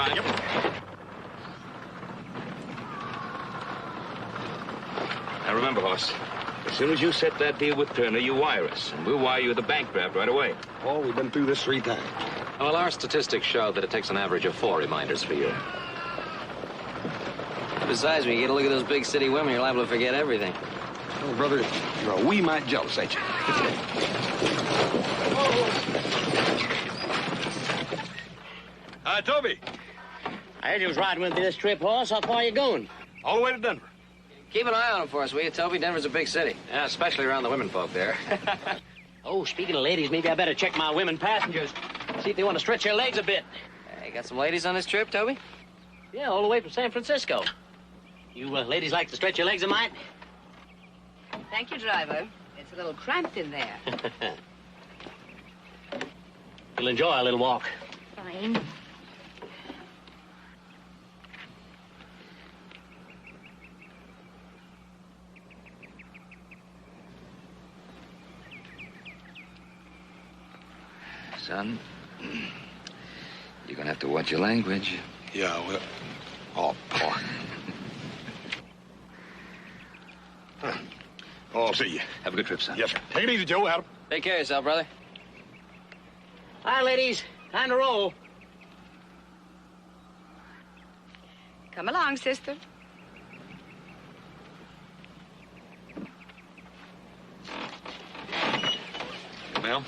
time. Yep. Now remember, Hoss, as soon as you set that deal with Turner, you wire us, and we'll wire you the bank draft right away. Oh, we've been through this 3 times. Well, our statistics show that it takes an average of 4 reminders for you. Besides, when you get a look at those big city women, you're liable to forget everything. Oh, brother, you're a wee mite jealous, ain't you? Hi, Toby. I heard you was riding with me this trip, Hoss. How far are you going? All the way to Denver. Keep an eye on them for us, will you, Toby? Denver's a big city. Yeah, especially around the women folk there. Oh, speaking of ladies, maybe I better check my women passengers. See if they want to stretch their legs a bit. Hey, got some ladies on this trip, Toby? Yeah, all the way from San Francisco. You ladies like to stretch your legs a mite? Thank you, driver. It's a little cramped in there. You'll enjoy a little walk. Fine. Son, you're gonna have to watch your language. Yeah, well... Oh, boy. Oh, I'll see you. Have a good trip, son. Yes, sir. Take it easy, Joe. Adam. Take care of yourself, brother. Hi, ladies. Time to roll. Come along, sister. Ma'am?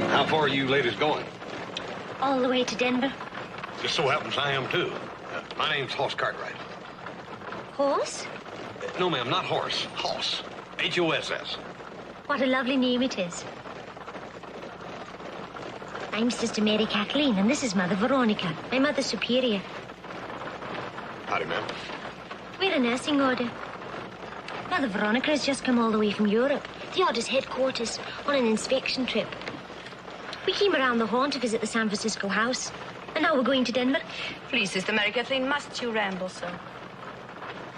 How far are you ladies going? All the way to Denver. Just so happens I am, too. My name's Hoss Cartwright. Horse? No, ma'am, not horse. Hoss. H-O-S-S. What a lovely name it is. I'm Sister Mary Kathleen, and this is Mother Veronica, my Mother Superior. Howdy, ma'am. We're a nursing order. Mother Veronica has just come all the way from Europe, the order's headquarters, on an inspection trip. We came around the horn to visit the San Francisco house, and now we're going to Denver. Please, Sister Mary Kathleen, must you ramble so?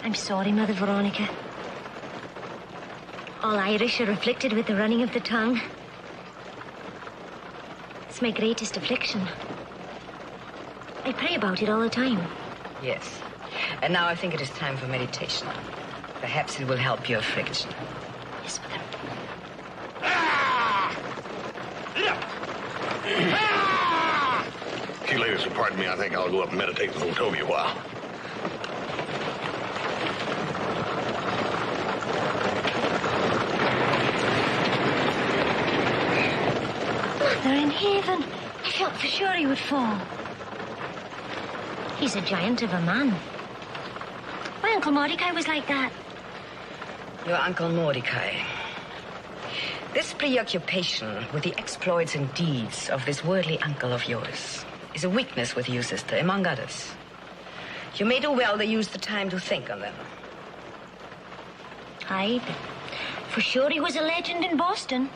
I'm sorry, Mother Veronica. All Irish are afflicted with the running of the tongue. It's my greatest affliction. I pray about it all the time. Yes. And now I think it is time for meditation. Perhaps it will help your affliction. Yes, Mother. If you ladies will pardon me, I think I'll go up and meditate with old Toby a while. Mother in heaven. I felt for sure he would fall. He's a giant of a man. My Uncle Mordecai was like that. Your Uncle Mordecai. This preoccupation with the exploits and deeds of this worldly uncle of yours is a weakness with you, sister, among others. You may do well to use the time to think on them. Aye, but for sure he was a legend in Boston.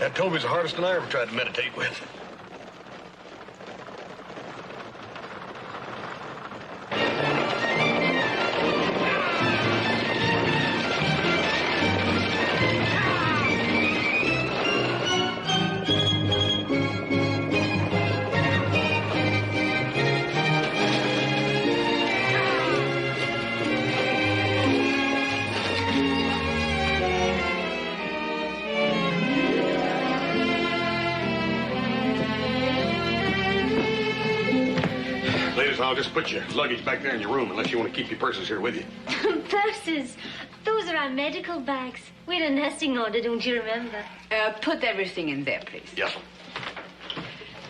That Toby's the hardest one I ever tried to meditate with. I'll just put your luggage back there in your room unless you want to keep your purses here with you. Purses? Those are our medical bags. We had a nesting order, don't you remember? Put everything in there, please. Yes.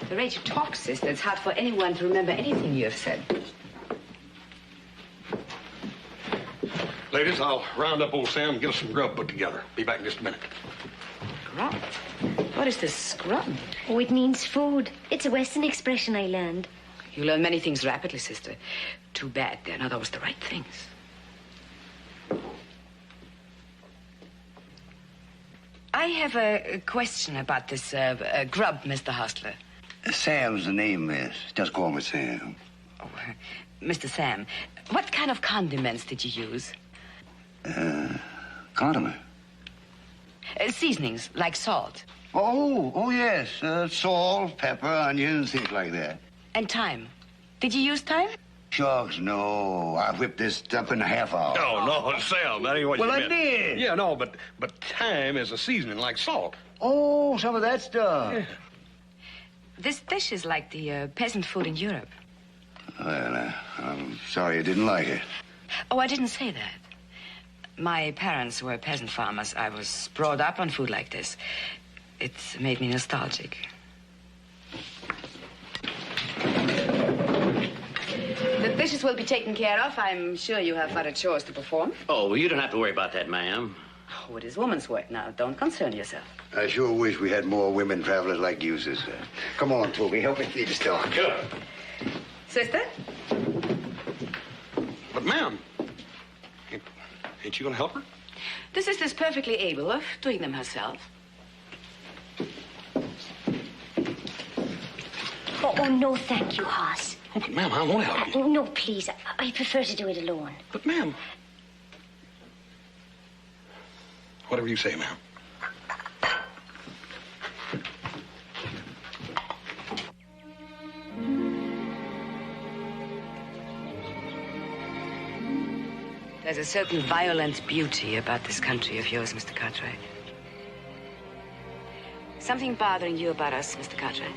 The rate you talk, sister, it's hard for anyone to remember anything you have said. Ladies, I'll round up old Sam and get us some grub put together. Be back in just a minute. Grub? What is this scrub? Oh, it means food. It's a Western expression I learned. You learn many things rapidly, sister. Too bad they're not always the right things. I have a question about this grub, Mr. Hostler. Sam's the name, miss. Just call me Sam. Oh, Mr. Sam, what kind of condiments did you use? Condiment. Seasonings, like salt. Oh, yes. Salt, pepper, onions, things like that. And thyme. Did you use thyme? Shucks, no. I whipped this up in a half hour. No, Sam, that ain't what you Well, I meant. did. Yeah, no, but thyme is a seasoning like salt. Oh, some of that stuff. Yeah. This dish is like the peasant food in Europe. Well, I'm sorry you didn't like it. Oh, I didn't say that. My parents were peasant farmers. I was brought up on food like this. It made me nostalgic. The dishes will be taken care of. I'm sure you have other chores to perform. Oh, well, you don't have to worry about that, ma'am. Oh, it is woman's work now. Don't concern yourself. I sure wish we had more women travelers like you, sister. Come on, Toby. Help me feed the stock. Sure. Sister? But, ma'am, ain't you gonna help her? The sister's perfectly able of doing them herself. Oh, no, thank you, Hoss. Oh, but, ma'am, I won't help you. Oh, no, please. I prefer to do it alone. But, ma'am. Whatever you say, ma'am. There's a certain violent beauty about this country of yours, Mr. Cartwright. Something bothering you about us, Mr. Cartwright?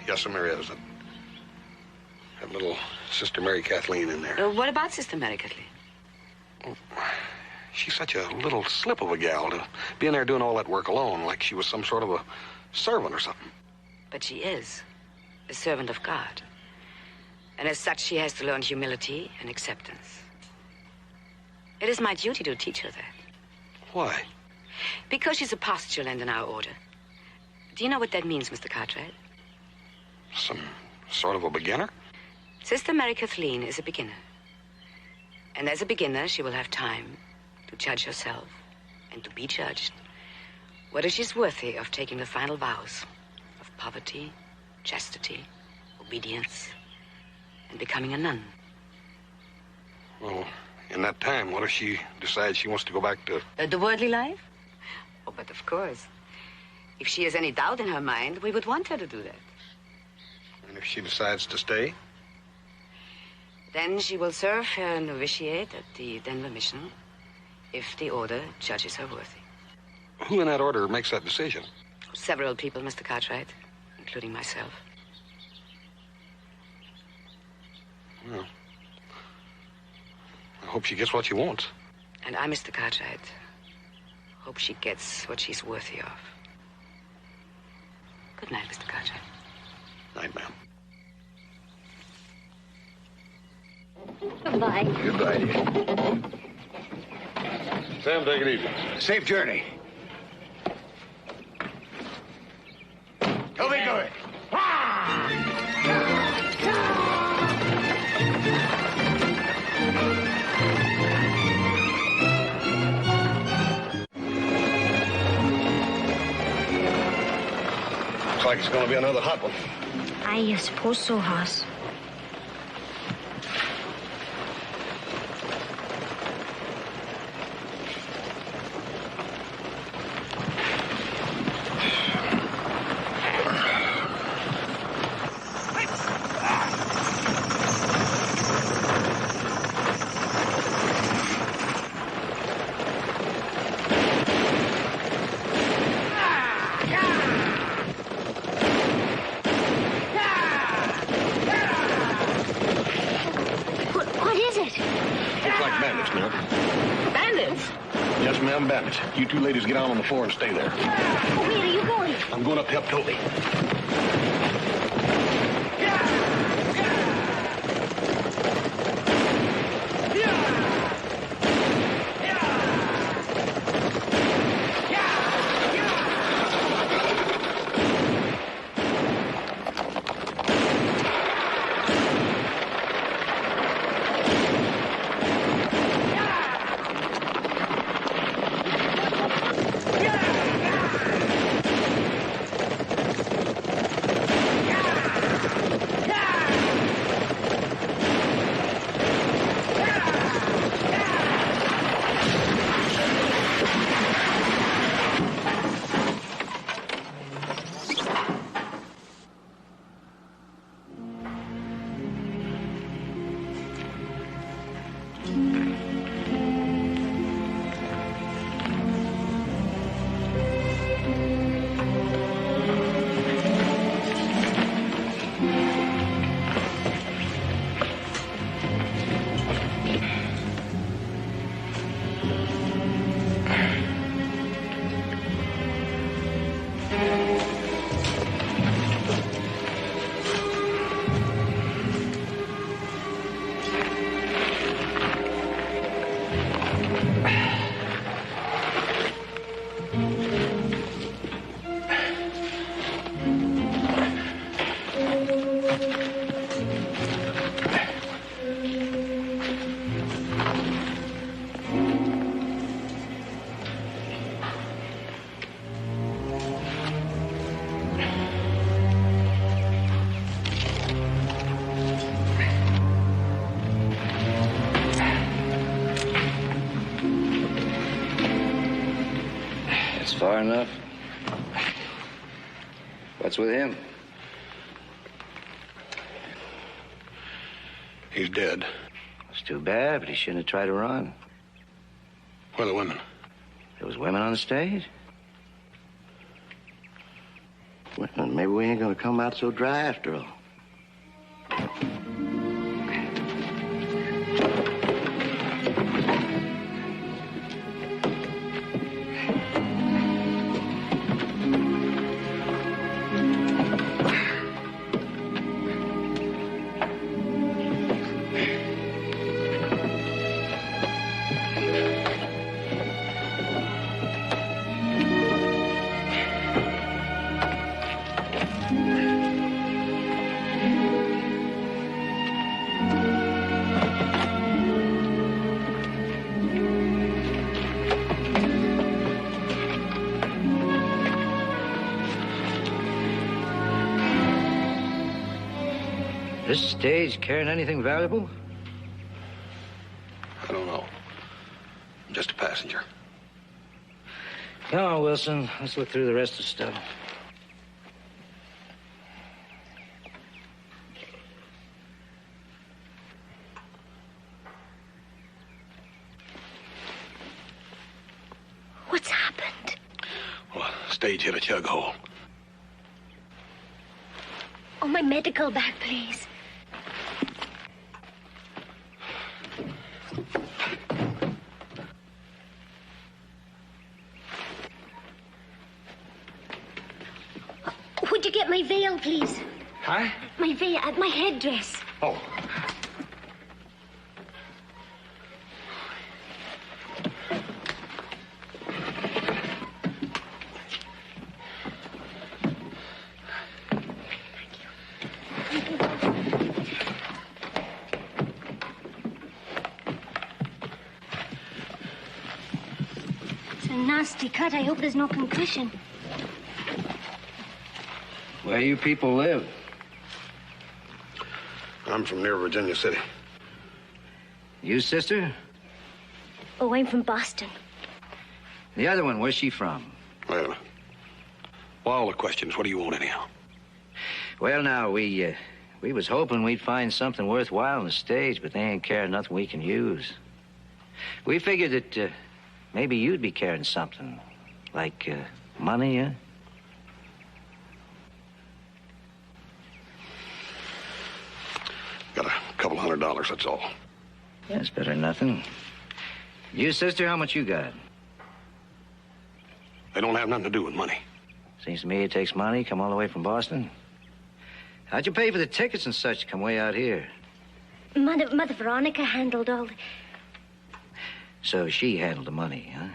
Yes, sir, there is. That little Sister Mary Kathleen in there. What about Sister Mary Kathleen? She's such a little slip of a gal to be in there doing all that work alone, like she was some sort of a servant or something. But she is a servant of God. And as such, she has to learn humility and acceptance. It is my duty to teach her that. Why? Because she's a postulant in our order. Do you know what that means, Mr. Cartwright? Some sort of a beginner? Sister Mary Kathleen is a beginner. And as a beginner, she will have time to judge herself and to be judged. Whether she's worthy of taking the final vows of poverty, chastity, obedience, and becoming a nun. Well, in that time, what if she decides she wants to go back to... The worldly life? Oh, but of course. If she has any doubt in her mind, we would want her to do that. And if she decides to stay? Then she will serve her novitiate at the Denver Mission if the order judges her worthy. Who in that order makes that decision? Several people, Mr. Cartwright, including myself. Well, I hope she gets what she wants. And I, Mr. Cartwright, hope she gets what she's worthy of. Good night, Mr. Cartwright. Night, ma'am. Goodbye. Goodbye, dear. Sam, take it easy. Safe journey. Toby, go it. like it's gonna be another hot one. I suppose so, Hoss. Bandits. You two ladies get out on the floor and stay there. Oh, where are you going? I'm going up to help Toby. Far enough. What's with him? He's dead. It's too bad, but he shouldn't have tried to run. Where are the women? There was women on the stage. Well, maybe we ain't gonna come out so dry after all. This stage carrying anything valuable? I don't know. I'm just a passenger. Come on, Wilson. Let's look through the rest of the stuff. What's happened? Well, stage hit a chug hole. Oh, my medical bag, please. Would you get my veil, please? Huh? My veil, my headdress. Oh. It's a nasty cut. I hope there's no concussion. Where you people live? I'm from near Virginia City. You, sister? Oh, I'm from Boston. The other one, where's she from? Well, all the questions. What do you want anyhow? Well, now, we was hoping we'd find something worthwhile on the stage, but they ain't carrying nothing we can use. We figured that maybe you'd be carrying something, like money, huh? Got a couple $100, that's all. Yeah, it's better than nothing. You, sister, how much you got? They don't have nothing to do with money. Seems to me it takes money, come all the way from Boston. How'd you pay for the tickets and such to come way out here? Mother Veronica handled all the... So she handled the money, huh?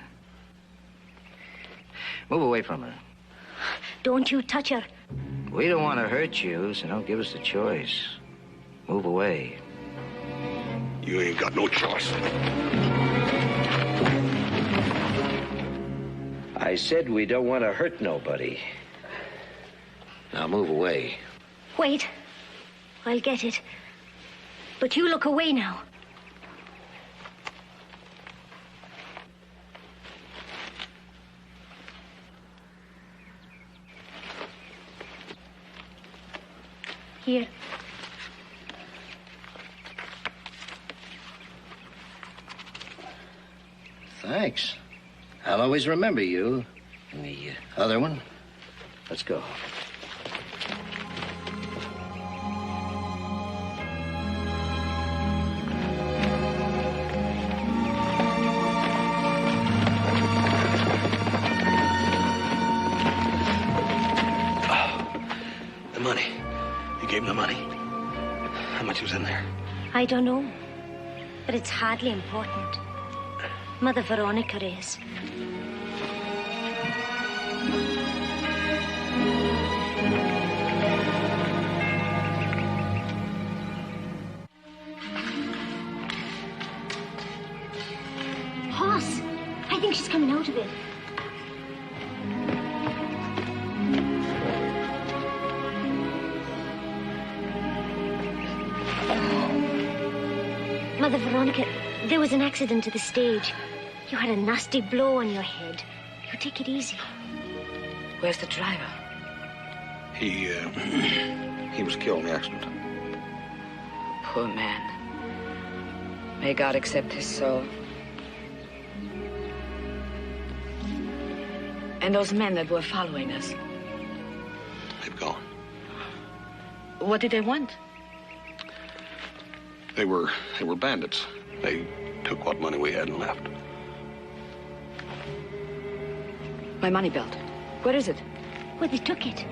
Move away from her. Don't you touch her. We don't want to hurt you, so don't give us the choice. Move away. You ain't got no choice. I said we don't want to hurt nobody. Now move away. Wait. I'll get it. But you look away now. Here. Thanks. I'll always remember you. And the other one. Let's go. The money. You gave him the money. How much was in there? I don't know. But it's hardly important. Mother Veronica is. Hoss, I think she's coming out of it. Mother Veronica, there was an accident to the stage. You had a nasty blow on your head. You take it easy. Where's the driver? He was killed in the accident. Poor man. May God accept his soul. And those men that were following us, They've gone. what did they want? They were bandits. They took what money we had and left. My money belt. Where is it? Well, they took it.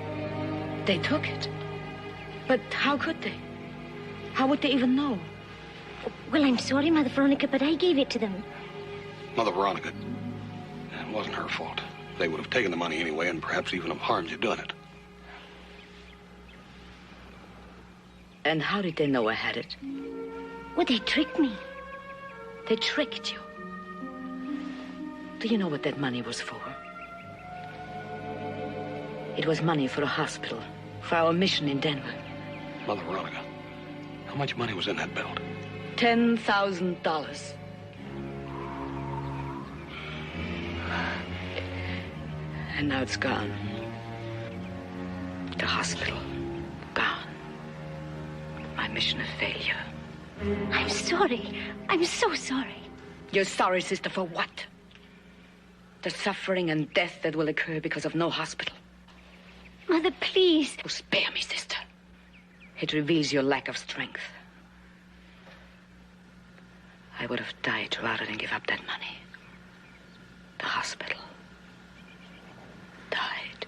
They took it. But how could they? How would they even know? Well, I'm sorry, Mother Veronica, but I gave it to them. Mother Veronica, it wasn't her fault. They would have taken the money anyway and perhaps even have harmed you doing it. And how did they know I had it? Well, they tricked me. They tricked you. Do you know what that money was for? It was money for a hospital, for our mission in Denver. Mother Veronica, how much money was in that belt? $10,000. And now it's gone. The hospital, gone. My mission a failure. I'm sorry. I'm so sorry. You're sorry, sister, for what? The suffering and death that will occur because of no hospital. Mother, please. Oh, spare me, sister. It reveals your lack of strength. I would have died rather than give up that money. The hospital. Died.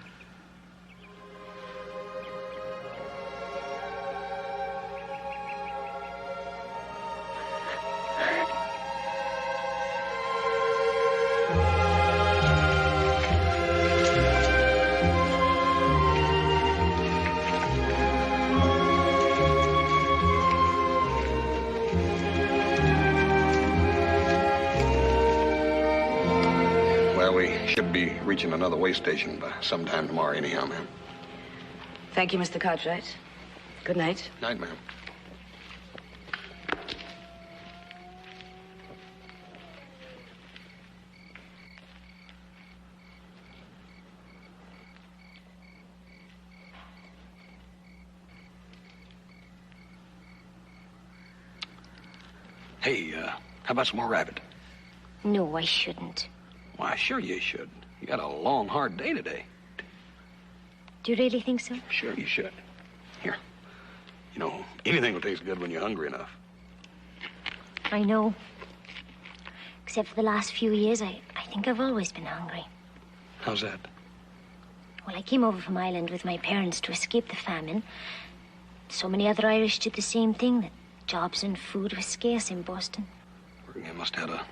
Should be reaching another way station by sometime tomorrow anyhow, ma'am. Thank you, Mr. Cartwright. Good night. Night, ma'am. Hey, how about some more rabbit? No, I shouldn't. Why, sure you should. You got a long, hard day today. Do you really think so? Sure you should. Here. You know, anything will taste good when you're hungry enough. I know. Except for the last few years, I think I've always been hungry. How's that? Well, I came over from Ireland with my parents to escape the famine. So many other Irish did the same thing, that jobs and food were scarce in Boston. You must have had a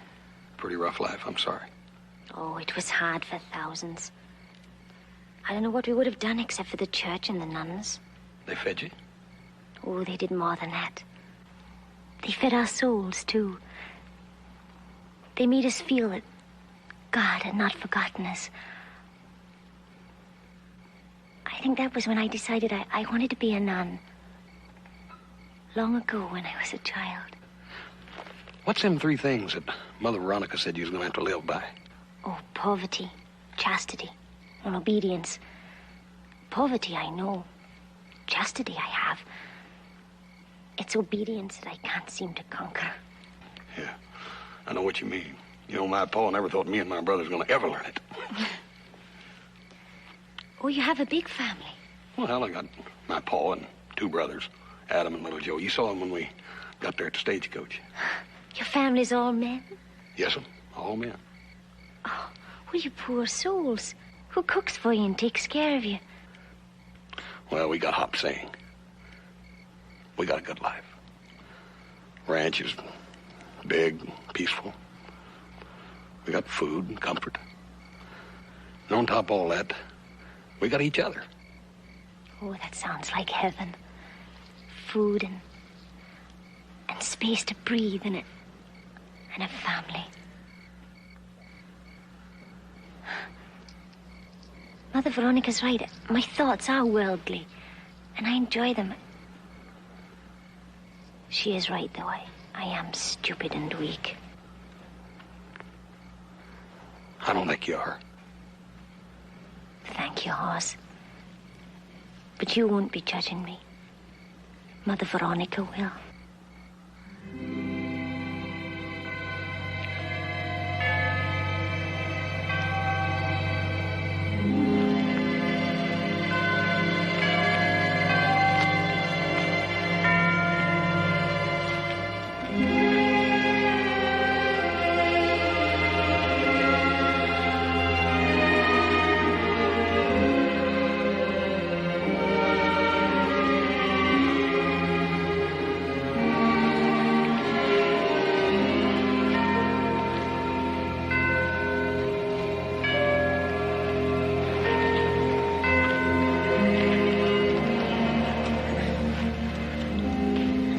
pretty rough life. I'm sorry. Oh, it was hard for thousands. I don't know what we would have done except for the church and the nuns. They fed you? Oh, they did more than that. They fed our souls, too. They made us feel that God had not forgotten us. I think that was when I decided I wanted to be a nun. Long ago, when I was a child. What's them three things that Mother Veronica said you was gonna have to live by? Oh, poverty, chastity, and obedience. Poverty, I know. Chastity, I have. It's obedience that I can't seem to conquer. Yeah, I know what you mean. You know, my pa never thought me and my brother's gonna ever learn it. Oh, you have a big family. Well, I got my pa and two brothers, Adam and little Joe. You saw them when we got there at the stagecoach. Your family's all men? Yes'm, all men. Oh, well, you poor souls. Who cooks for you and takes care of you? Well, we got Hop saying. We got a good life. Ranch is big, peaceful. We got food and comfort. And on top of all that, we got each other. Oh, that sounds like heaven. Food and space to breathe and a family. Mother Veronica's right. My thoughts are worldly, and I enjoy them. She is right, though. I am stupid and weak. I don't think you are. Thank you, Horse. But you won't be judging me. Mother Veronica will.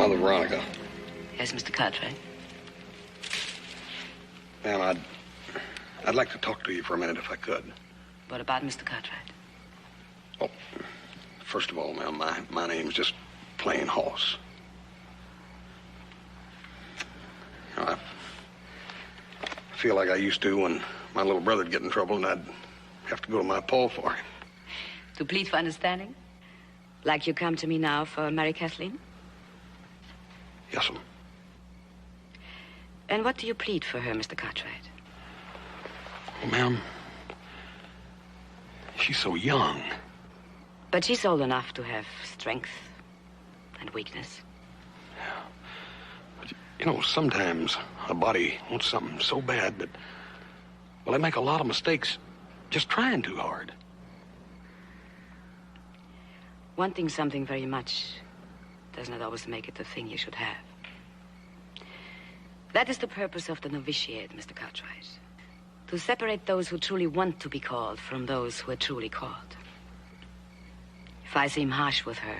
Mother Veronica. Yes, Mr. Cartwright. Ma'am, I'd like to talk to you for a minute if I could. What about Mr. Cartwright? Well, first of all, ma'am, my name's just plain Hoss. You know, I feel like I used to when my little brother'd get in trouble and I'd have to go to my pa for him. To plead for understanding? Like you come to me now for Mary Kathleen? Yes'm. And what do you plead for her, Mr. Cartwright? Well, ma'am, she's so young. But she's old enough to have strength and weakness. Yeah. But, you know, sometimes a body wants something so bad that, well, they make a lot of mistakes just trying too hard. Wanting something very much does not always make it the thing you should have. That is the purpose of the novitiate, Mr. Cartwright. To separate those who truly want to be called from those who are truly called. If I seem harsh with her,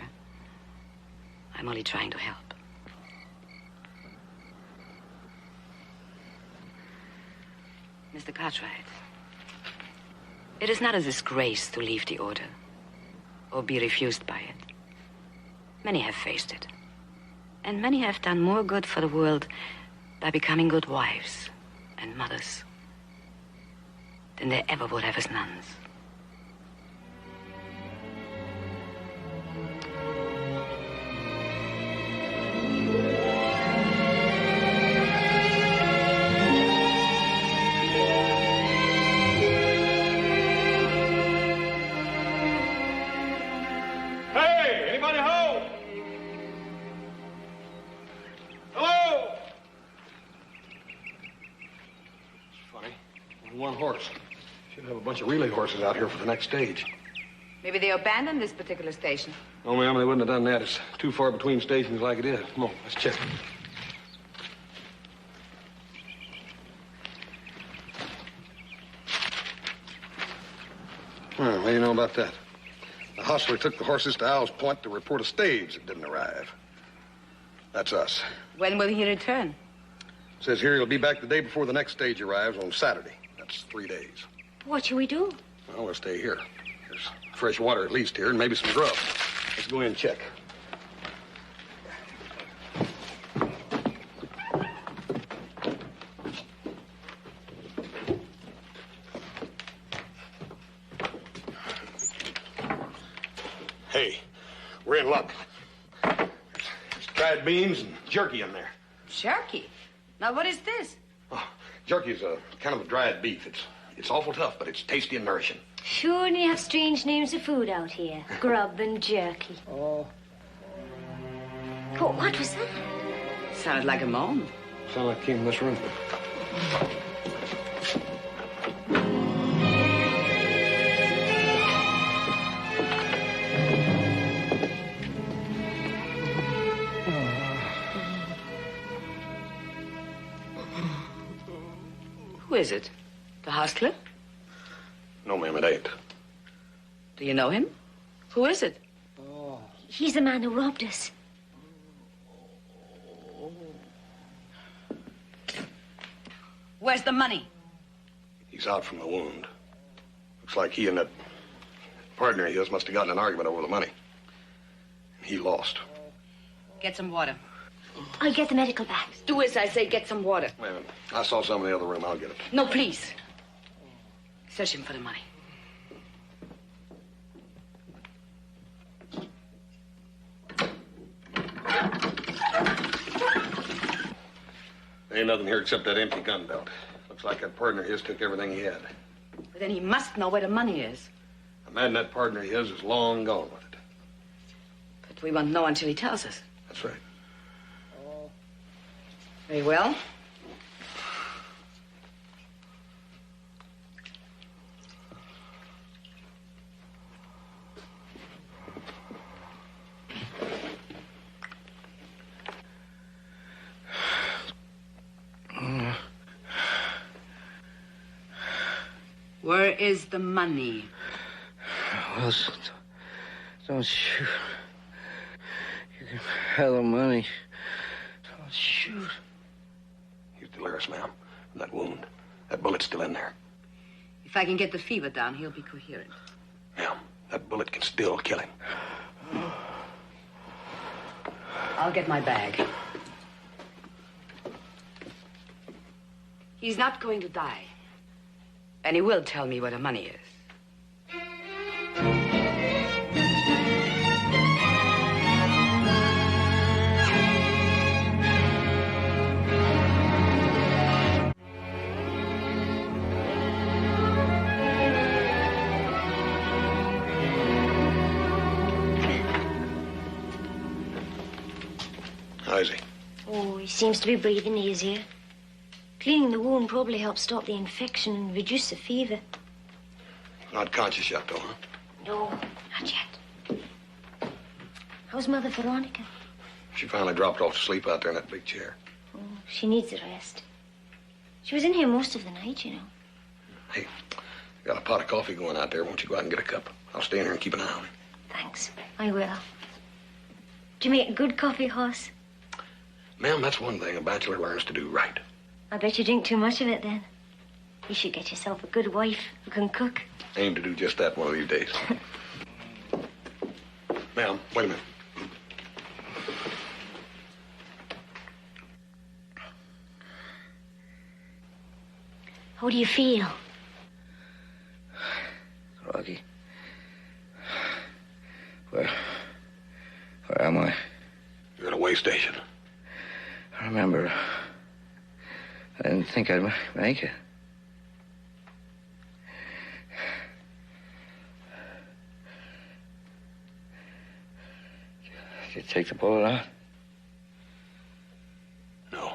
I'm only trying to help. Mr. Cartwright, it is not a disgrace to leave the order. or be refused by it. Many have faced it. And many have done more good for the world by becoming good wives and mothers than they ever would have as nuns. Hey, anybody home? Hello? It's funny. Only one horse. Should have a bunch of relay horses out here for the next stage. Maybe they abandoned this particular station. No, ma'am, they wouldn't have done that. It's too far between stations like it is. Come on, let's check. Well, what do you know about that? The hostler took the horses to Owl's Point to report a stage that didn't arrive. That's us. When will he return? Says here he'll be back the day before the next stage arrives on Saturday. That's 3 days. What shall we do? Well, we'll stay here. There's fresh water at least here and maybe some grub. Let's go in and check. Hey, we're in luck. There's dried beans and jerky in there. Jerky? Now, what is this? Oh, jerky's a kind of a dried beef. It's awful tough, but it's tasty and nourishing. Sure, and you have strange names of food out here. Grub and jerky. Oh. Oh, what was that? Sounded like a moan. Sound like it came in this room. Who is it? The hostler? No, ma'am, it ain't. Do you know him? Who is it? He's the man who robbed us. Where's the money? He's out from the wound. Looks like he and that partner of his must have gotten in an argument over the money. He lost. Get some water. I'll get the medical bag. Do as I say, get some water. Wait a minute. I saw some in the other room. I'll get it. No, please. Search him for the money. There ain't nothing here except that empty gun belt. Looks like that partner of his took everything he had. But then he must know where the money is. Imagine that partner of his is long gone with it. But we won't know until he tells us. That's right. Very well. Where is the money? Well, don't shoot. You can have the money. Don't shoot. He's delirious, ma'am. From that wound. That bullet's still in there. If I can get the fever down, he'll be coherent. Ma'am, that bullet can still kill him. I'll get my bag. He's not going to die. And he will tell me where the money is. How is he? Oh, he seems to be breathing easier. Cleaning the wound probably helps stop the infection and reduce the fever. Not conscious yet, though, huh? No, not yet. How's Mother Veronica? She finally dropped off to sleep out there in that big chair. Oh, she needs the rest. She was in here most of the night, you know. Hey, got a pot of coffee going out there. Won't you go out and get a cup? I'll stay in here and keep an eye on him. Thanks, I will. Do you make good coffee, Hoss? Ma'am, that's one thing a bachelor learns to do right. I bet you drink too much of it, then. You should get yourself a good wife who can cook. Aim to do just that one of these days. Ma'am, wait a minute. How do you feel? Groggy. Where am I? You're at a way station. I remember. I didn't think I'd make it. Did you take the bullet out? No.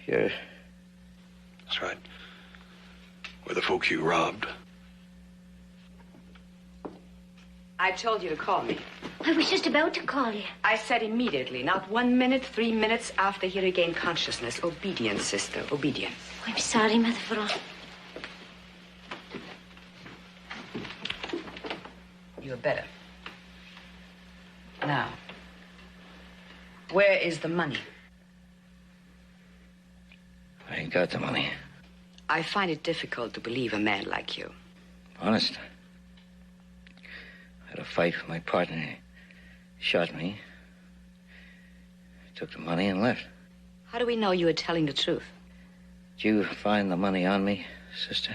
You're... That's right. We're the folks you robbed. I told you to call me. I was just about to call you. I said immediately, not 1 minute, 3 minutes after he regained consciousness. Obedience, sister, obedience. I'm sorry, Mother Veronica. You're better. Now, where is the money? I ain't got the money. I find it difficult to believe a man like you. Honest. I had a fight with my partner. He shot me. Took the money and left. How do we know you were telling the truth? Did you find the money on me, sister?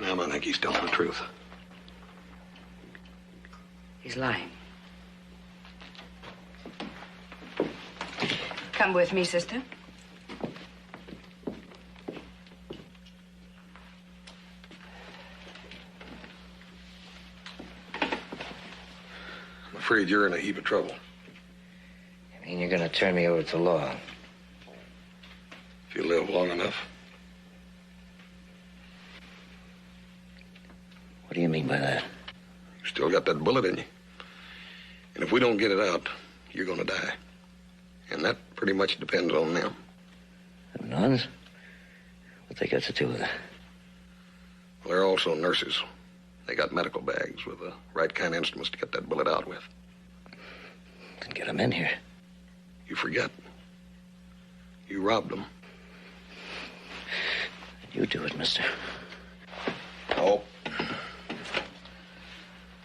Ma'am, I think he's telling the truth. He's lying. Come with me, sister. I'm afraid you're in a heap of trouble. You mean you're gonna turn me over to law? If you live long enough. What do you mean by that? You still got that bullet in you. And if we don't get it out, you're gonna die. And that pretty much depends on them. The nuns? What they got to do with it? Well, they're also nurses. They got medical bags with the right kind of instruments to get that bullet out with. Then get them in here. You forget. You robbed them. You do it, mister. Oh.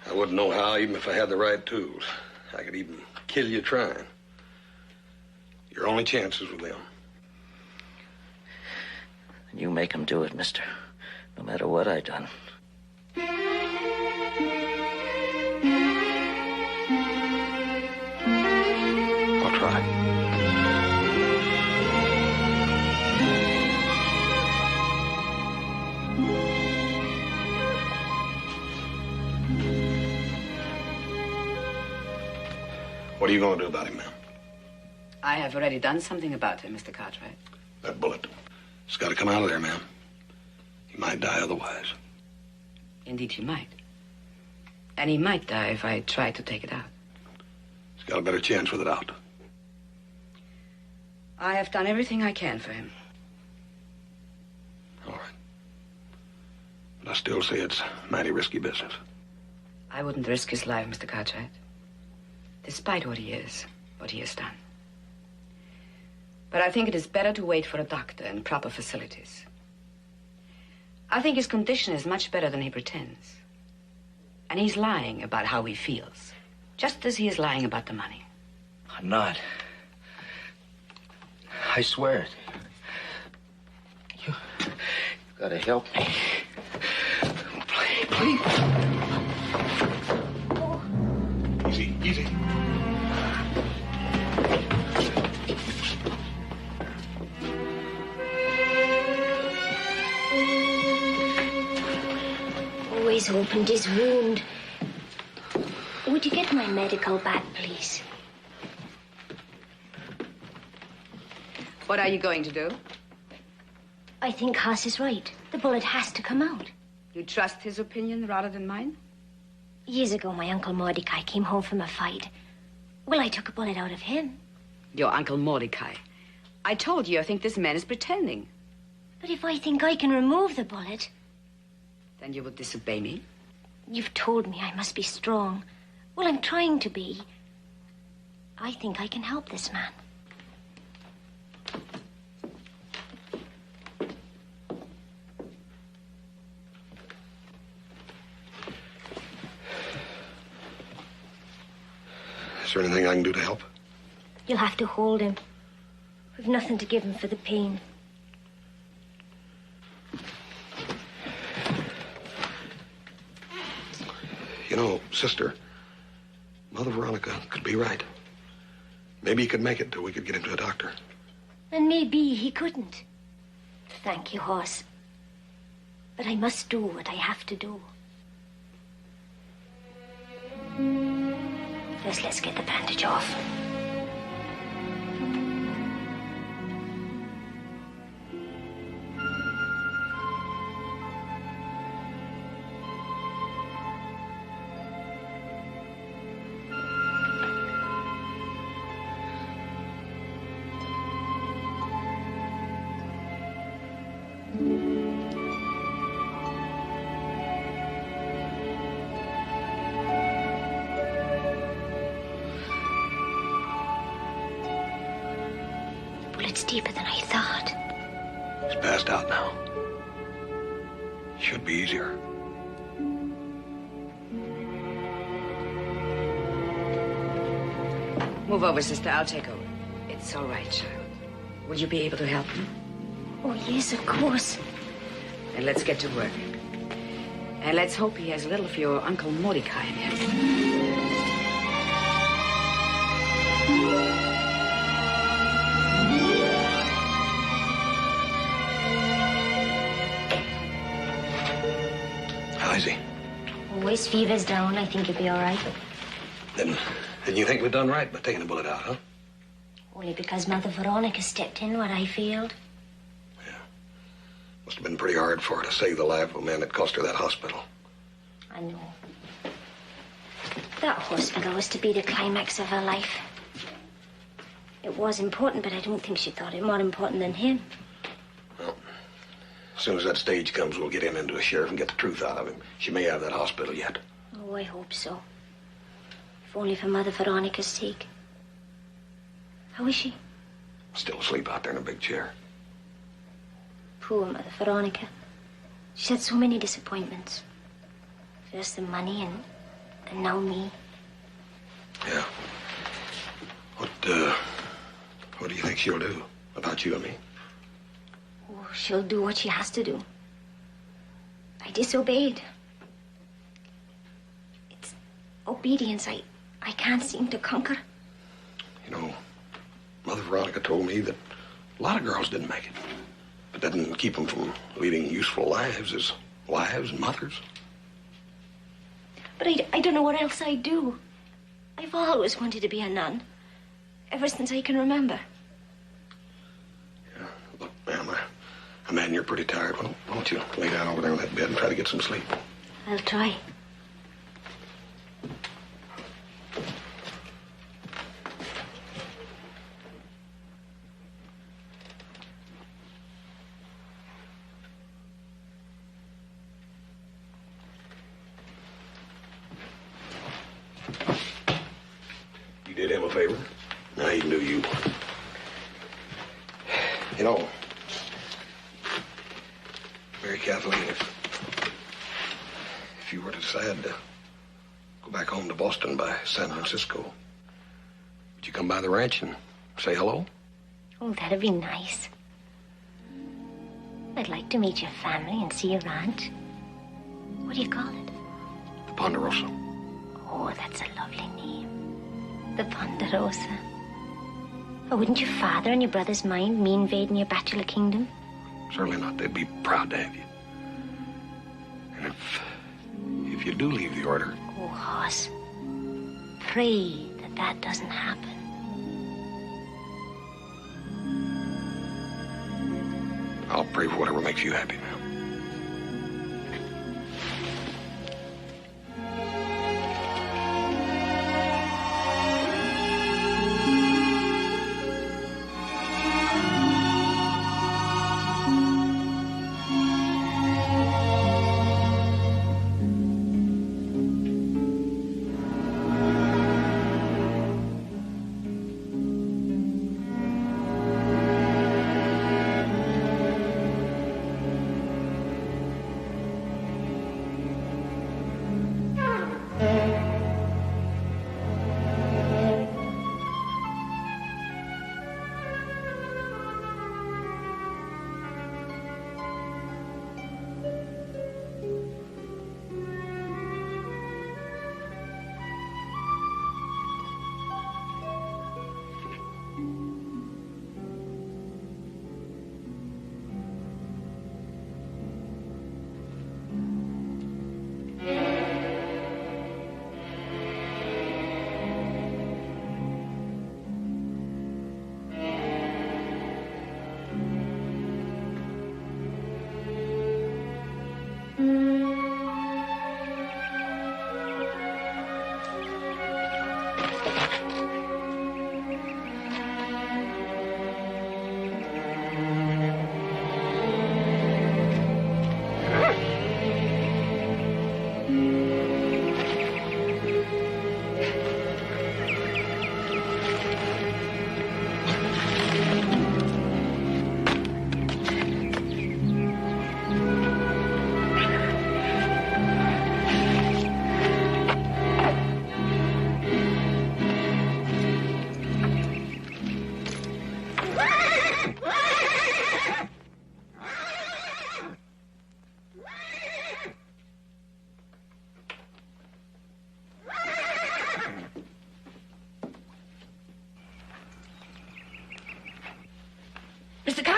I wouldn't know how, even if I had the right tools. I could even kill you trying. Your only chance is with them. And you make them do it, mister. No matter what I done. I'll try. What are you going to do about him, ma'am? I have already done something about him, Mr. Cartwright. That bullet. It's got to come out of there, ma'am. He might die otherwise. Indeed, he might. And he might die if I try to take it out. He's got a better chance with it out. I have done everything I can for him. All right. But I still say it's mighty risky business. I wouldn't risk his life, Mr. Cartwright. Despite what he is, what he has done. But I think it is better to wait for a doctor and proper facilities. I think his condition is much better than he pretends. And he's lying about how he feels. Just as he is lying about the money. I'm not. I swear it. You gotta help me. Please. Easy, easy. Always opened his wound. Would you get my medical bag, please? What are you going to do? I think Haas is right. The bullet has to come out. You trust his opinion rather than mine? Years ago, my Uncle Mordecai came home from a fight. Well, I took a bullet out of him. Your Uncle Mordecai. I told you I think this man is pretending. But if I think I can remove the bullet... Then you would disobey me? You've told me I must be strong. Well, I'm trying to be. I think I can help this man. Is there anything I can do to help? You'll have to hold him. We've nothing to give him for the pain. You know, sister, Mother Veronica could be right. Maybe he could make it till we could get him to a doctor. And maybe he couldn't. Thank you, Horse. But I must do what I have to do. First, let's get the bandage off. Bullet's deeper than I thought. He's passed out now. Should be easier. Move over, sister. I'll take over. It's all right, child. Will you be able to help him? Oh, yes, of course. Then let's get to work. And let's hope he has a little of your Uncle Mordecai in him. How is he? Oh, his fever's down. I think he'll be all right. Then you think we've done right by taking the bullet out, huh? Only because Mother Veronica stepped in what I failed. Must have been pretty hard for her to save the life of a man that cost her that hospital. I know. That hospital was to be the climax of her life. It was important, but I don't think she thought it more important than him. Well, as soon as that stage comes, we'll get him into a sheriff and get the truth out of him. She may have that hospital yet. Oh, I hope so. If only for Mother Veronica's sake. How is she? Still asleep out there in a big chair. Poor Mother Veronica. She's had so many disappointments. First the money and now me. Yeah. What do you think she'll do about you and me? Oh, she'll do what she has to do. I disobeyed. It's obedience I can't seem to conquer. You know, Mother Veronica told me that a lot of girls didn't make it. But that didn't keep them from leading useful lives as wives and mothers. But I don't know what else I'd do. I've always wanted to be a nun. Ever since I can remember. Yeah, look, ma'am, I imagine you're pretty tired. Why don't you lay down over there on that bed and try to get some sleep? I'll try. You did him a favor. Now he can do you. You know, Mary Kathleen, if you were to decide to go back home to Boston by San Francisco, would you come by the ranch and say hello? Oh, that'd be nice. I'd like to meet your family and see your ranch. What do you call it? The Ponderosa. Oh, that's a lovely name. The Ponderosa. Oh, wouldn't your father and your brothers mind me invading your bachelor kingdom? Certainly not. They'd be proud to have you. And if you do leave the order... Oh, Hoss. Pray that doesn't happen. I'll pray for whatever makes you happy, ma'am.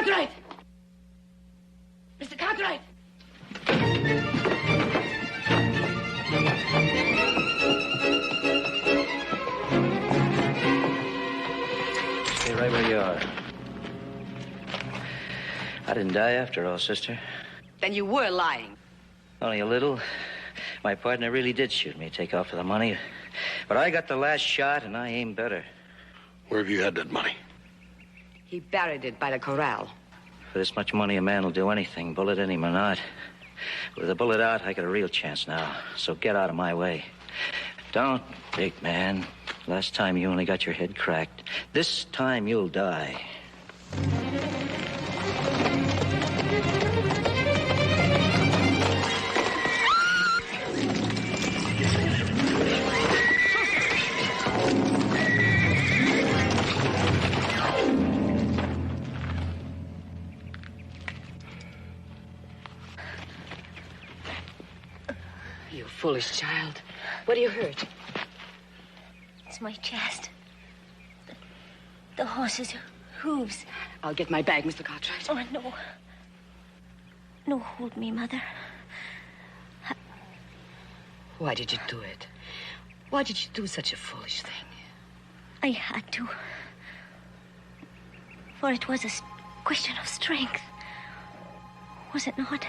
Cartwright! Mr. Cartwright! Stay right where you are. I didn't die after all, sister. Then you were lying. Only a little. My partner really did shoot me, take off for the money. But I got the last shot, and I aimed better. Where have you had that money? He buried it by the corral. For this much money, a man will do anything, bullet in him or not. With the bullet out, I got a real chance now. So get out of my way. Don't, big man. Last time you only got your head cracked. This time you'll die. You foolish child. What are you hurt? It's my chest. The horse's hooves. I'll get my bag, Mr. Cartwright. Oh, no. No, hold me, Mother. Why did you do it? Why did you do such a foolish thing? I had to. For it was a question of strength. Was it not?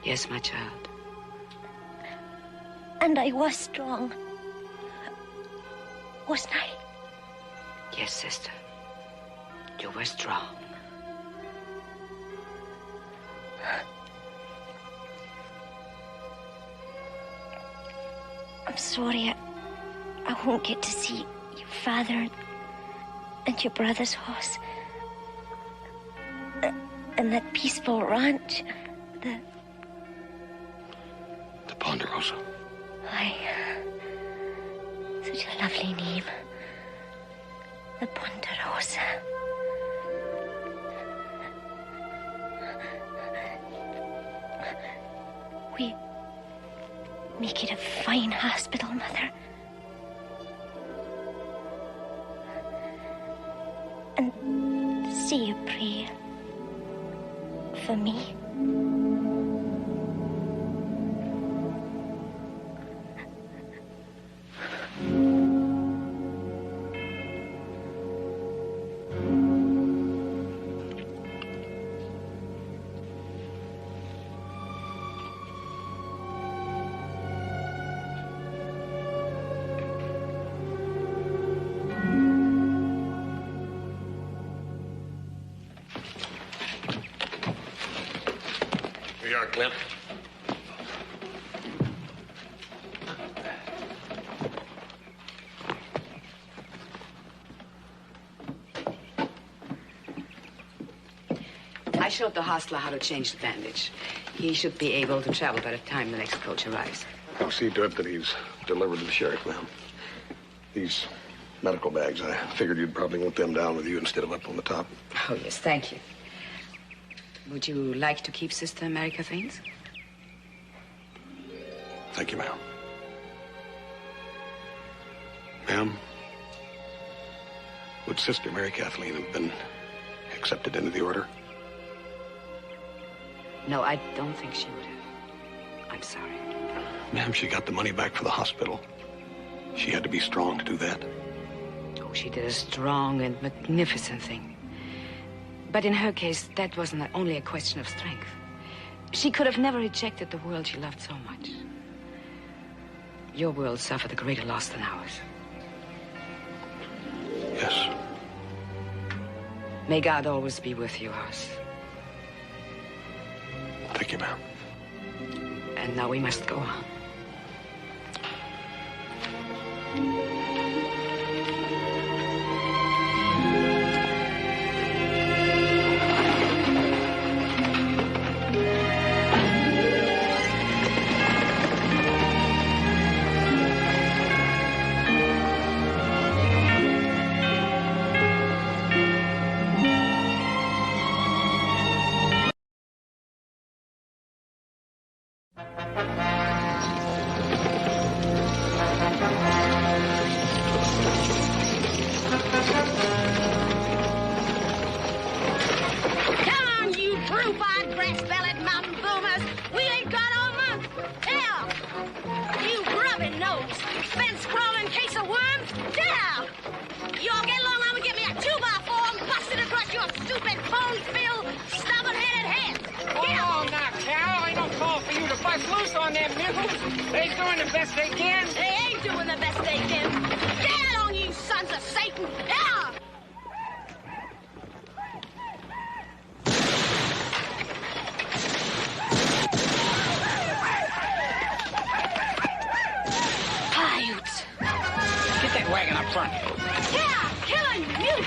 Yes, my child. And I was strong. Wasn't I? Yes, sister. You were strong. I'm sorry I won't get to see your father and your brother's horse. And that peaceful ranch. The Ponderosa. Aye. Such a lovely name. The Ponderosa. We make it a fine hospital, Mother. And say a prayer for me. Here you are, Clint. I showed the hostler how to change the bandage. He should be able to travel by the time the next coach arrives. I'll see to it that he's delivered to the sheriff, ma'am. These medical bags, I figured you'd probably want them down with you instead of up on the top. Oh, yes, thank you. Would you like to keep Sister America things? Thank you, ma'am. Ma'am, would Sister Mary Kathleen have been accepted into the order? No, I don't think she would have. I'm sorry. Ma'am, she got the money back for the hospital. She had to be strong to do that. Oh, she did a strong and magnificent thing. But in her case, that wasn't only a question of strength. She could have never rejected the world she loved so much. Your world suffered a greater loss than ours. Yes. May God always be with you, Horace. Thank you, ma'am. And now we must go on. croup-eyed, brass-bellied mountain boomers. We ain't got all month. Hell, you grubbing nose, fence-crawling case of worms. Hell, you all get along. I'm gonna get me a 2x4 and bust it across your stupid, bone-filled, stubborn-headed head. Hold on now, Cal. Ain't no call for you to bust loose on them niggles. They's doing the best they can. They ain't doing the best they can. Get on, you sons of Satan. Yeah. Paiutes. Get that wagon up front. Yeah, killing you.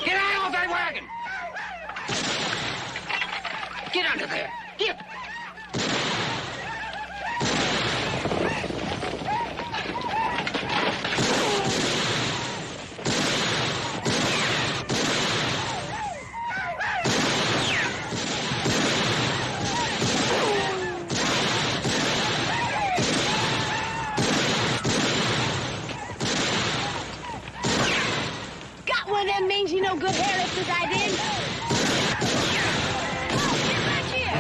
Get out of that wagon! Get under there. Here. Got one of them mangy no good hair lifters I did. Oh, get back here.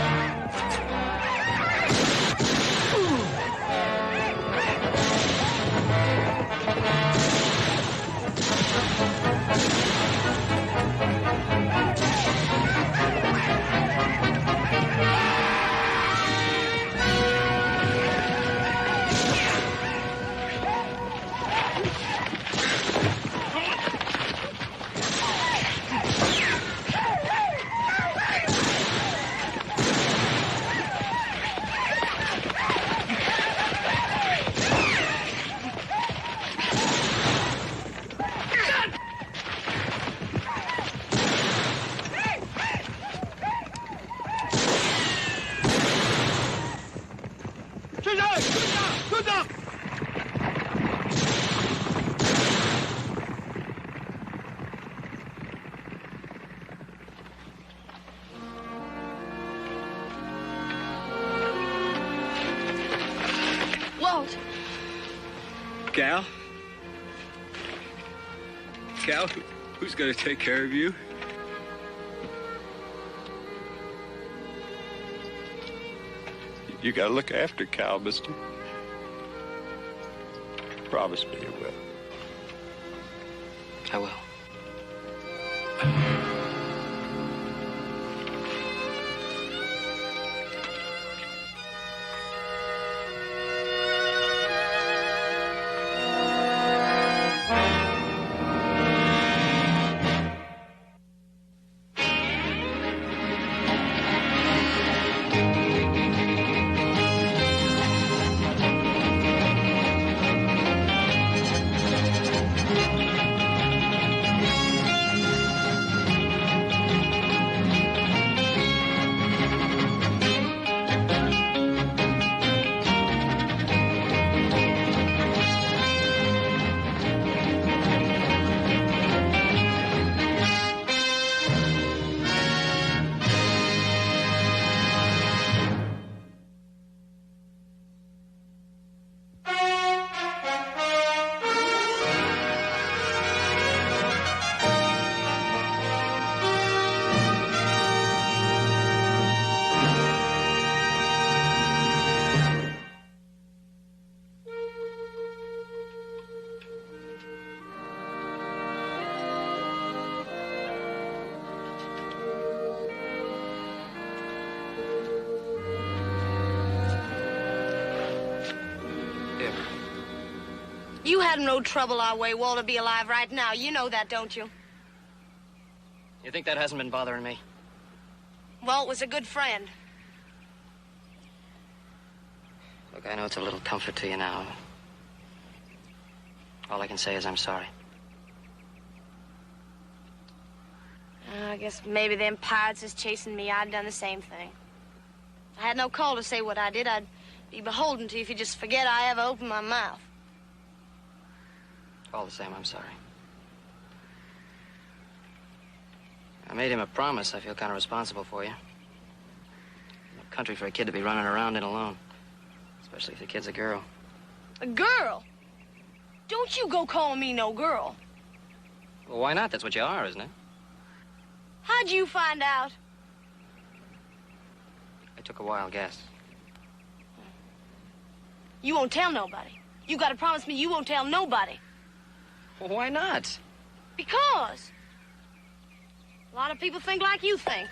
Walt. Cal? Cal, who's gonna take care of you? You gotta look after Cal, mister. Promise me you will. I will. You had no trouble our way, Walt, to be alive right now. You know that, don't you? You think that hasn't been bothering me? Walt was a good friend. Look, I know it's a little comfort to you now. All I can say is I'm sorry. I guess maybe them pirates is chasing me. I'd done the same thing. I had no call to say what I did. I'd be beholden to you if you just forget I ever opened my mouth. All the same, I'm sorry. I made him a promise. I feel kind of responsible for you. No country for a kid to be running around in alone. Especially if the kid's a girl. A girl? Don't you go calling me no girl. Well, why not? That's what you are, isn't it? How'd you find out? I took a wild guess. You won't tell nobody. You gotta promise me you won't tell nobody. Well, why not? Because a lot of people think like you think.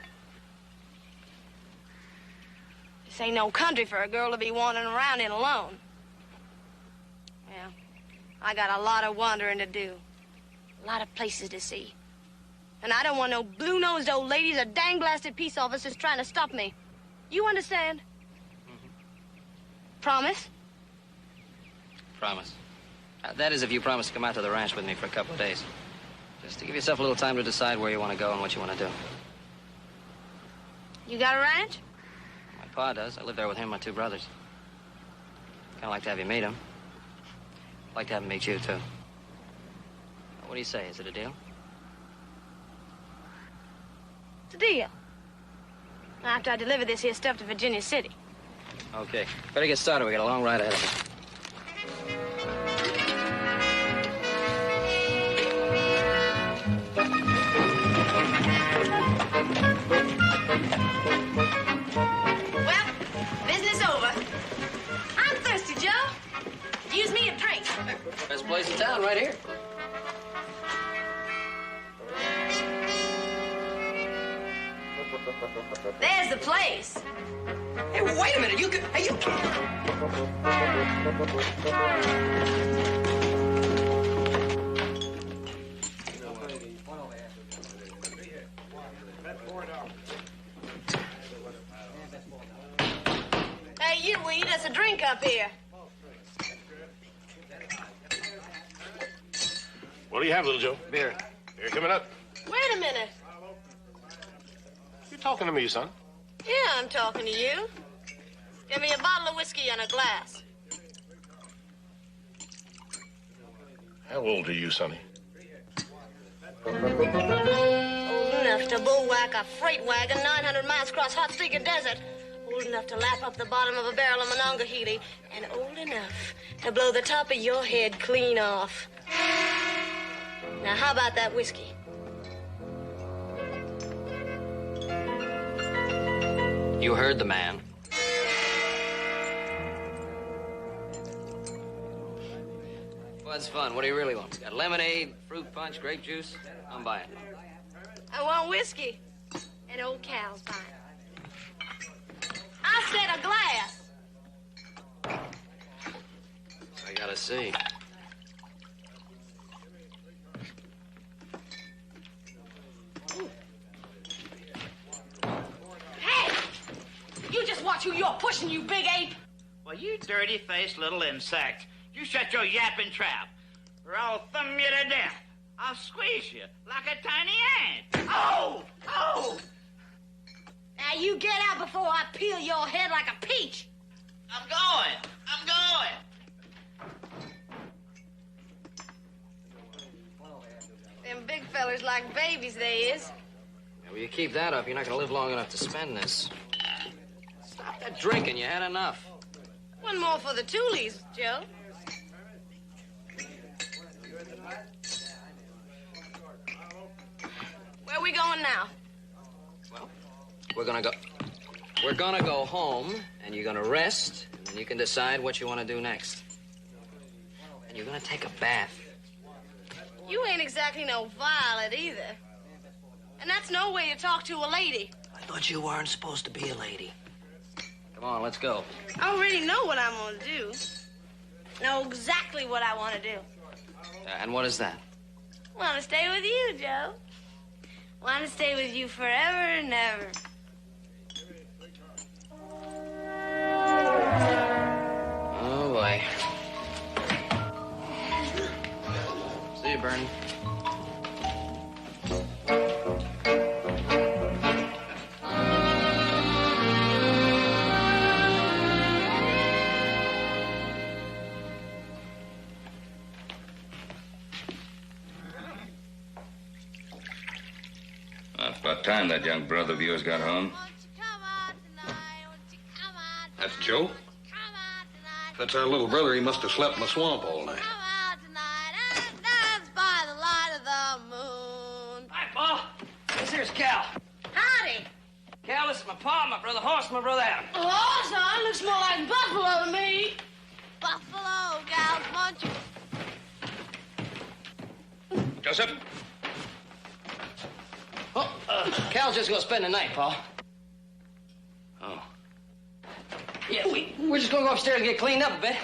This ain't no country for a girl to be wandering around in alone. Well, I got a lot of wandering to do. A lot of places to see. And I don't want no blue-nosed old ladies or dang-blasted peace officers trying to stop me. You understand? Mm-hmm. Promise? Promise. That is if you promise to come out to the ranch with me for a couple of days. Just to give yourself a little time to decide where you want to go and what you want to do. You got a ranch? My pa does. I live there with him and my two brothers. Kind of like to have you meet him. I'd like to have him meet you, too. What do you say? Is it a deal? It's a deal. After I deliver this here stuff to Virginia City. Okay. Better get started. We got a long ride ahead of us. Well, business over. I'm thirsty, Joe. Use me a drink. Best place in town, right here. There's the place. Hey, wait a minute. Hey, you Hey, you, will you get us a drink up here? What do you have, little Joe? Beer. Beer coming up. Wait a minute. You talking to me, son? Yeah, I'm talking to you. Give me a bottle of whiskey and a glass. How old are you, sonny? Old enough to bullwhack a freight wagon 900 miles across hot stinking desert. Old enough to lap up the bottom of a barrel of Monongahela. And old enough to blow the top of your head clean off. Now, how about that whiskey? You heard the man. Well, that's fun. What do you really want? Got lemonade, fruit punch, grape juice? I'm buying. I want whiskey. And old Cal's buying. I said a glass. I gotta see. Hey! You just watch who you're pushing, you big ape. Well, you dirty-faced little insect. You shut your yapping trap, or I'll thumb you to death. I'll squeeze you like a tiny ant. Oh! Oh! Now you get out before I peel your head like a peach. I'm going. I'm going. Them big fellers like babies, they is. Yeah, well, you keep that up, you're not gonna live long enough to spend this. Stop that drinking. You had enough. One more for the Toolies, Joe. Where we going now? We're gonna go home, and you're gonna rest, and then you can decide what you want to do next. And you're gonna take a bath. You ain't exactly no violet either. And that's no way to talk to a lady. I thought you weren't supposed to be a lady. Come on, let's go. I already know what I'm gonna do. Know exactly what I want to do. And what is that? Want to stay with you, Joe. Want to stay with you forever and ever. Oh, boy. See you, Bernie. It's about time that young brother of yours got home. That's Joe? That's our little brother. He must have slept in the swamp all night. Dance by the light of the moon. here's Cal. Howdy. Cal, this is my pa, my brother Horse, my brother Adam. Oh, son, looks more like buffalo to me. Buffalo, gals, won't you? Joseph? Oh, Cal's just gonna spend the night, Pa. Oh. Yeah, we're just gonna go upstairs and get cleaned up a bit.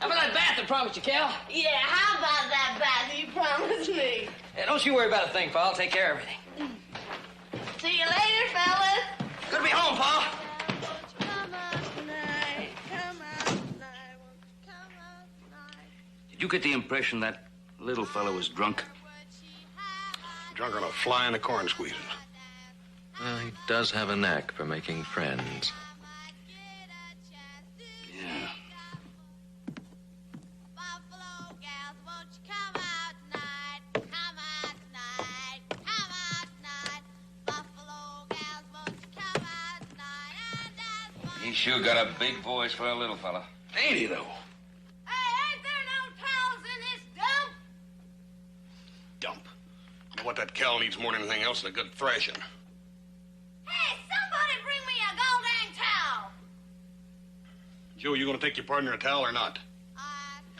How about that bath I promised you, Cal? Yeah, how about that bath you promised me? Yeah, don't you worry about a thing, Pa. I'll take care of everything. See you later, fellas. Good to be home, Pa. Did you get the impression that little fellow was drunk? Drunk on a fly in the corn squeezers. Well, he does have a knack for making friends. Yeah. He sure got a big voice for a little fella. Ain't he, though? Hey, ain't there no towels in this dump? Dump. You know what that Cal needs more than anything else than a good thrashing. Hey, somebody bring me a gold dang towel. Joe, you gonna take your partner a towel or not?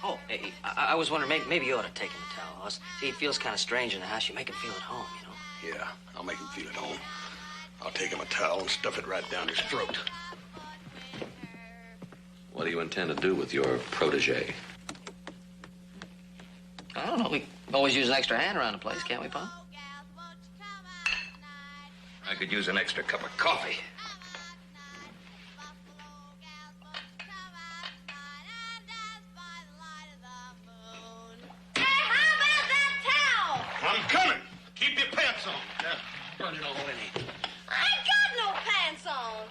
Oh, hey, I was wondering, maybe you ought to take him a towel, Hoss. See, he feels kind of strange in the house. You make him feel at home, you know? Yeah, I'll make him feel at home. I'll take him a towel and stuff it right down his throat. What do you intend to do with your protege? I don't know. We always use an extra hand around the place, can't we, Pa? I could use an extra cup of coffee. Hey, how about that towel? I'm coming. Keep your pants on. Yeah, burn it all in. I ain't got no pants on.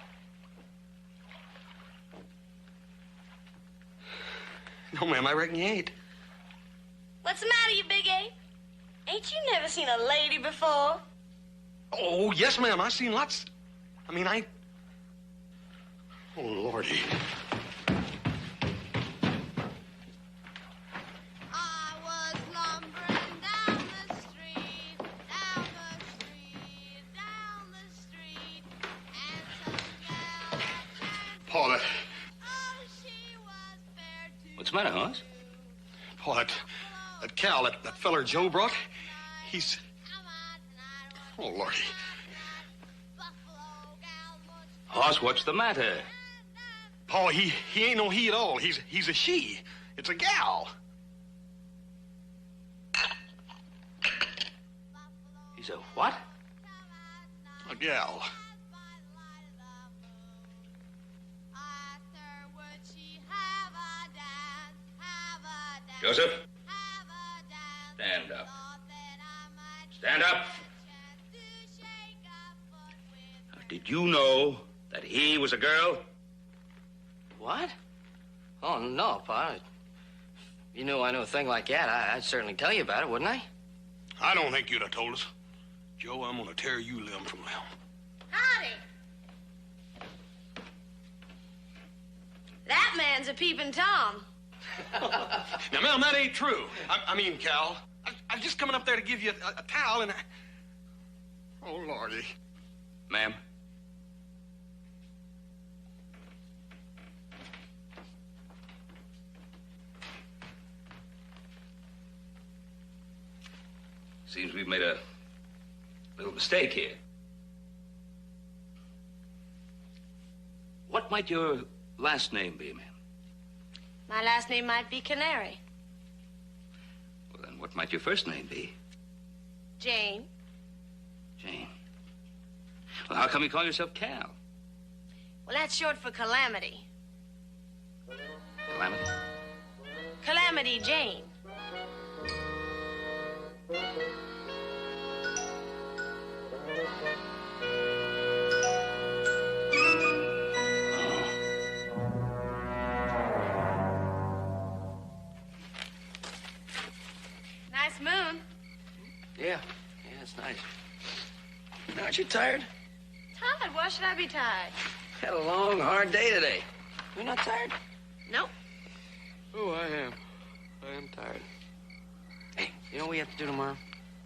No, ma'am, I reckon you ain't. What's the matter, you big ape? Ain't you never seen a lady before? Oh, yes, ma'am. I've seen lots. I mean, Oh, Lordy. I was lumbering down the street, down the street, down the street, and some gal Paul, that... oh, she was fair to What's the matter, Hoss? Paul, that Cal, that feller Joe brought, he's... Oh, Lordy. Hoss, what's the matter? Paul, he ain't no he at all. He's a she. It's a gal. He's a what? A gal. Joseph? Stand up. Stand up. Now, did you know that he was a girl? What? Oh, no, Pa. If you knew I knew a thing like that, I'd certainly tell you about it, wouldn't I? I don't think you'd have told us. Joe, I'm gonna tear you limb from limb. Howdy. That man's a peeping Tom. Now, ma'am, that ain't true. I mean, Cal, I'm just coming up there to give you a towel and Oh, Lordy. Ma'am? Seems we've made a little mistake here. What might your last name be, ma'am? My last name might be Canary. Well, then what might your first name be? Jane. Jane. Well, how come you call yourself Cal? Well, that's short for Calamity. Calamity? Calamity Jane. Nice moon. Yeah, it's nice. Aren't you tired? Tired? Why should I be tired? Had a long, hard day today. You're not tired? Nope. Oh, I am. I am tired. Hey, you know what we have to do tomorrow?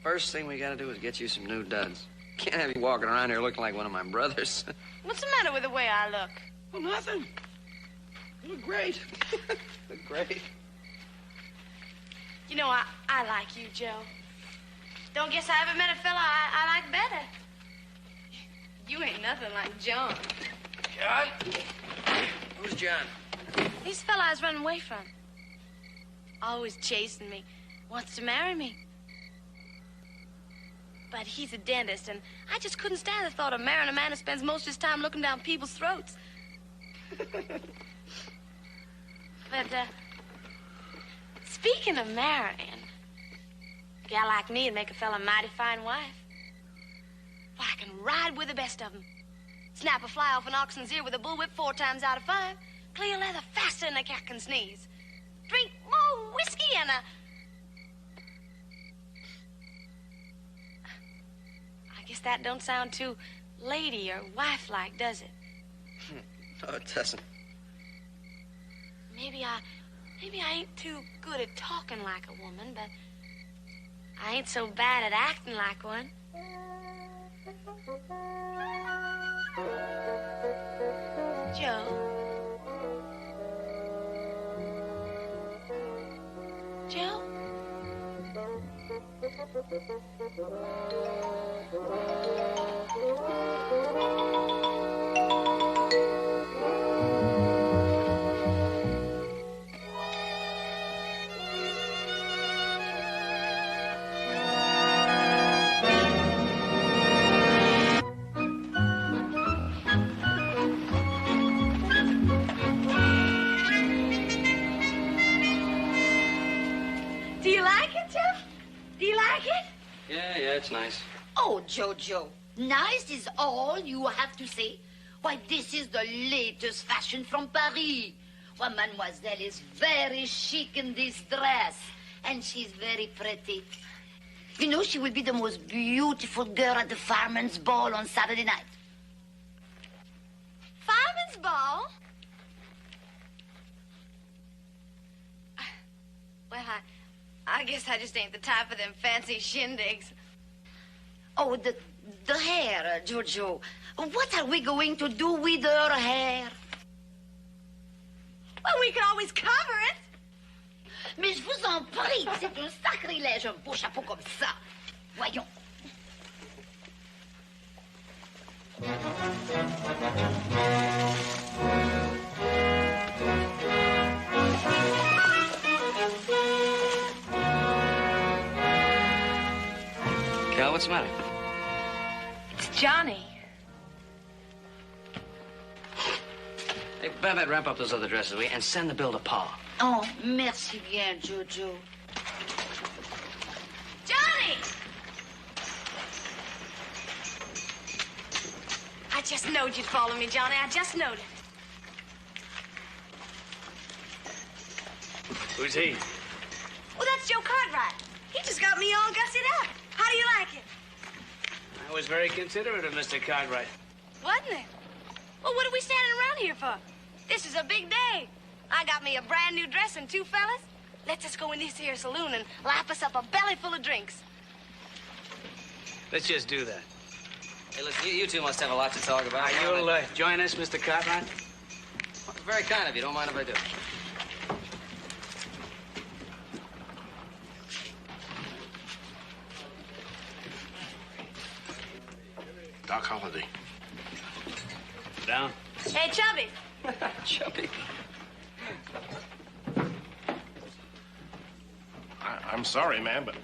First thing we gotta do is get you some new duds. Can't have you walking around here looking like one of my brothers. What's the matter with the way I look? Well, nothing. You look great. Look great. You know, I like you, Joe. Don't guess I ever met a fella I like better. You ain't nothing like John. John? Who's John? He's the fella I was running away from. Always chasing me. Wants to marry me. But he's a dentist, and I just couldn't stand the thought of marrying a man who spends most of his time looking down people's throats. But, speaking of marrying, a gal like me would make a fella a mighty fine wife. Why, I can ride with the best of them. Snap a fly off an oxen's ear with a bullwhip 4 times out of 5. Clear leather faster than a cat can sneeze. Drink more whiskey and I guess that don't sound too lady or wife-like, does it? No, it doesn't. Maybe I ain't too good at talking like a woman, but I ain't so bad at acting like one. Joe? Joe? Do you like it, Joe? Do you like it? Yeah, it's nice. Oh, Jojo, nice is all you have to say? Why, this is the latest fashion from Paris. Why, mademoiselle is very chic in this dress, and she's very pretty. You know, she will be the most beautiful girl at the fireman's ball on Saturday night. Fireman's ball? Well, I guess I just ain't the type of them fancy shindigs. Oh, the hair, Jojo. What are we going to do with her hair? Well, we could always cover it. Mais je vous en prie, c'est un sacrilège, un beau chapeau comme ça. Voyons. Cal, what's the matter? It's Johnny. Hey, Babette, wrap up those other dresses, will you? And send the bill to Pa. Oh, merci bien, Jojo. Johnny! I just knowed you'd follow me, Johnny. I just knowed it. Who's he? Well, that's Joe Cartwright. He just got me all gussied up. How do you like it? I was very considerate of Mr. Cartwright. Wasn't it? Well, what are we standing around here for? This is a big day. I got me a brand new dress and 2 fellas. Let's just go in this here saloon and lap us up a belly full of drinks. Let's just do that. Hey, listen, you two must have a lot to talk about. You'll join us, Mr. Cartwright? Well, very kind of you. Don't mind if I do. Doc Holliday. Down. Hey, Chubby. Chubby. I'm sorry, ma'am, but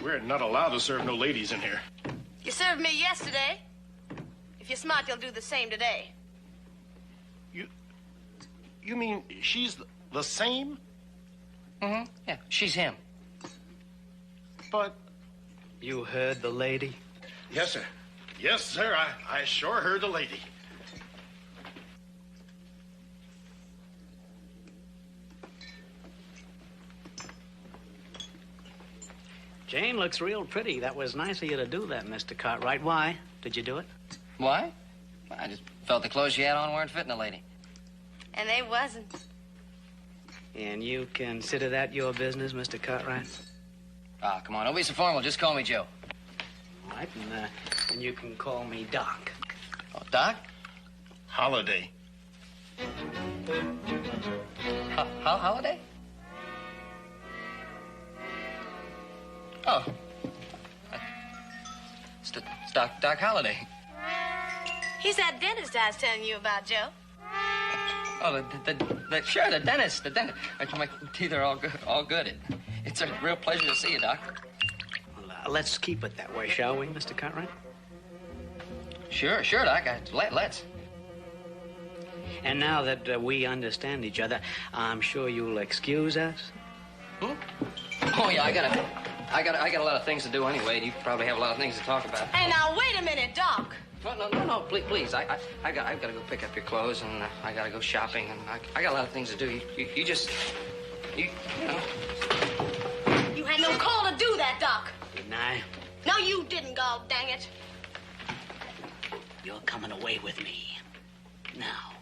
we're not allowed to serve no ladies in here. You served me yesterday. If you're smart, you'll do the same today. You mean she's the same? Mm-hmm. Yeah, she's him. But... You heard the lady? Yes, sir. Yes, sir, I sure heard the lady. Jane looks real pretty. That was nice of you to do that, Mr. Cartwright. Why did you do it? Why? I just felt the clothes she had on weren't fitting a lady. And they wasn't. And you consider that your business, Mr. Cartwright? Ah, come on, don't be so formal. Just call me Joe. All right, and And you can call me Doc. Oh, Doc? Holiday. Holiday? Oh. It's Doc Holliday. He's that dentist I was telling you about, Joe. Oh, sure, the dentist. My teeth are all good. It's a real pleasure to see you, Doc. Well, let's keep it that way, shall we, Mr. Cartwright? Sure, Doc. Let's. And now that we understand each other, I'm sure you'll excuse us. Hmm? Oh yeah, I got a lot of things to do anyway. You probably have a lot of things to talk about. Hey, now, wait a minute, Doc. No, please. I've got to go pick up your clothes, and I got to go shopping, and I got a lot of things to do. You just, you know. You had no call to do that, Doc. Didn't I? No, you didn't, gol dang it. You're coming away with me. Now.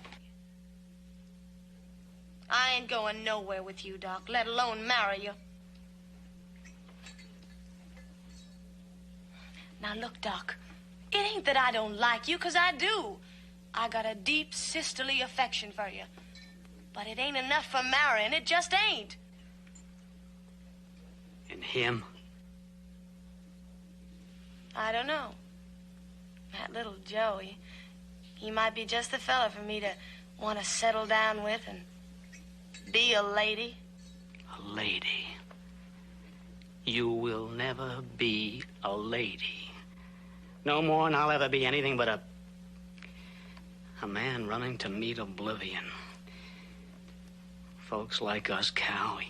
I ain't going nowhere with you, Doc, let alone marry you. Now, look, Doc, it ain't that I don't like you, 'cause I do. I got a deep sisterly affection for you. But it ain't enough for marrying. It just ain't. And him? I don't know. That little Joe, he might be just the fella for me to want to settle down with and be a lady. A lady? You will never be a lady. No more than I'll ever be anything but a man running to meet oblivion. Folks like us, Cal,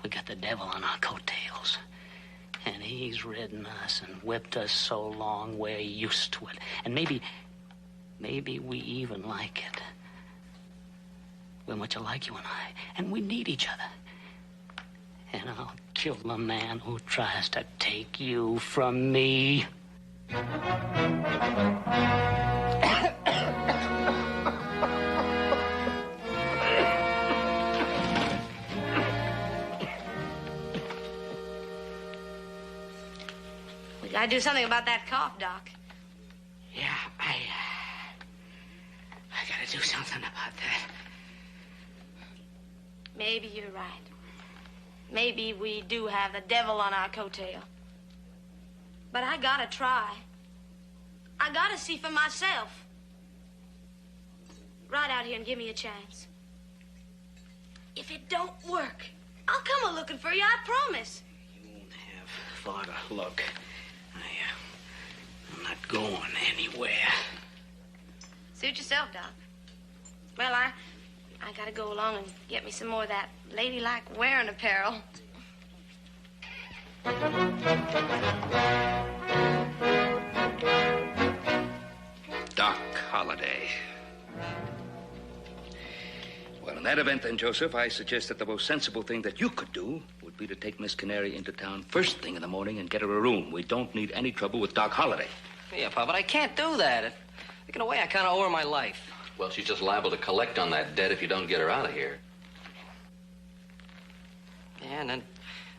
we got the devil on our coattails. And he's ridden us and whipped us so long we're used to it. And maybe we even like it. We're much alike, you and I, and we need each other. And I'll kill the man who tries to take you from me. We gotta do something about that cough, Doc. Yeah, I gotta do something about that. Maybe you're right. Maybe we do have the devil on our coattail. But I gotta try. I gotta see for myself. Ride out here and give me a chance. If it don't work, I'll come a-looking for you, I promise. You won't have far to look. I'm not going anywhere. Suit yourself, Doc. Well, I gotta go along and get me some more of that ladylike wearing apparel. Doc Holliday. Well, in that event, then, Joseph, I suggest that the most sensible thing that you could do would be to take Miss Canary into town first thing in the morning and get her a room. We don't need any trouble with Doc Holliday. Yeah, Pa, but I can't do that. In a way, I kind of owe her my life. Well, she's just liable to collect on that debt if you don't get her out of here. Yeah, and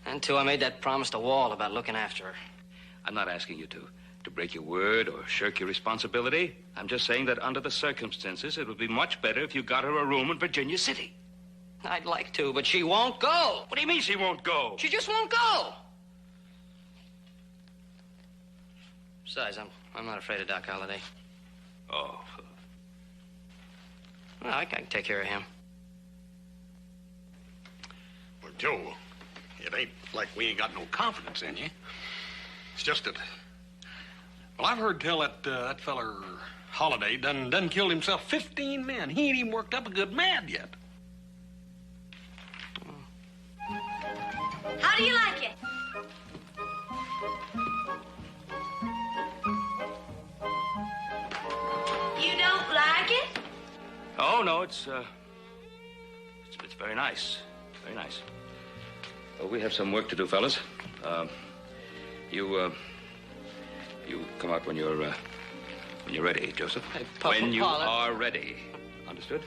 then, too, I made that promise to Walt about looking after her. I'm not asking you to break your word or shirk your responsibility. I'm just saying that under the circumstances, it would be much better if you got her a room in Virginia City. I'd like to, but she won't go. What do you mean she won't go? She just won't go. Besides, I'm not afraid of Doc Holliday. Oh. Well, I can take care of him. Well, Joe, it ain't like we ain't got no confidence in you. It's just that, well, I've heard tell that feller Holliday done killed himself 15 men. He ain't even worked up a good mad yet. How do you like it? You don't like it? Oh, no, it's very nice. Very nice. Well, we have some work to do, fellas. You come out when you're ready, Joseph. Hey, Papa, when you Paula. are ready. Understood?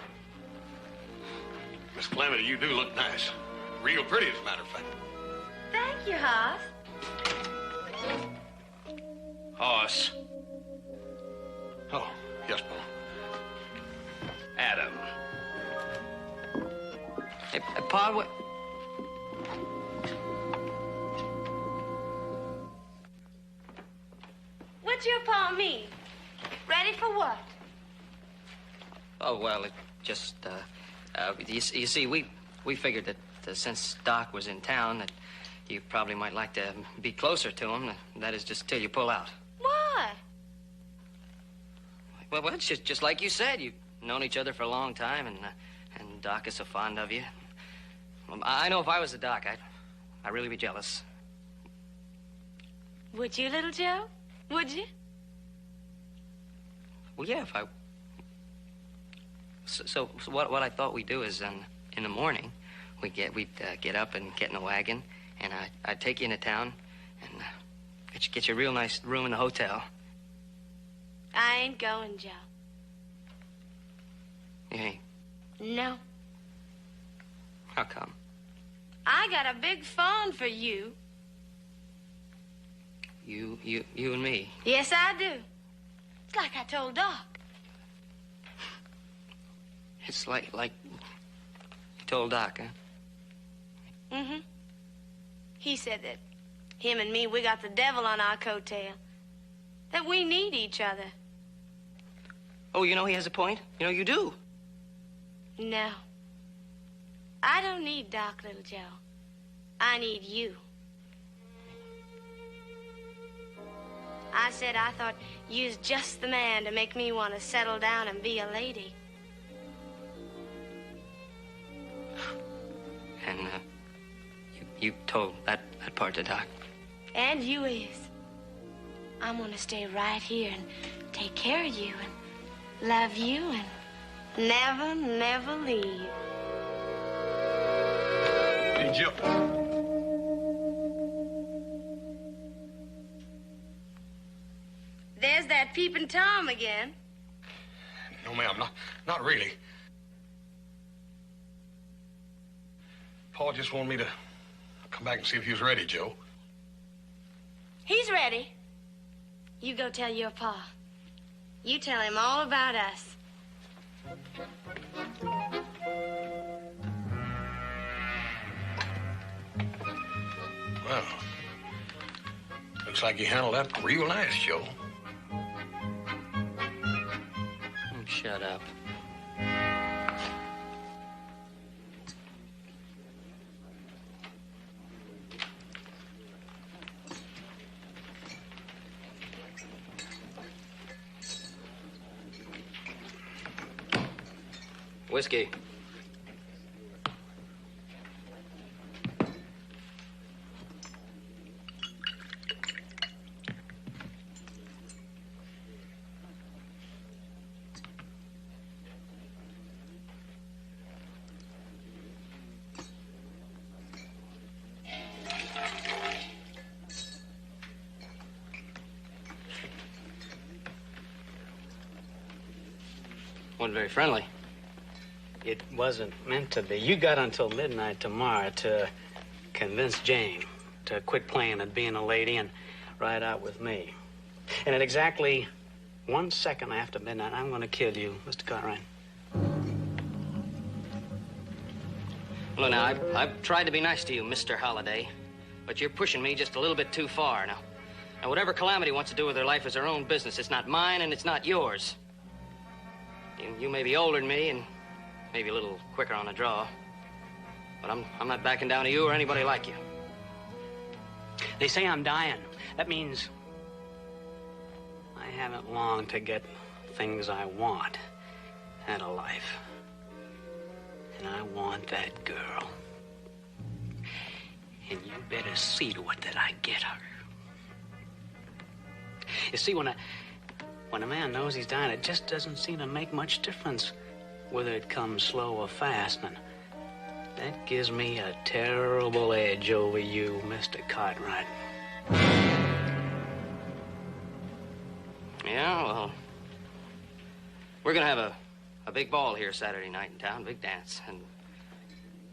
Miss Calamity, you do look nice. Real pretty, as a matter of fact. Thank you, Hoss. boss. Oh, yes, Bo. Adam. Hey, Pa, what... What's your pa mean? Ready for what? Oh, well, it just, you see, we figured that since Doc was in town, that you probably might like to be closer to him. That is, just till you pull out. Why? Well, it's just like you said. You've known each other for a long time, and Doc is so fond of you. I know if I was the Doc, I'd really be jealous. Would you, little Joe? Would you? Well, yeah, if I... So what I thought we'd do is, in the morning, we'd get up and get in a wagon, and I'd take you into town, and get you a real nice room in the hotel. I ain't going, Joe. You ain't? No. How come? I got a big phone for you. You and me. Yes, I do. It's like I told Doc. It's like you told Doc, huh? Mm-hmm. He said that him and me, we got the devil on our coattail. That we need each other. Oh, you know he has a point? You know you do. No. I don't need Doc, little Joe. I need you. I said I thought you was just the man to make me want to settle down and be a lady. And, you told that part to Doc. And you is. I'm gonna stay right here and take care of you and love you and never, never leave. Hey, Joe. There's that peeping Tom again. No, ma'am, not really. Paul just wanted me to come back and see if he was ready, Joe. He's ready. You go tell your pa. You tell him all about us. Well, looks like you handled that real nice, Joe. Shut up. Whiskey. Wasn't very friendly. It wasn't meant to be. You got until midnight tomorrow to convince Jane to quit playing at being a lady and ride out with me. And at exactly 1 second after midnight, I'm going to kill you, Mr. Cartwright. Well, now, I've tried to be nice to you, Mr. Holliday, but you're pushing me just a little bit too far now. Now, whatever Calamity wants to do with her life is her own business. It's not mine, and it's not yours. You may be older than me, and maybe a little quicker on the draw, but I'm not backing down to you or anybody like you. They say I'm dying. That means I haven't long to get things I want out of life. And I want that girl. And you better see to it that I get her. You see, when a man knows he's dying, it just doesn't seem to make much difference whether it comes slow or fast. And that gives me a terrible edge over you, Mr. Cartwright. Yeah, well, we're gonna have a big ball here Saturday night in town, big dance. And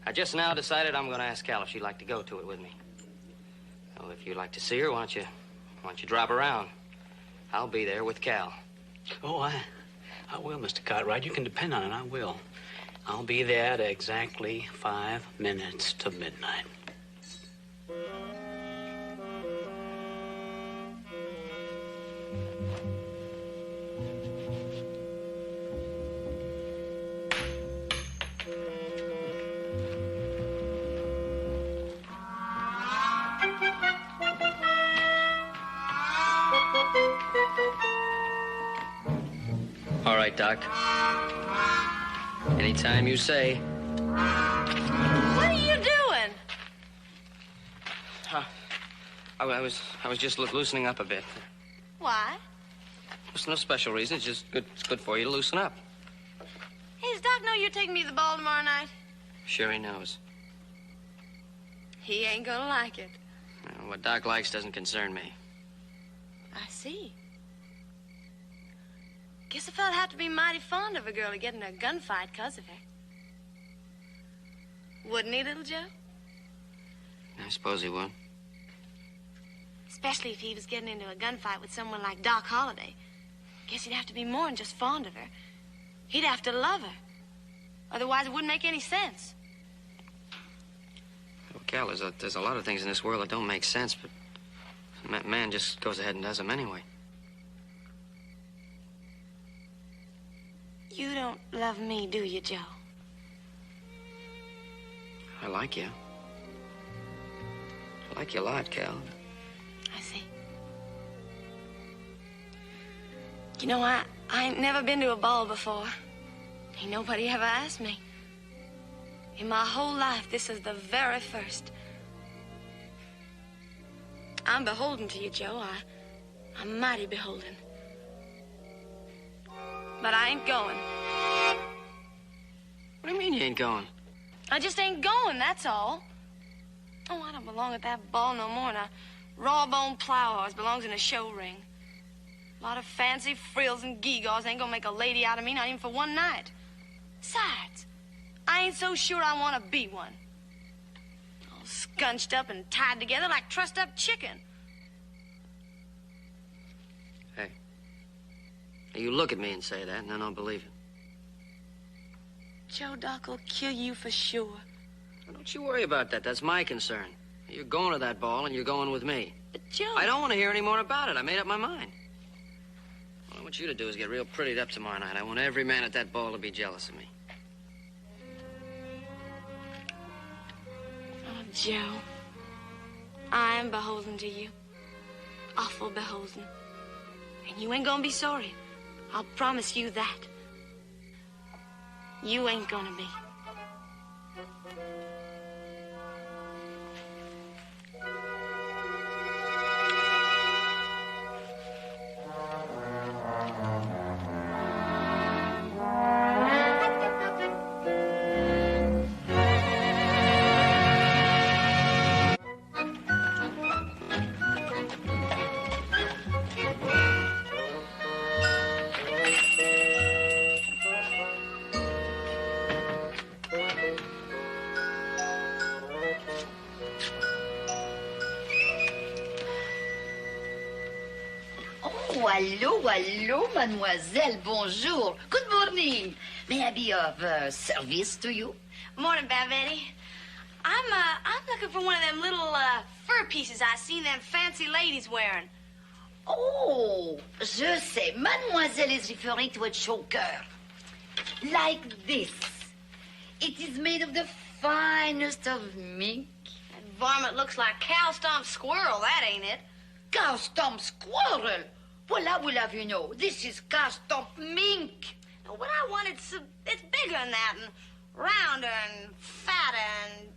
I just now decided I'm gonna ask Cal if she'd like to go to it with me. So if you'd like to see her, why don't you drop around? I'll be there with Cal. Oh, I will, Mr. Cartwright. You can depend on it. I will. I'll be there at exactly 5 minutes to midnight. All right, Doc. Anytime you say. What are you doing? I was just loosening up a bit. Why? There's no special reason. It's good for you to loosen up. Hey, does Doc know you're taking me to the ball tomorrow night? Sure he knows. He ain't gonna like it. Well, what Doc likes doesn't concern me. I see. Guess a fella'd have to be mighty fond of a girl to get in a gunfight because of her. Wouldn't he, little Joe? I suppose he would. Especially if he was getting into a gunfight with someone like Doc Holliday. Guess he'd have to be more than just fond of her. He'd have to love her. Otherwise, it wouldn't make any sense. Well, Cal, there's a lot of things in this world that don't make sense, but man just goes ahead and does them anyway. You don't love me, do you, Joe? I like you. I like you a lot, Cal. I see. You know, I ain't never been to a ball before. Ain't nobody ever asked me. In my whole life, this is the very first. I'm beholden to you, Joe. I'm mighty beholden. But I ain't going. What do you mean you ain't going? I just ain't going, that's all. Oh, I don't belong at that ball no more. Now, raw-boned plow horse belongs in a show ring. A lot of fancy frills and gewgaws ain't gonna make a lady out of me, not even for one night. Besides, I ain't so sure I want to be one. All scunched up and tied together like trussed-up chicken. Hey, you look at me and say that, and I don't believe it. Joe, Doc will kill you for sure. Don't you worry about that. That's my concern. You're going to that ball, and you're going with me. But, Joe... I don't want to hear any more about it. I made up my mind. What I want you to do is get real prettied up tomorrow night. I want every man at that ball to be jealous of me. Oh, Joe. I am beholden to you. Awful beholden. And you ain't gonna be sorry. I'll promise you that. You ain't gonna be. Hello, mademoiselle. Bonjour. Good morning. May I be of service to you? Morning, Bavetti. I'm looking for one of them little fur pieces I seen them fancy ladies wearing. Oh, je sais. Mademoiselle is referring to a choker. Like this. It is made of the finest of mink. That varmint looks like cow-stomped squirrel, that ain't it? Cow-stomped squirrel? Well, will have you know, this is cow-stomped mink. Now, what I want, it's bigger than that, and rounder and fatter and...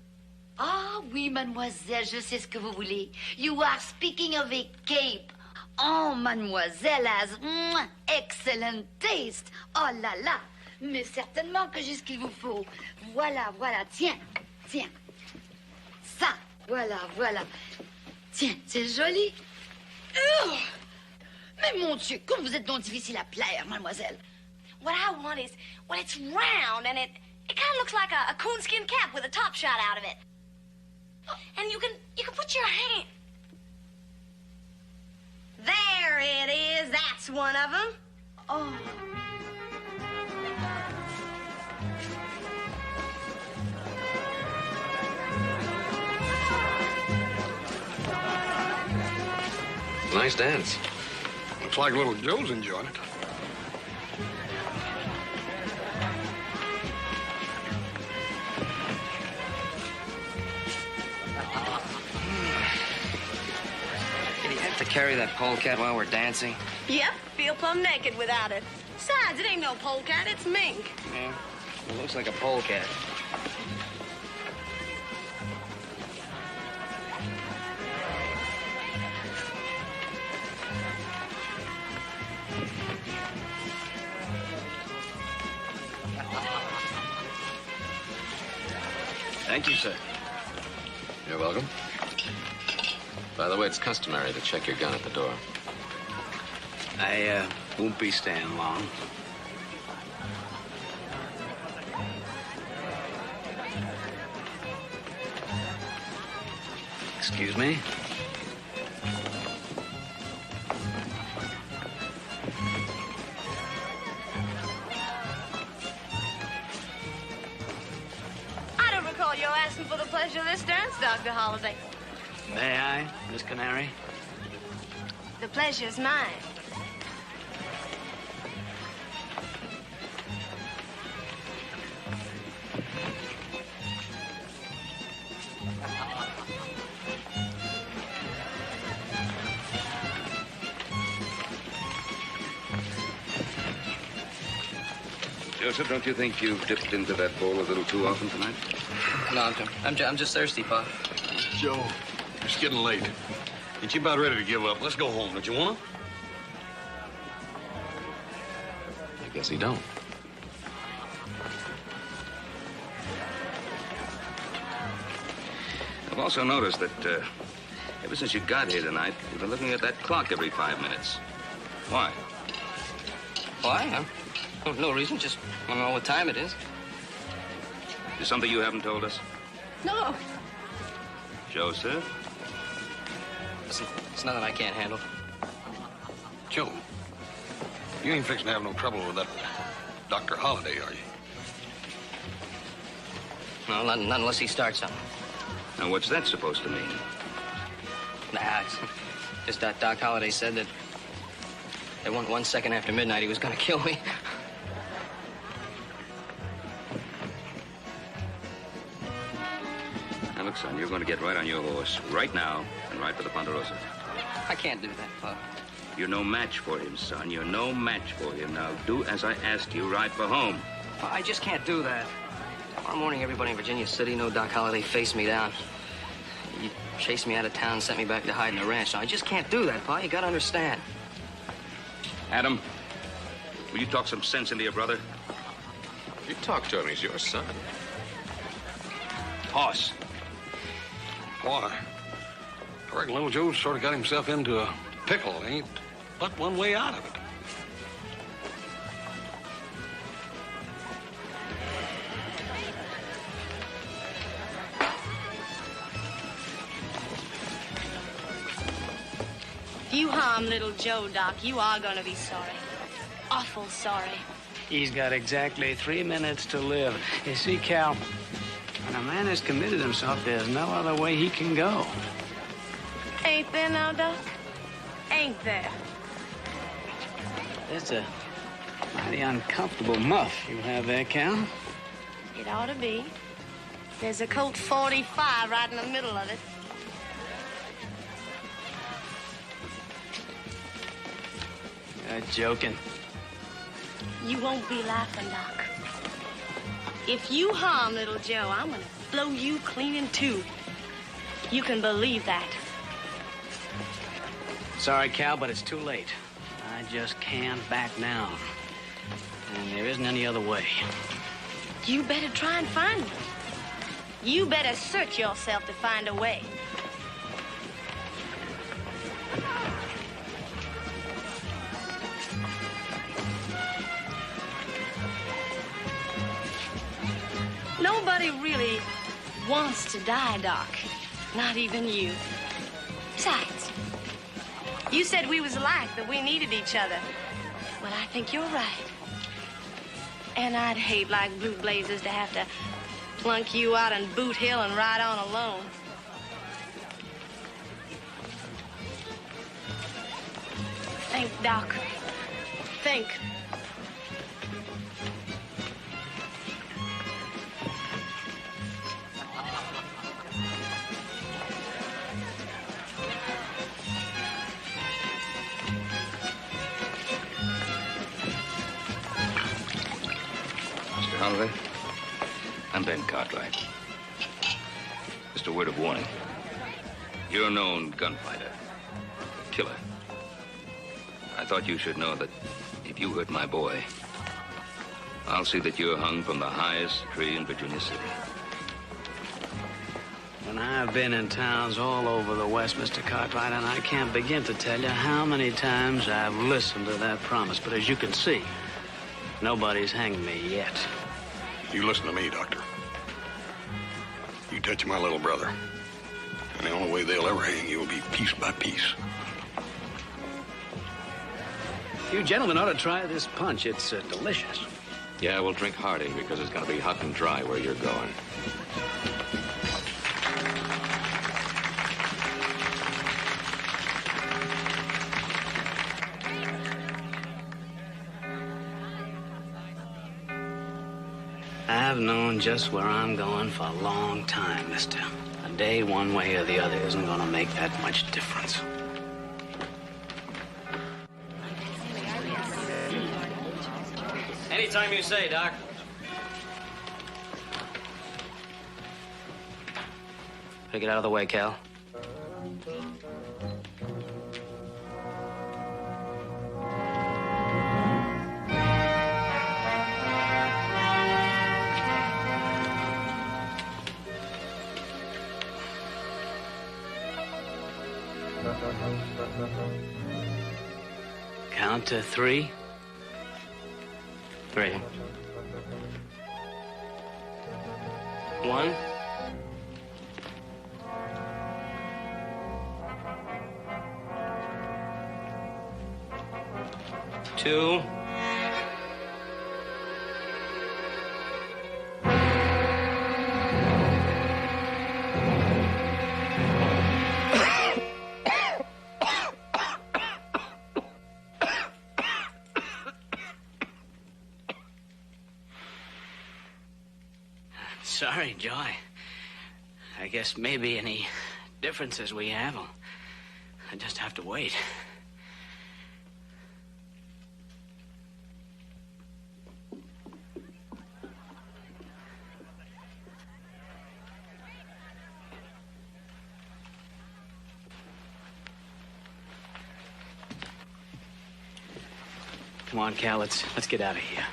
Ah, oui, mademoiselle, je sais ce que vous voulez. You are speaking of a cape. Oh, mademoiselle has excellent taste. Oh là là. Mais certainement que j'ai ce qu'il vous faut. Voilà, tiens. Ça, voilà. Tiens, c'est joli. Mais mon Dieu, comme vous êtes donc difficile à plaire, mademoiselle. What I want is, well, it's round, and it kind of looks like a coonskin cap with a top shot out of it. And you can put your hand... There it is. That's That's one of them. Oh. Nice dance. Looks like little Joe's enjoying it. Did he have to carry that polecat while we're dancing? Yep, feel plumb naked without it. Besides, it ain't no polecat, it's mink. Yeah, it looks like a polecat. Thank you, sir. You're welcome. By the way, it's customary to check your gun at the door. I won't be staying long. Excuse me? I don't recall you asking for the pleasure of this dance, Dr. Holliday. May I, Miss Canary? The pleasure's mine. Joseph, don't you think you've dipped into that bowl a little too often tonight? No, I'm just thirsty, Pa. Joe, it's getting late. Ain't you about ready to give up? Let's go home. Don't you want to? I guess he don't. I've also noticed that ever since you got here tonight, you've been looking at that clock every 5 minutes. Why? Why? Huh? No reason, just want to know what time it is. Is something you haven't told us? No. Joseph? Listen, it's nothing I can't handle. Joe, you ain't fixing to have no trouble with that Dr. Holliday, are you? No, not unless he starts something. Now, what's that supposed to mean? Nah, it's just that Doc Holliday said that 1 second after midnight he was going to kill me. Now, look, son, you're going to get right on your horse right now and ride for the Ponderosa. I can't do that, Pa. You're no match for him, son. You're no match for him. Now, do as I asked you. Ride for home. Pa, I just can't do that. Tomorrow morning, everybody in Virginia City know Doc Holliday faced me down. He chased me out of town and sent me back to hide in the ranch. Now, I just can't do that, Pa. You gotta understand. Adam, will you talk some sense into your brother? You talk to him. He's your son. Hoss. Why? I reckon little Joe's sort of got himself into a pickle. Ain't but one way out of it. If you harm little Joe, Doc, you are gonna be sorry. Awful sorry. He's got exactly 3 minutes to live. You see, Cal, when a man has committed himself, there's no other way he can go. Ain't there now, Doc? Ain't there? That's a mighty uncomfortable muff you have there, Cal. It ought to be. There's a Colt 45 right in the middle of it. You're joking. You won't be laughing, Doc. If you harm little Joe, I'm gonna blow you clean in two. You can believe that. Sorry, Cal, but it's too late. I just can't back down. And there isn't any other way. You better try and find one. You better search yourself to find a way. Nobody really wants to die, Doc. Not even you. Besides, You said we was alike, that we needed each other. Well, I think you're right. And I'd hate like Blue Blazes to have to plunk you out on Boot Hill and ride on alone. Think, Doc. Think. Mr. Holloway, I'm Ben Cartwright. Just a word of warning. You're a known gunfighter, killer. I thought you should know that if you hurt my boy, I'll see that you're hung from the highest tree in Virginia City. And I've been in towns all over the West, Mr. Cartwright, and I can't begin to tell you how many times I've listened to that promise. But as you can see, nobody's hanged me yet. You listen to me, Doctor. You touch my little brother, and the only way they'll ever hang you will be piece by piece. You gentlemen ought to try this punch. It's delicious. Yeah, we'll drink hearty because it's going to be hot and dry where you're going. I've known just where I'm going for a long time, mister. A day one way or the other isn't going to make that much difference. Anytime you say, Doc. Better get out of the way, Cal. Count to 3. 3. 1. 2. 'Sorry, Joy. I guess maybe any differences we have, I just have to wait. Come on, Cal, let's get out of here.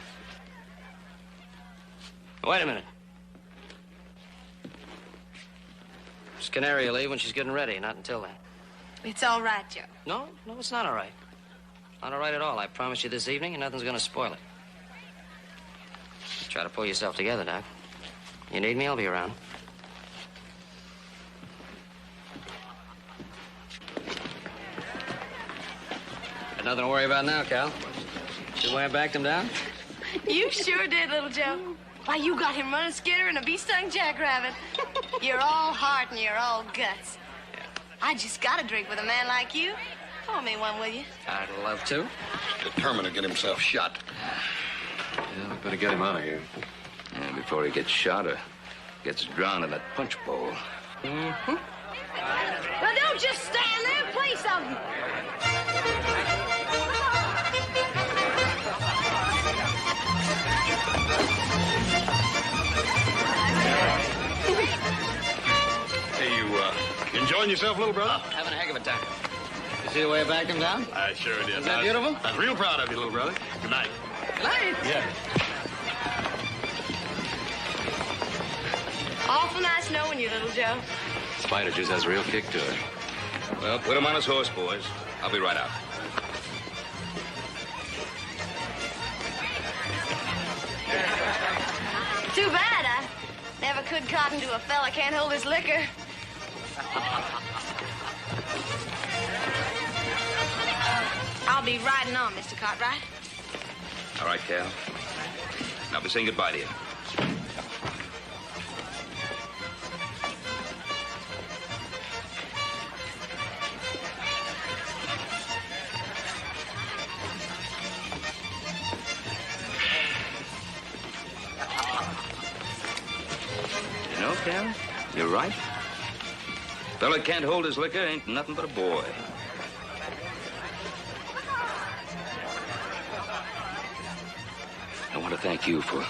Wait a minute. Miss Canary will leave when she's getting ready, not until then. It's all right, Joe. No, it's not all right. Not all right at all. I promise you this evening, and nothing's going to spoil it. Try to pull yourself together, Doc. You need me, I'll be around. Got nothing to worry about now, Cal. See the way I backed him down? You sure did, little Joe. Why, you got him running Skinner and a bee-stung jackrabbit. You're all heart and you're all guts. I just got to drink with a man like you. Pour me one, will you? I'd love to. Determined to get himself shot. Yeah, we better get him out of here. And before he gets shot or gets drowned in that punch bowl. Mm-hmm. Well, don't just stand there. Play something. Hey, you enjoying yourself, little brother? Having a heck of a time. You see the way I backed him down? I sure did. Is that beautiful? I was real proud of you, little brother. Good night. Good night. Yeah. Awful nice knowing you, little Joe. Spider juice has a real kick to it. Well, put him on his horse, boys. I'll be right out. Too bad. I never could cotton to a fella can't hold his liquor. I'll be riding on, Mr. Cartwright. All right, Cal. I'll be saying goodbye to you. You know, Cal, you're right. Fella can't hold his liquor ain't nothing but a boy. I want to thank you for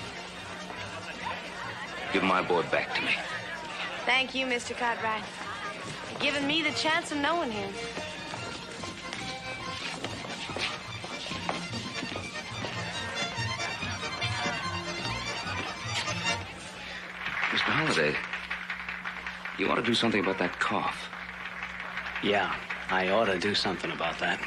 giving my boy back to me. Thank you, Mr. Cartwright, for giving me the chance of knowing him. Mr. Holliday, you ought to do something about that cough. Yeah, I ought to do something about that.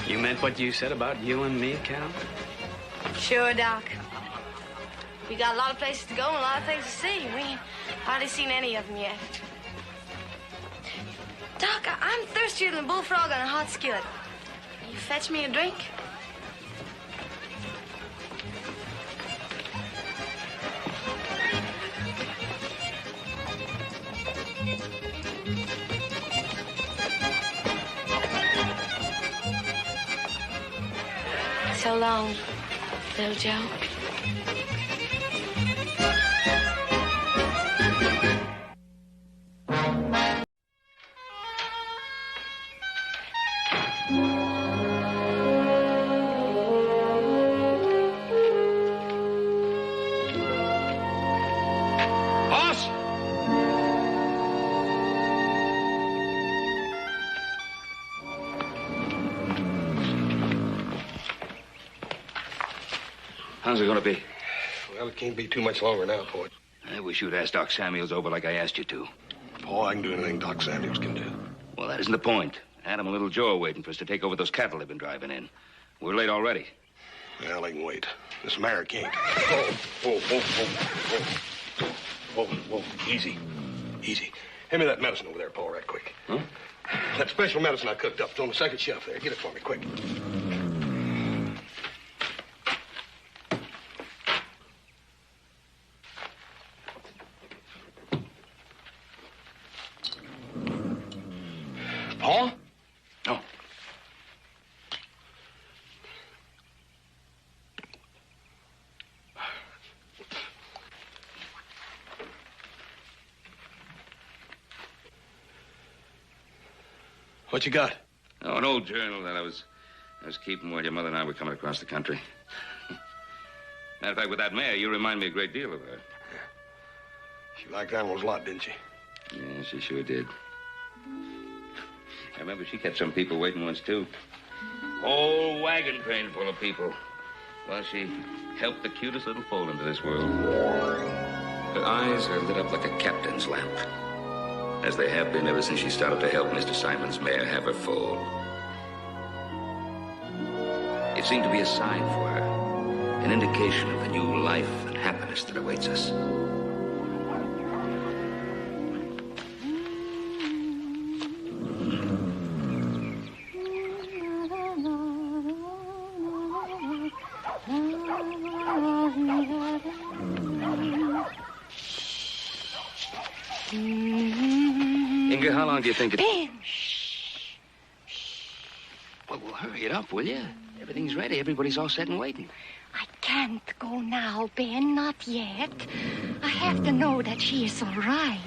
You meant what you said about you and me, Cal? Sure, Doc. We got a lot of places to go and a lot of things to see. We ain't hardly seen any of them yet. Doc, I'm thirstier than a bullfrog on a hot skillet. Will you fetch me a drink? So long, little Joe. Boss! How's it going to be? Well, it can't be too much longer now, Port. I wish you'd asked Doc Samuels over like I asked you to. Paul, I can do anything Doc Samuels can do. Well, that isn't the point. Adam and little Joe are waiting for us to take over those cattle they've been driving in. We're late already. Well, they can wait. This mare can't. Whoa. Easy. Easy. Hand me that medicine over there, Paul, right quick. Huh? That special medicine I cooked up. It's on the second shelf there. Get it for me, quick. Paul? No. What you got? Oh, an old journal that I was keeping while your mother and I were coming across the country. Matter of fact, with that mare, you remind me a great deal of her. She liked animals a lot, didn't she? Yeah, she sure did. I remember she kept some people waiting once, too. Whole wagon train full of people. Well, she helped the cutest little foal into this world. Her eyes are lit up like a captain's lamp, as they have been ever since she started to help Mr. Simon's mare have her foal. It seemed to be a sign for her, an indication of the new life and happiness that awaits us. Inga, how long do you think it... Ben! Well, hurry it up, will you? Everything's ready. Everybody's all set and waiting. I can't go now, Ben, not yet. I have to know that she is all right.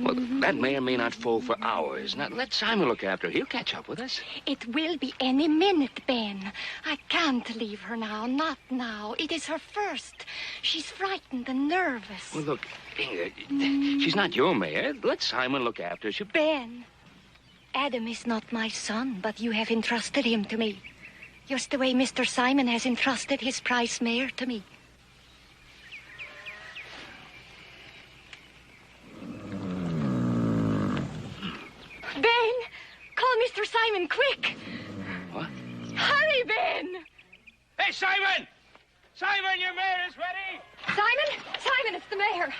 Well, that may or may not foal for hours. Now, let Simon look after her. He'll catch up with us. It will be any minute, Ben. I can't leave her now, not now. It is her first. She's frightened and nervous. Well, look, Inga, she's not your mare. Let Simon look after her. Ben, Adam is not my son, but you have entrusted him to me. Just the way Mr. Simon has entrusted his prize mare to me. Ben! Call Mr. Simon, quick! What? Hurry, Ben! Hey, Simon! Simon, your mare is ready! Simon? Simon, it's the mayor.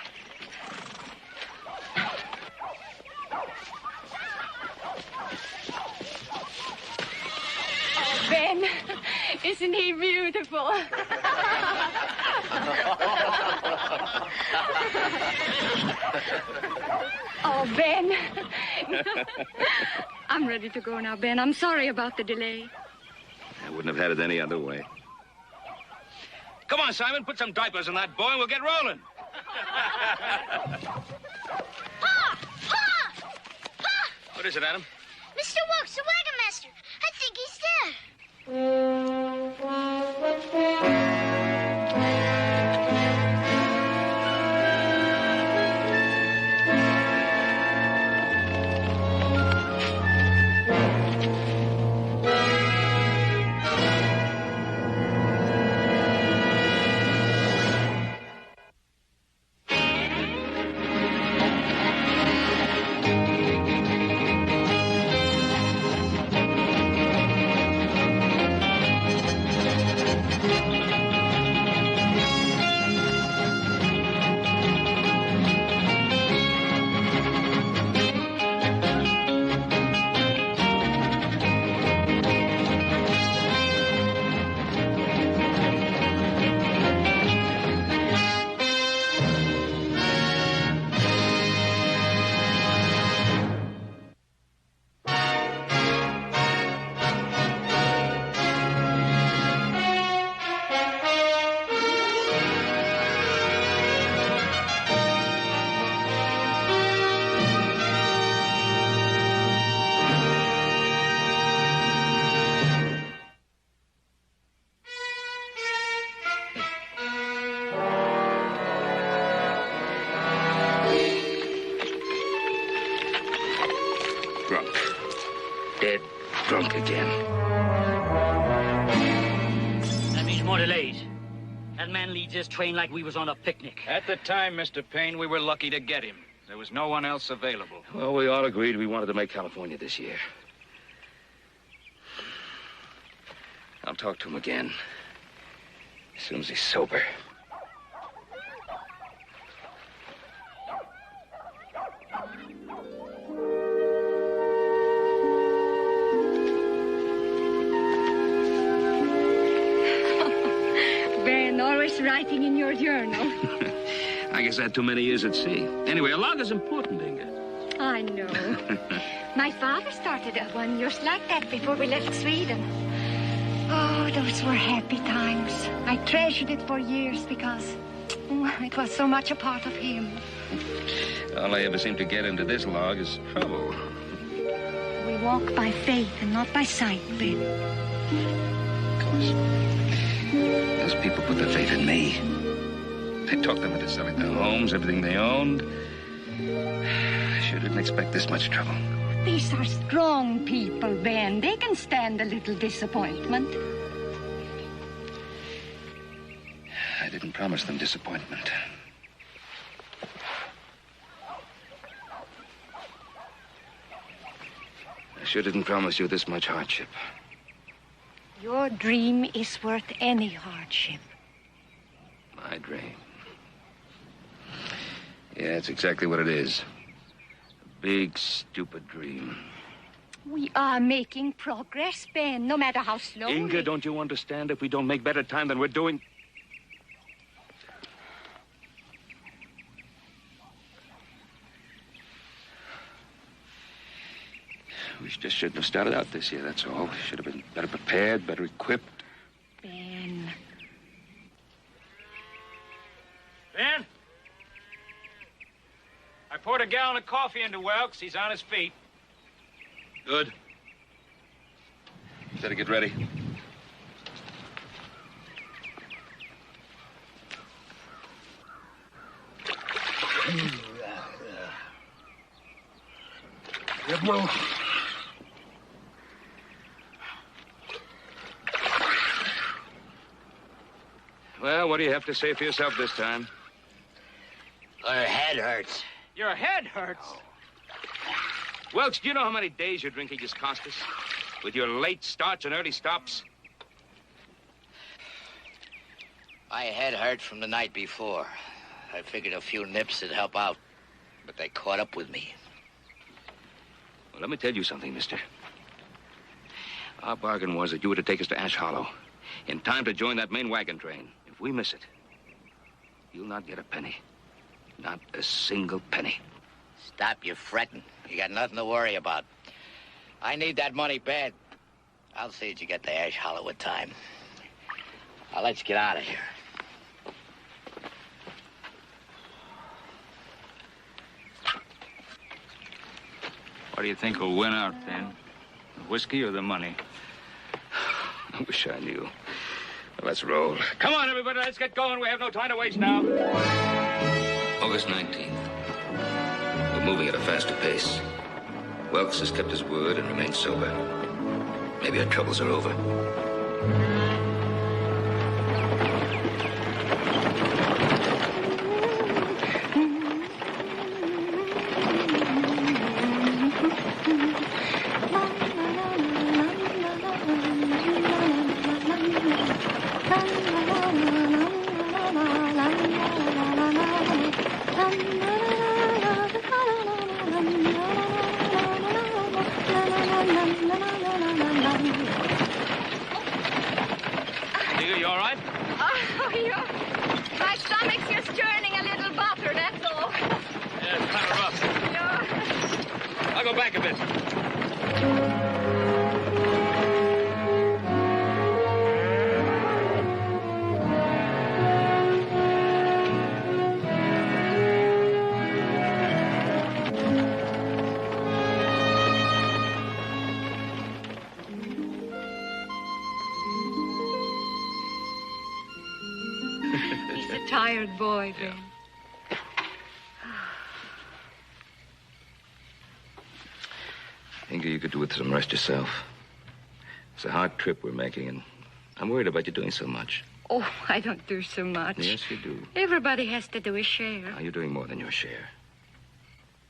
Oh, Ben, isn't he beautiful? Oh, Ben. I'm ready to go now, Ben. I'm sorry about the delay. I wouldn't have had it any other way. Come on, Simon, put some diapers on that boy and we'll get rolling. Pa! Pa! Pa! What is it, Adam? Mr. Wilkes, the wagon master. I think he's there. Dead drunk again. That means more delays. That man leads this train like we was on a picnic. At the time, Mr. Payne, we were lucky to get him. There was no one else available. Well, we all agreed we wanted to make California this year. I'll talk to him again. As soon as he's sober. Ben, always writing in your journal. I guess I had too many years at sea. Anyway, a log is important, Inga. I know. My father started one just like that before we left Sweden. Oh, those were happy times. I treasured it for years because it was so much a part of him. All I ever seem to get into this log is trouble. We walk by faith and not by sight, Ben. Of course. Those people put their faith in me. They talked them into selling their homes, everything they owned. I sure didn't expect this much trouble. These are strong people, Ben. They can stand a little disappointment. I didn't promise them disappointment. I sure didn't promise you this much hardship. Your dream is worth any hardship. My dream. Yeah, it's exactly what it is. A big, stupid dream. We are making progress, Ben, no matter how slowly. Inga, don't you understand? If we don't make better time than we're doing... We just shouldn't have started out this year, that's all. Should have been better prepared, better equipped. Ben. Ben? I poured a gallon of coffee into Welks. He's on his feet. Good. Better get ready. Well, what do you have to say for yourself this time? Her head hurts. Your head hurts. Welch, do you know how many days your drinking has cost us? With your late starts and early stops? My head hurt from the night before. I figured a few nips would help out, but they caught up with me. Well, let me tell you something, mister. Our bargain was that you were to take us to Ash Hollow in time to join that main wagon train. If we miss it, you'll not get a penny. Not a single penny. Stop your fretting. You got nothing to worry about. I need that money bad. I'll see that you get to Ash Hollow in time. Now, let's get out of here. What do you think will win out, then? The whiskey or the money? I wish I knew. Well, let's roll. Come on, everybody, let's get going. We have no time to waste now. August 19th. We're moving at a faster pace. Welks has kept his word and remained sober. Maybe our troubles are over. You all right? Oh, my stomach's just churning a little butter, that's all. Yeah, it's kind of rough. I'll go back a bit. He's a tired boy, Ben. I think you could do with some rest yourself. It's a hard trip we're making, and I'm worried about you doing so much. Oh, I don't do so much. Yes, you do. Everybody has to do his share. Now, you're doing more than your share.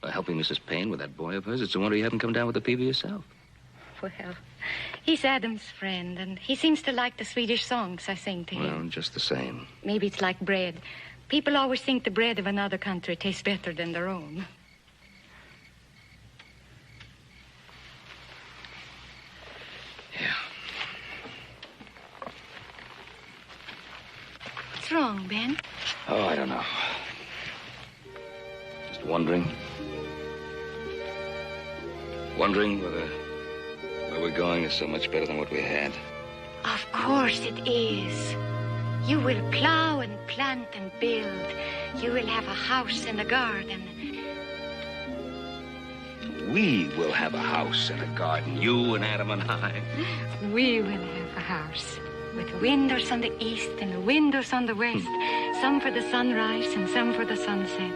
By helping Mrs. Payne with that boy of hers, it's a wonder you haven't come down with the fever yourself. Well, he's Adam's friend, and he seems to like the Swedish songs I sing to him. Well, just the same. Maybe it's like bread. People always think the bread of another country tastes better than their own. Yeah. What's wrong, Ben? Oh, I don't know. Just wondering. Wondering whether where we're going is so much better than what we had. Of course it is. You will plow and plant and build. You will have a house and a garden. We will have a house and a garden, you and Adam and I. We will have a house with windows on the east and windows on the west. Some for the sunrise and some for the sunset.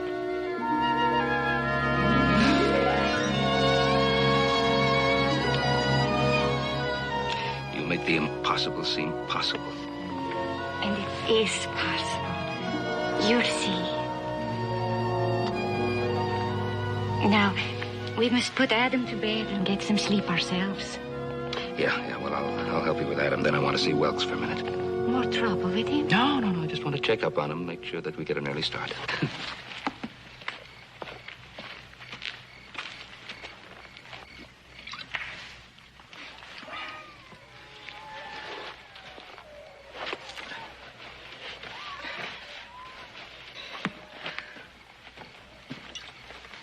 You make the impossible seem possible. And it is possible. You'll see. Now, we must put Adam to bed and get some sleep ourselves. Yeah, well, I'll help you with Adam. Then I want to see Welks for a minute. More trouble with him? No, I just want to check up on him, make sure that we get an early start.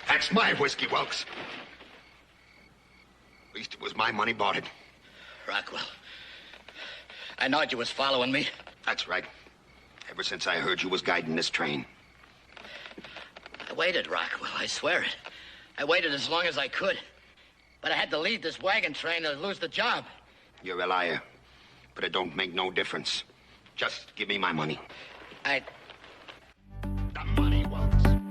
That's my whiskey, Welks. At least it was my money bought it. Rockwell, I know you was following me. That's right. Ever since I heard you was guiding this train. I waited, Rockwell, I swear it. I waited as long as I could. But I had to leave this wagon train or lose the job. You're a liar. But it don't make no difference. Just give me my money. The money, Welks.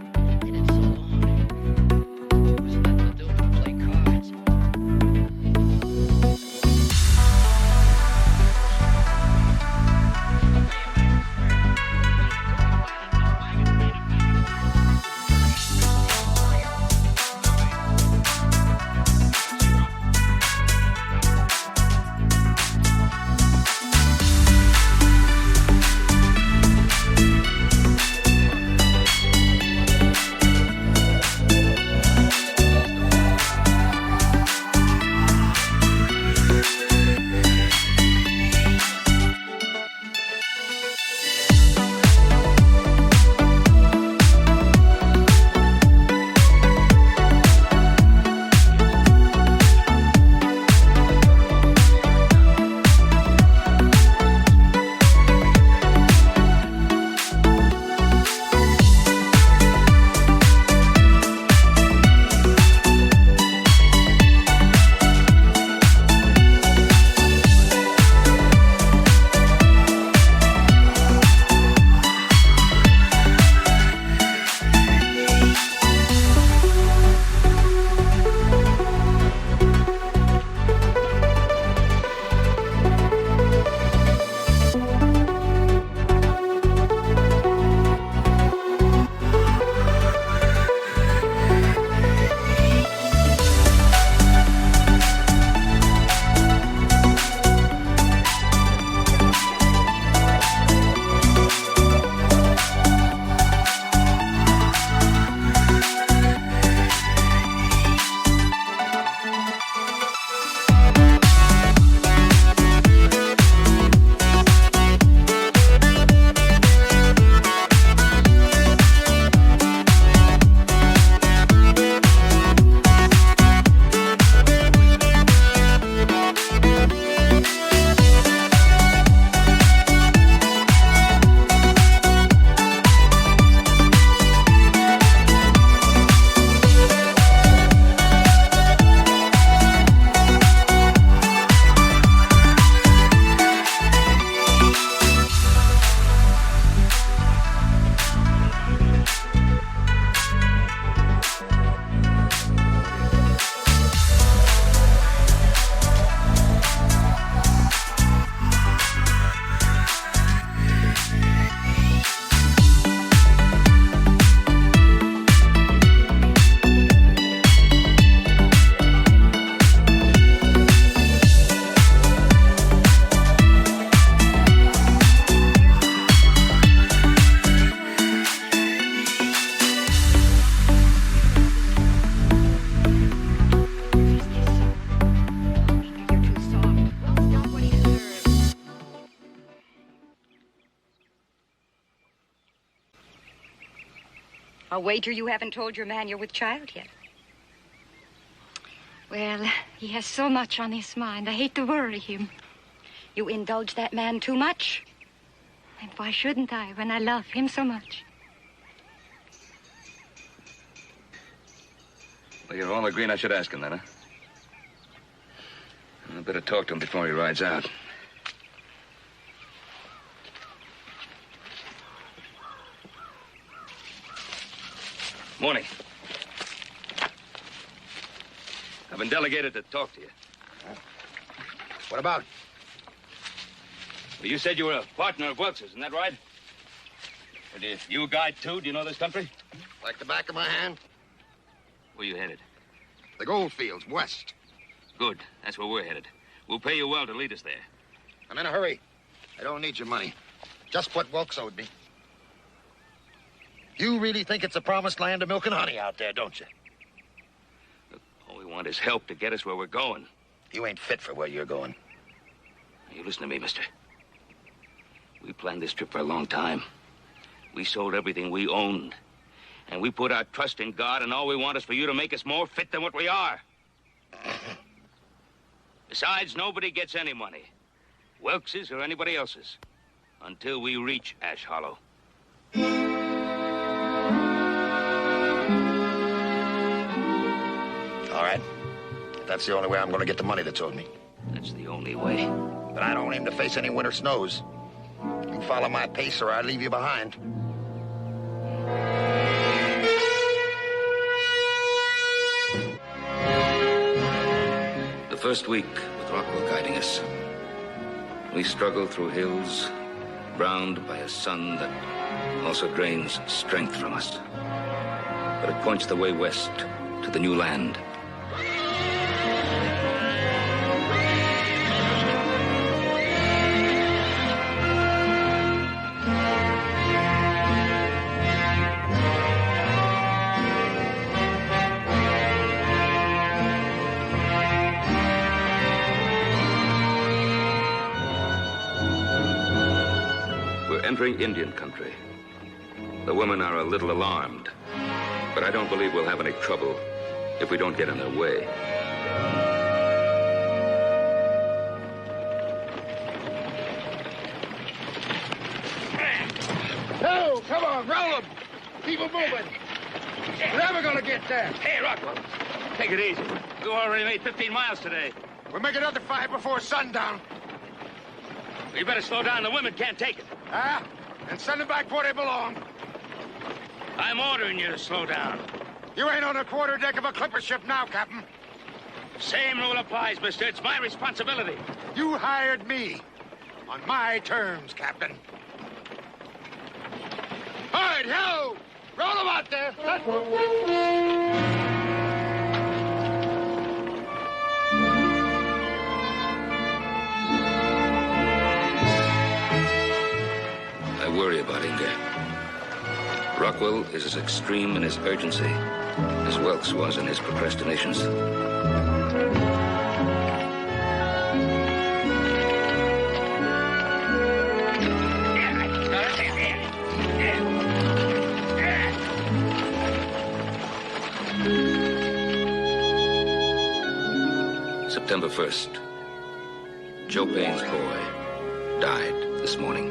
I'll wager you haven't told your man you're with child yet. Well, he has so much on his mind. I hate to worry him. You indulge that man too much. And why shouldn't I when I love him so much? Well, you're all agreeing I should ask him then, huh? I better talk to him before he rides out. Morning. I've been delegated to talk to you. What about? Well, you said you were a partner of Wilkes's, isn't that right? And you a guide, too? Do you know this country? Like the back of my hand? Where you headed? The gold fields, west. Good. That's where we're headed. We'll pay you well to lead us there. I'm in a hurry. I don't need your money. Just what Wilkes owed me. You really think it's a promised land of milk and honey out there, don't you? Look, all we want is help to get us where we're going. You ain't fit for where you're going. You listen to me, mister. We planned this trip for a long time. We sold everything we owned. And we put our trust in God, and all we want is for you to make us more fit than what we are. Besides, nobody gets any money. Wilkes's or anybody else's. Until we reach Ash Hollow. All right. If that's the only way I'm going to get the money that's owed me. That's the only way. But I don't aim to face any winter snows. You follow my pace or I leave you behind. The first week with Rockwell guiding us, we struggle through hills browned by a sun that also drains strength from us. But it points the way west to the new land. Entering Indian country. The women are a little alarmed, but I don't believe we'll have any trouble if we don't get in their way. No, come on, roll them. Keep them moving. We're never gonna get there. Hey, Rockwell, take it easy. You already made 15 miles today. We'll make another 5 before sundown. You better slow down. The women can't take it. Ah, and send them back where they belong. I'm ordering you to slow down. You ain't on the quarterdeck of a clipper ship now, Captain. Same rule applies, mister. It's my responsibility. You hired me. On my terms, Captain. All right, ho! Roll them out there. I worry about Inga. Rockwell is as extreme in his urgency as Wilkes was in his procrastinations. September 1st. Joe Payne's boy died this morning.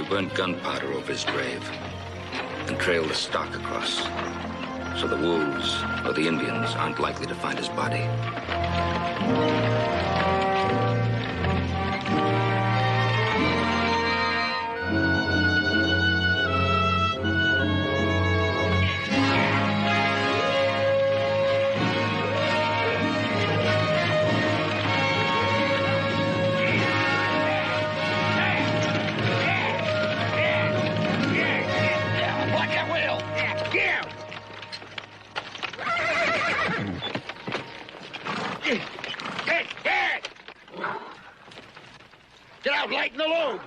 Burned gunpowder over his grave and trailed the stock across so the wolves or the Indians aren't likely to find his body. Get out, lighten the load.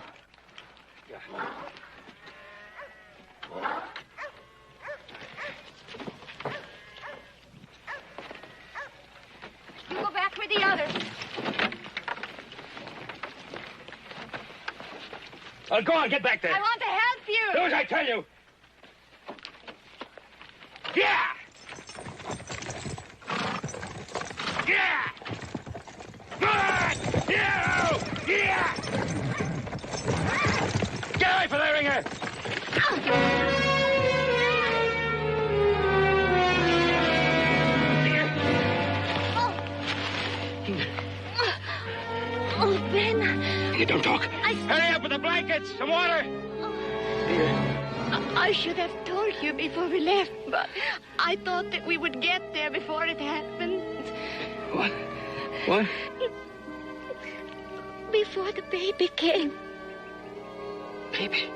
Father. Well, go on, get back there. I want to help you. Do as I tell you. Yeah! Yeah! Good! Yeah! Get away from there, Ringer! Oh, Ben. You don't talk. Hurry up with the blankets, some water. I should have told you before we left, but I thought that we would get there before it happened. What? What? Before the baby came. Baby?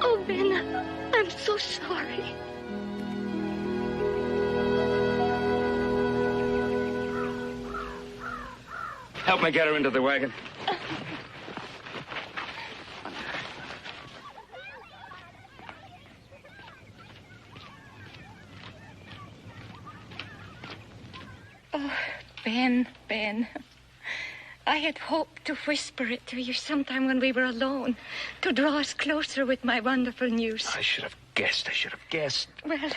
Oh, Ben, I'm so sorry. Help me get her into the wagon. Oh, Ben. I had hoped to whisper it to you sometime when we were alone, to draw us closer with my wonderful news. I should have guessed. Well,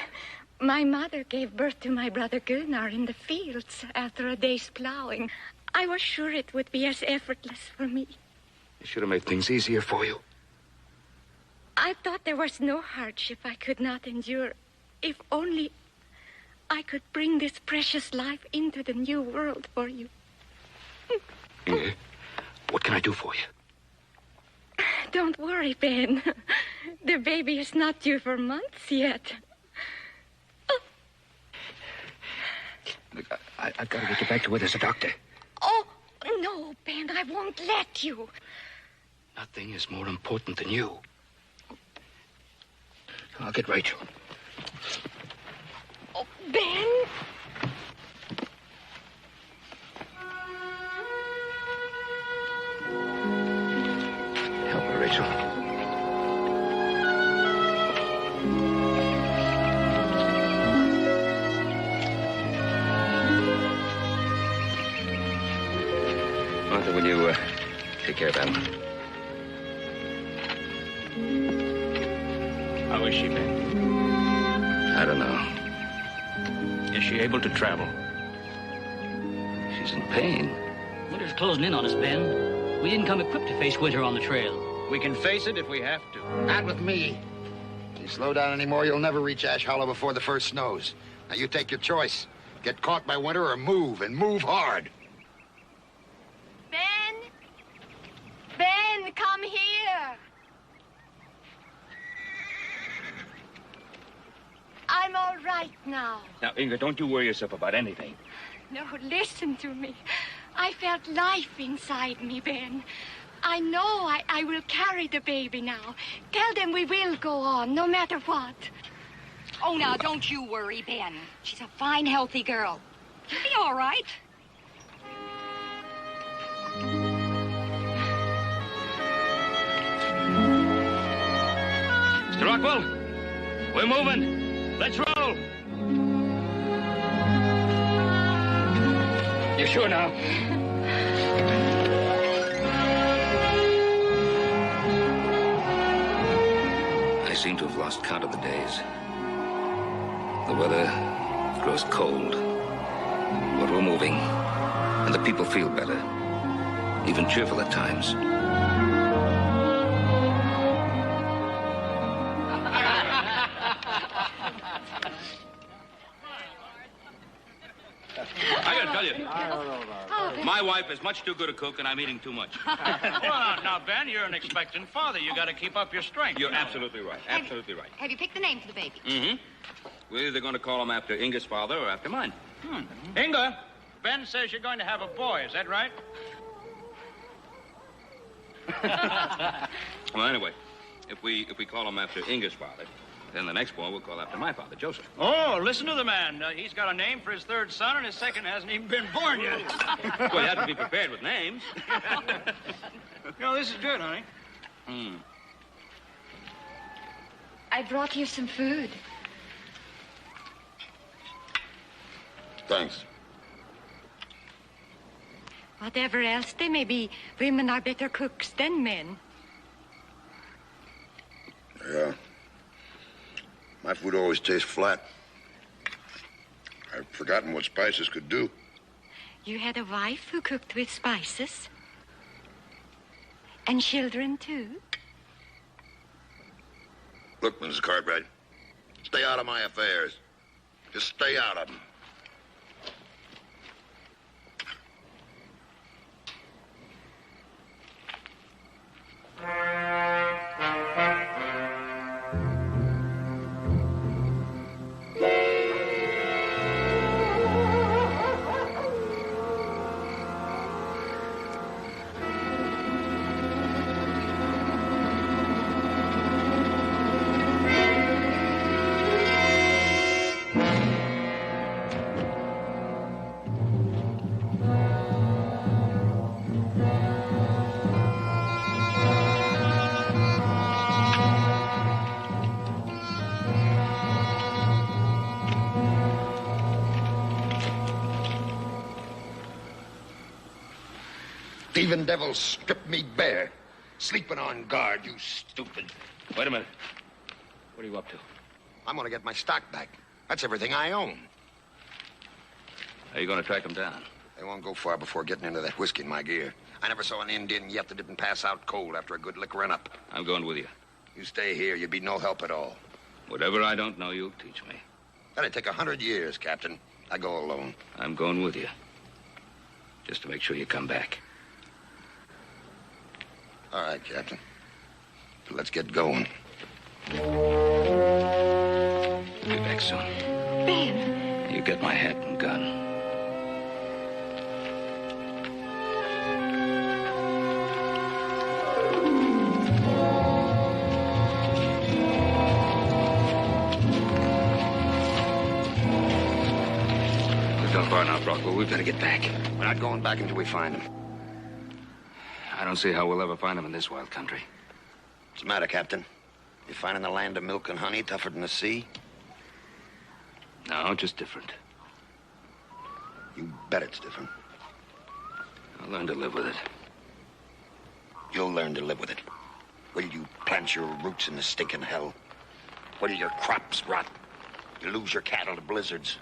my mother gave birth to my brother Gunnar in the fields after a day's plowing. I was sure it would be as effortless for me. You should have made things easier for you. I thought there was no hardship I could not endure, if only I could bring this precious life into the new world for you. Inge, what can I do for you? Don't worry, Ben. The baby is not due for months yet. Look, I've got to get you back to where there's a doctor. Oh, no, Ben, I won't let you. Nothing is more important than you. I'll get Rachel. Oh, Ben. Help her, Rachel. Martha, will you take care of Alan? How is she, Ben? I don't know. Is she able to travel? She's in pain. Winter's closing in on us, Ben. We didn't come equipped to face winter on the trail. We can face it if we have to. Not with me. If you slow down anymore, you'll never reach Ash Hollow before the first snows. Now, you take your choice. Get caught by winter or move, and move hard. Ben, come here. I'm all right now. Now, Inga, don't you worry yourself about anything. No, listen to me. I felt life inside me, Ben. I know I will carry the baby now. Tell them we will go on, no matter what. Oh, now, don't you worry, Ben. She's a fine, healthy girl. She'll be all right. Mr. Rockwell, we're moving. Let's roll. You sure now? I seem to have lost count of the days. The weather grows cold, but we're moving, and the people feel better, even cheerful at times. I gotta tell you, my wife is much too good a cook, and I'm eating too much. Well, now, Ben, you're an expectant father. You got to keep up your strength. You're absolutely right. Absolutely right. Have you picked the name for the baby? Mm-hmm. We're either going to call him after Inga's father or after mine. Inga, Ben says you're going to have a boy. Is that right? Well, anyway, if we call him after Inga's father, then the next boy we'll call after my father, Joseph. Oh, listen to the man. He's got a name for his third son, and his second hasn't even been born yet. Well, you have to be prepared with names. No, this is good, honey. I brought you some food. Thanks. Whatever else they may be, women are better cooks than men. Yeah. My food always tastes flat. I've forgotten what spices could do. You had a wife who cooked with spices? And children, too? Look, Mrs. Cartwright, stay out of my affairs. Just stay out of them. Thieving devils stripped me bare. Sleeping on guard, you stupid. Wait a minute. What are you up to? I'm gonna get my stock back. That's everything I own. Are you going to track them down? They won't go far before getting into that whiskey in my gear. I never saw an Indian yet that didn't pass out cold after a good lick run up. I'm going with you. You stay here, you'd be no help at all. Whatever I don't know, you'll teach me. That'd take 100 years, Captain. I go alone. I'm going with you. Just to make sure you come back. All right, Captain. Let's get going. Be back soon. Ben. You get my hat and gun. We've gone far now, Rockwell. We've got to get back. We're not going back until we find him. I don't see how we'll ever find him in this wild country. What's the matter, Captain? You finding the land of milk and honey tougher than the sea? No, just different. You bet it's different. I'll learn to live with it. You'll learn to live with it. Will you plant your roots in the stinking hell? Will your crops rot? You lose your cattle to blizzards.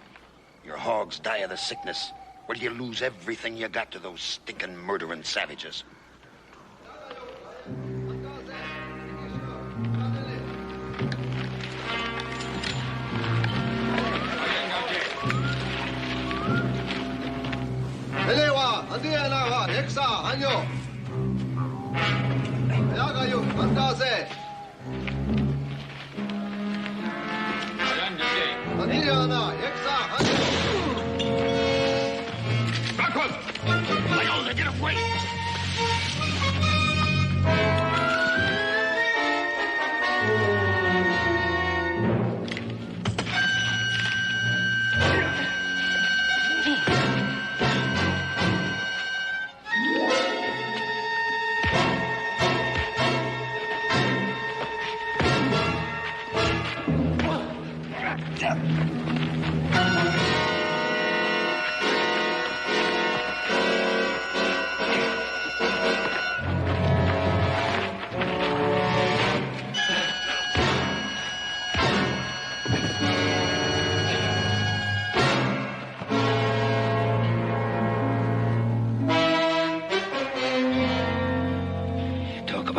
Your hogs die of the sickness. Will you lose everything you got to those stinking murdering savages? Elewa, Andiana, Nexa, Anyo. Yagayu, Mandase. Andiana, Nexa, Anyo. Rockwell! Lay get away!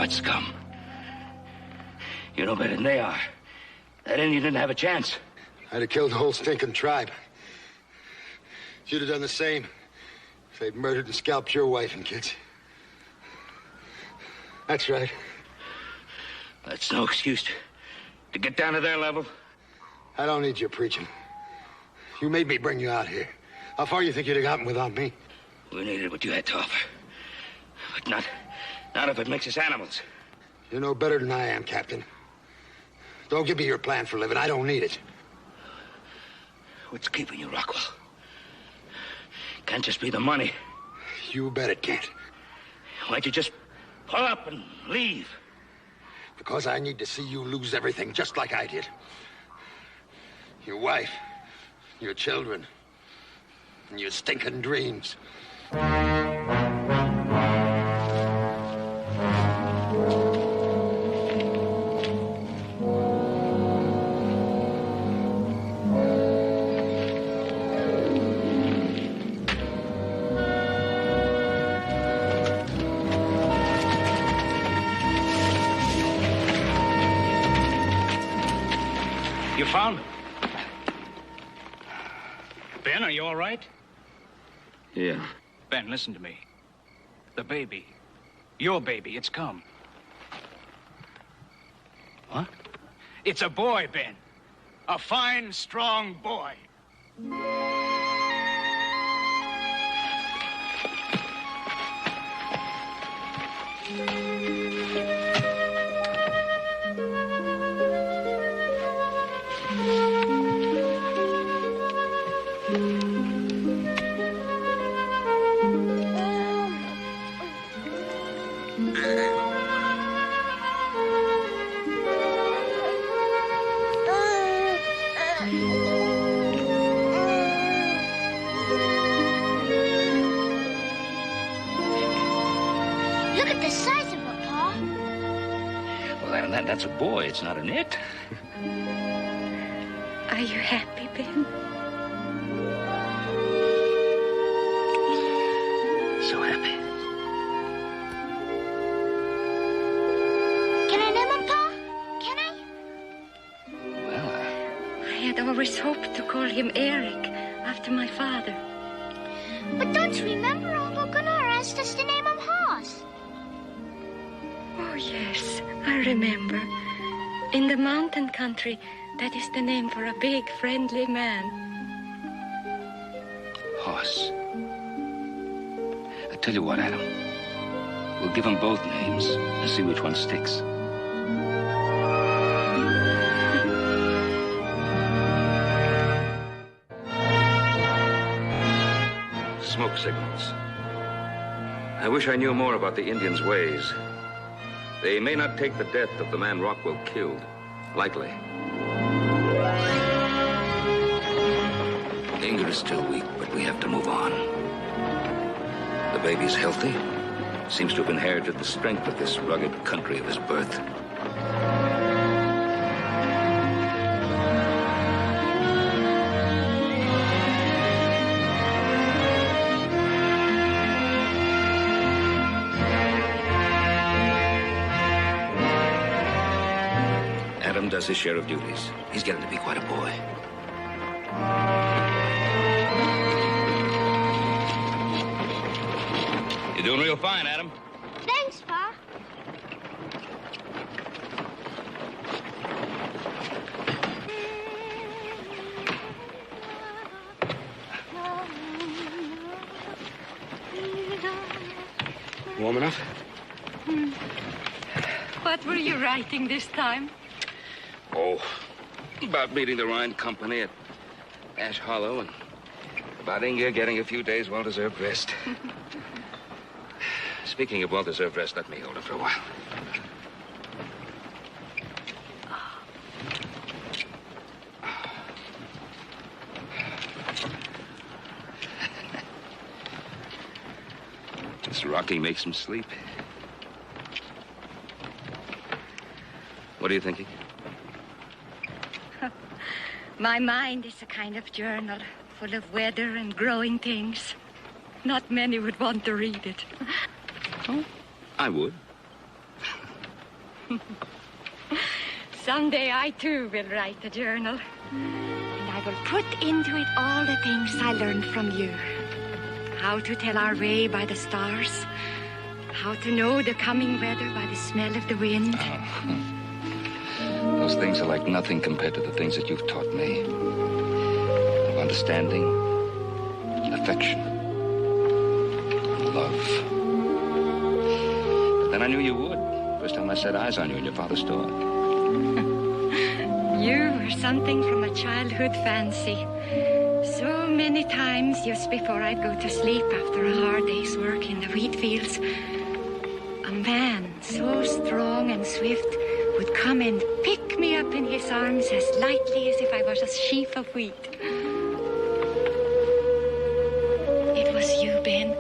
Scum. You know better than they are. That Indian didn't have a chance. I'd have killed the whole stinking tribe. You'd have done the same if they'd murdered and scalped your wife and kids. That's right. That's no excuse to get down to their level. I don't need your preaching. You made me bring you out here. How far you think you'd have gotten without me? We needed what you had to offer. But not if it makes us animals. You know better than I am, Captain. Don't give me your plan for living. I don't need it. What's keeping you, Rockwell? Can't just be the money. You bet it can't. Why don't you just pull up and leave? Because I need to see you lose everything just like I did. Your wife, your children, and your stinking dreams. found him. Ben, are you all right? Yeah. Ben, listen to me. The baby. Your baby, it's come. What? It's a boy, Ben. A fine, strong boy. Look at the size of it, Pa. Well, that's a boy. It's not an it. Are you happy, Ben? So happy. Can I name him, Pa? Can I? I had always hoped to call him Eric, after my father. But don't you remember Uncle Gunnar asked us to name him Haas? Oh, yes, I remember. In the mountain country, that is the name for a big, friendly man. Hoss. I tell you what, Adam. We'll give them both names and see which one sticks. Smoke signals. I wish I knew more about the Indians' ways. They may not take the death of the man Rockwell killed. Likely. Inger is still weak, but we have to move on. The baby's healthy. Seems to have inherited the strength of this rugged country of his birth. Adam does his share of duties. He's getting to be quite a boy. You're doing real fine, Adam. Thanks, Pa. Warm enough? What were you writing this time? Oh, about meeting the Rhine Company at Ash Hollow and about Inga getting a few days well-deserved rest. Speaking of well-deserved rest, let me hold it for a while. This rocking makes him sleep. What are you thinking? My mind is a kind of journal full of weather and growing things. Not many would want to read it. Oh, I would. Someday I, too, will write a journal. And I will put into it all the things I learned from you. How to tell our way by the stars. How to know the coming weather by the smell of the wind. Those things are like nothing compared to the things that you've taught me. Of understanding, affection, love. But then I knew you would. First time I set eyes on you in your father's store. You were something from a childhood fancy. So many times just before I'd go to sleep after a hard day's work in the wheat fields, a man so strong and swift would come and pick me up in his arms as lightly as if I was a sheaf of wheat. It was you, Ben.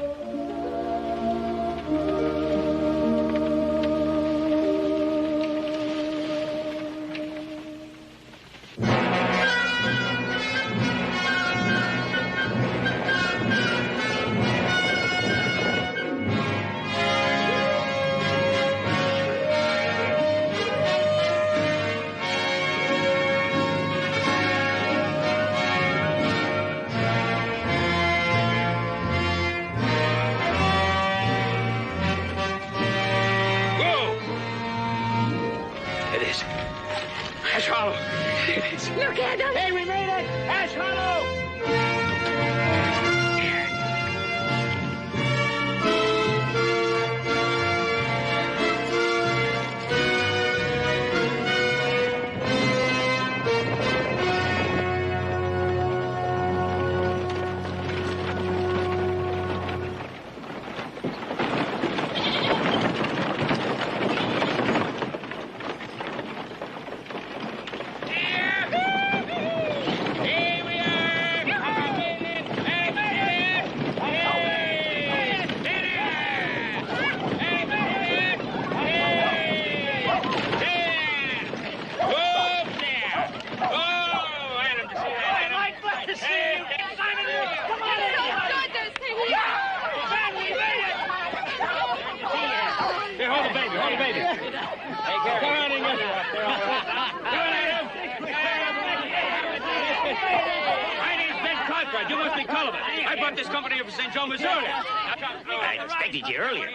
I brought this company up from St. Joe, Missouri. I expected you earlier.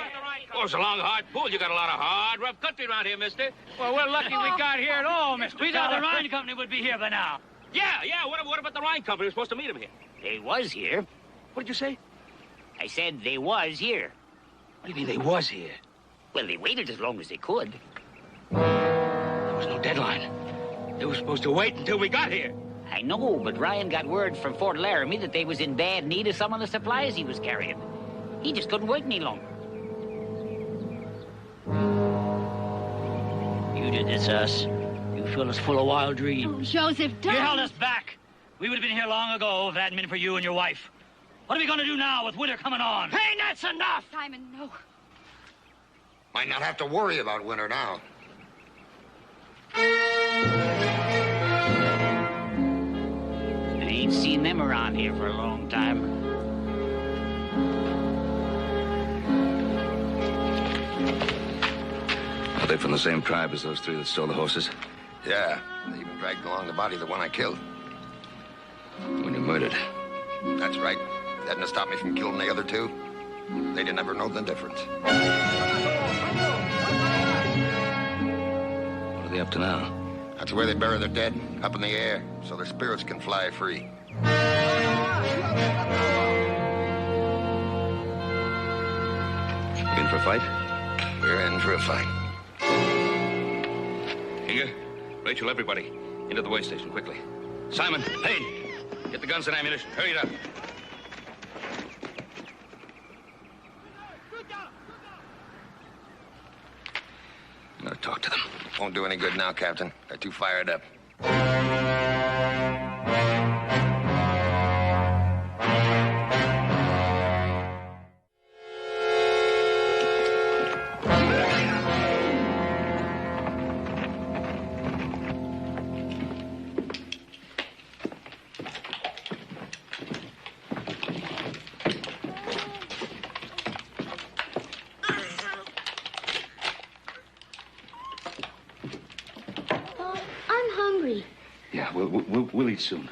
Oh, it's a long, hard pull. You got a lot of hard, rough country around here, mister. Well, we're lucky we got here at all, mister. We thought the Rhine Company would be here by now. Yeah. What about the Rhine Company? We're supposed to meet them here. They was here. What did you say? I said they was here. What do you mean they was here? Well, they waited as long as they could. There was no deadline. They were supposed to wait until we got here. I know, but Ryan got word from Fort Laramie that they was in bad need of some of the supplies he was carrying. He just couldn't wait any longer. You did this, us. You filled us full of wild dreams. Oh, Joseph, don't. You held us back. We would have been here long ago if it hadn't been for you and your wife. What are we going to do now with winter coming on? Hey, that's enough! Simon, no. Might not have to worry about winter now. I ain't seen them around here for a long time. Are they from the same tribe as those three that stole the horses? Yeah, they even dragged along the body of the one I killed. When you murdered? That's right. Hadn't have stopped me from killing the other two. They'd have never known the difference. What are they up to now? That's where they bury their dead, up in the air, so their spirits can fly free. You in for a fight? We're in for a fight. Inga, Rachel, everybody, into the way station, quickly. Simon, Payne, get the guns and ammunition. Hurry it up. I'm gonna talk to them. Won't do any good now, Captain. They're too fired up. Yeah, we'll eat soon.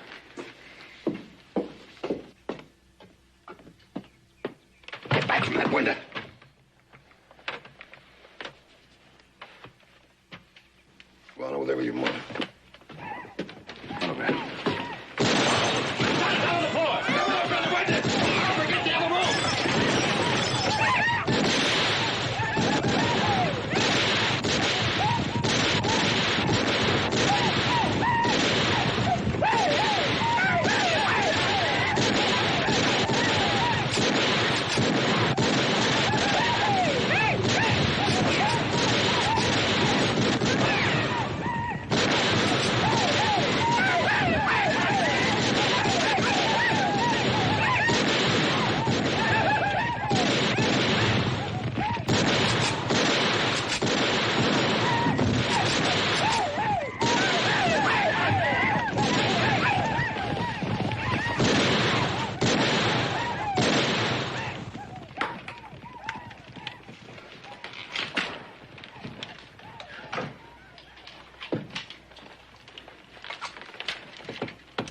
Get back from that window. Go on over there with your mother. Come over here.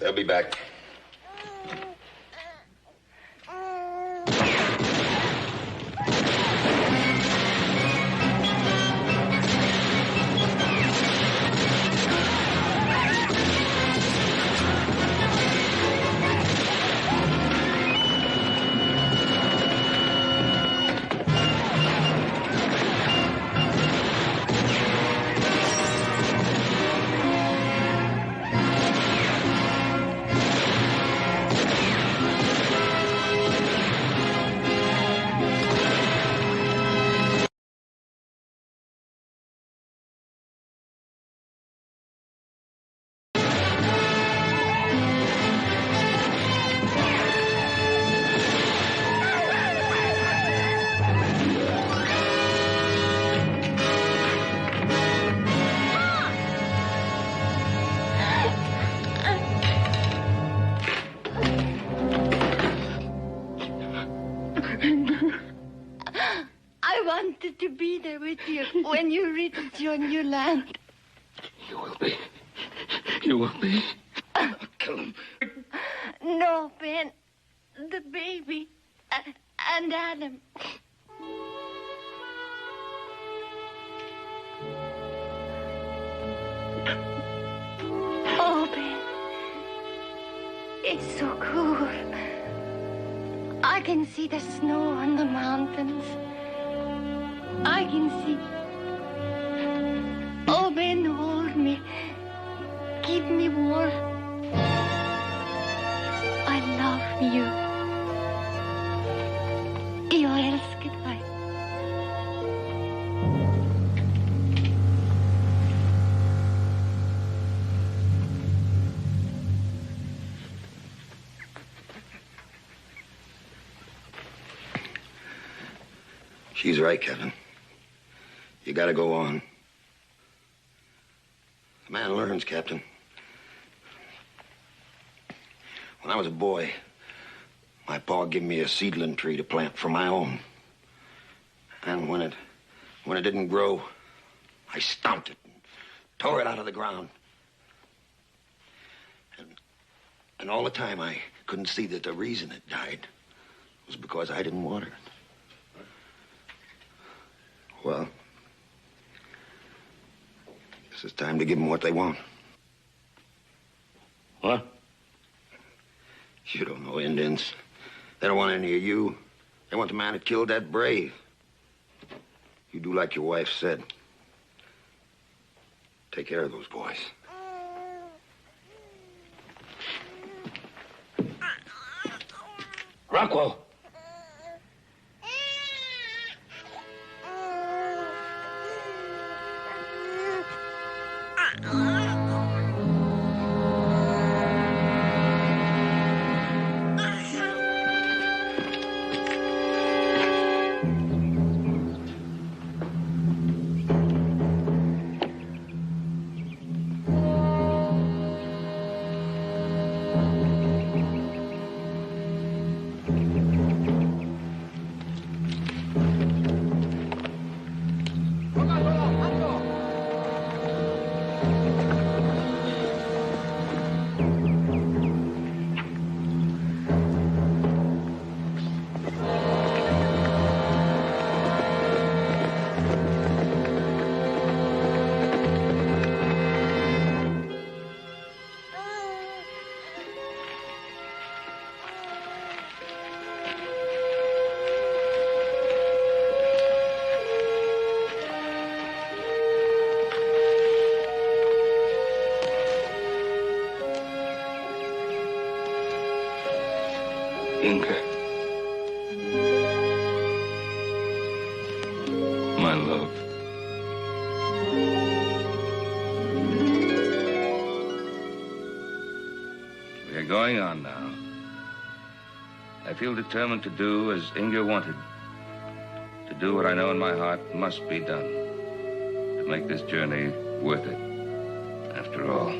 They'll be back. I wanted to be there with you when you reached your new land. You will be. You will be. Kill him. No, Ben. the baby, and Adam. Oh, Ben, it's so cool. I can see the snow on the mountains. I can see. Oh, Ben, hold me. Keep me warm. I love you. Jag älskar dig. She's right, Kevin. You gotta go on. A man learns, Captain. When I was a boy, my pa gave me a seedling tree to plant for my own. And when it didn't grow, I stomped it and tore it out of the ground. And all the time I couldn't see that the reason it died was because I didn't water it. Well, guess it's time to give them what they want. What? You don't know Indians. They don't want any of you. They want the man that killed that brave. You do like your wife said. Take care of those boys. Rockwell. Inga. My love. We are going on now. I feel determined to do as Inga wanted. To do what I know in my heart must be done. To make this journey worth it. After all.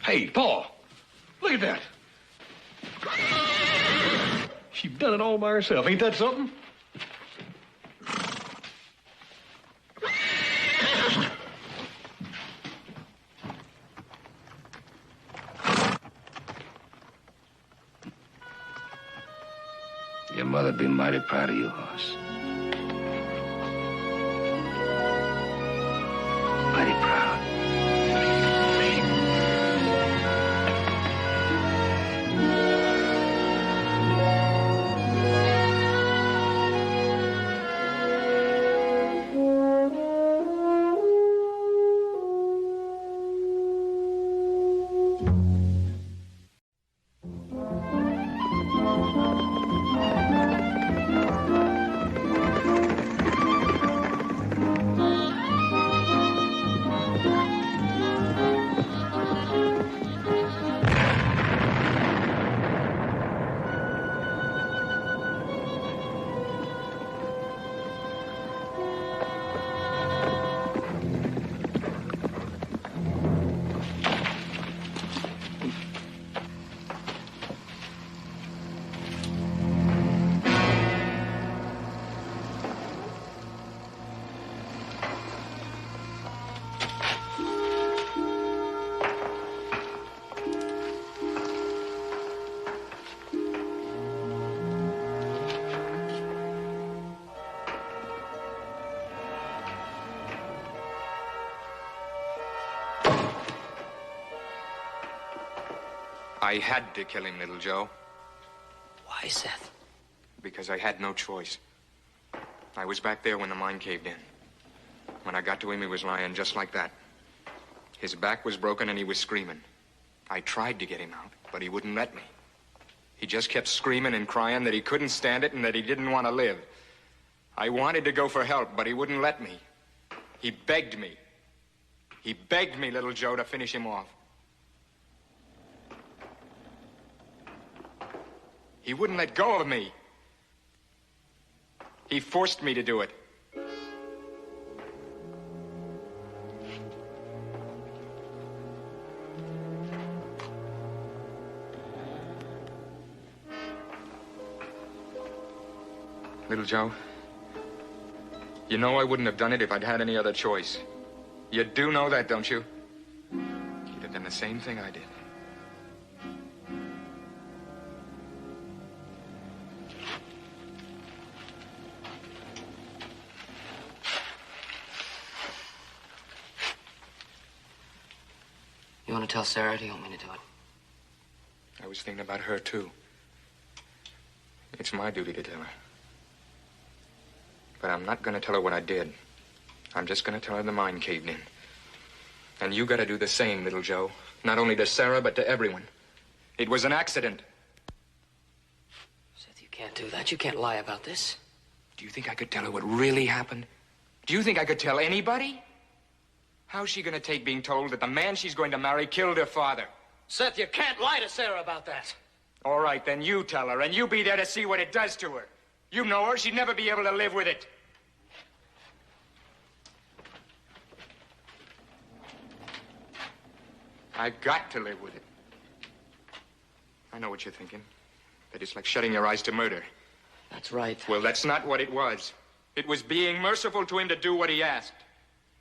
Hey, Paul, look at that. She done it all by herself. Ain't that something? Your mother'd be mighty proud of you, horse. Mighty proud. I had to kill him, little Joe. Why, Seth? Because I had no choice. I was back there when the mine caved in. When I got to him, he was lying just like that. His back was broken and he was screaming. I tried to get him out, but he wouldn't let me. He just kept screaming and crying that he couldn't stand it and that he didn't want to live. I wanted to go for help, but he wouldn't let me. He begged me. He begged me, little Joe, to finish him off. He wouldn't let go of me. He forced me to do it. Little Joe, you know I wouldn't have done it if I'd had any other choice. You do know that, don't you? You'd have done the same thing I did. You want to tell Sarah, or do you want me to do it? I was thinking about her, too. It's my duty to tell her. But I'm not going to tell her what I did. I'm just going to tell her the mine caved in. And you got to do the same, little Joe. Not only to Sarah, but to everyone. It was an accident. Seth, you can't do that. You can't lie about this. Do you think I could tell her what really happened? Do you think I could tell anybody? How's she going to take being told that the man she's going to marry killed her father? Seth, you can't lie to Sarah about that. All right, then you tell her, and you be there to see what it does to her. You know her. She'd never be able to live with it. I've got to live with it. I know what you're thinking. That it's like shutting your eyes to murder. That's right. Well, that's not what it was. It was being merciful to him to do what he asked.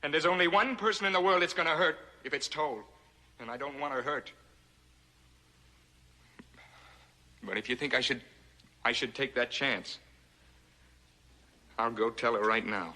And there's only one person in the world it's going to hurt if it's told. And I don't want her hurt. But if you think I should take that chance, I'll go tell her right now.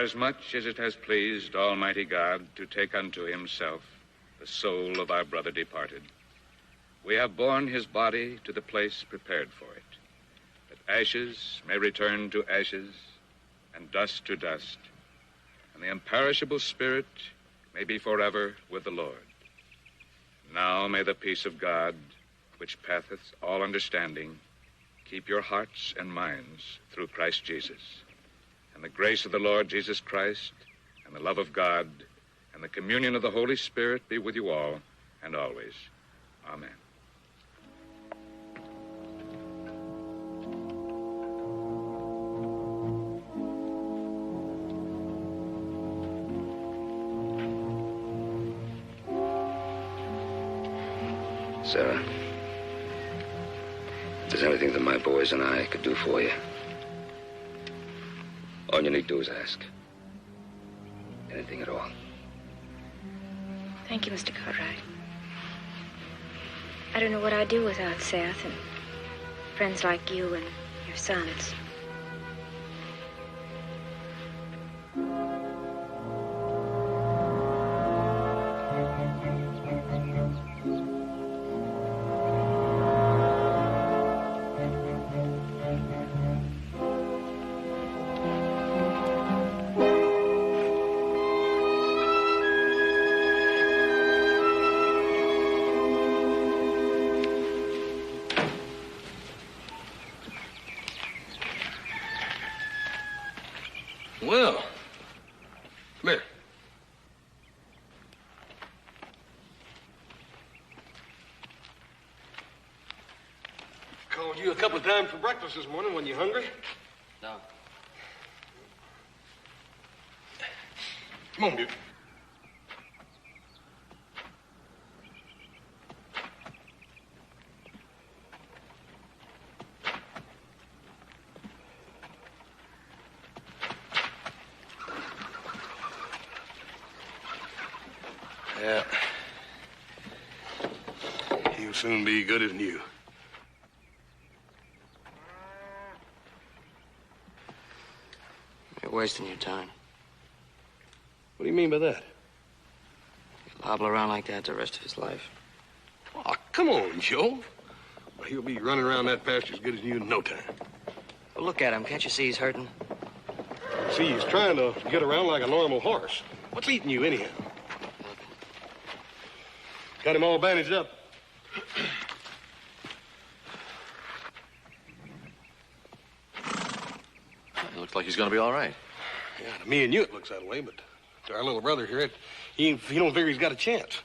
As much as it has pleased Almighty God to take unto himself the soul of our brother departed, we have borne his body to the place prepared for it, that ashes may return to ashes, and dust to dust, and the imperishable spirit may be forever with the Lord. Now may the peace of God, which passeth all understanding, keep your hearts and minds through Christ Jesus. And the grace of the Lord Jesus Christ, and the love of God, and the communion of the Holy Spirit be with you all and always. Amen. Sarah, if there's anything that my boys and I could do for you, all you need to do is ask. Anything at all. Thank you, Mr. Cartwright. I don't know what I'd do without Seth and friends like you and your sons. Well, come here. Called you a couple of times for breakfast this morning. When you hungry? No. Come on, dude. Yeah. He'll soon be good as new. You're wasting your time. What do you mean by that? He'll hobble around like that the rest of his life. Oh, come on, Joe. Well, he'll be running around that pasture as good as new in no time. Well, look at him. Can't you see he's hurting? See, he's trying to get around like a normal horse. What's eating you, anyhow? Got him all bandaged up. It looks like he's going to be all right. Yeah, to me and you it looks that way, but to our little brother here, he don't figure he's got a chance.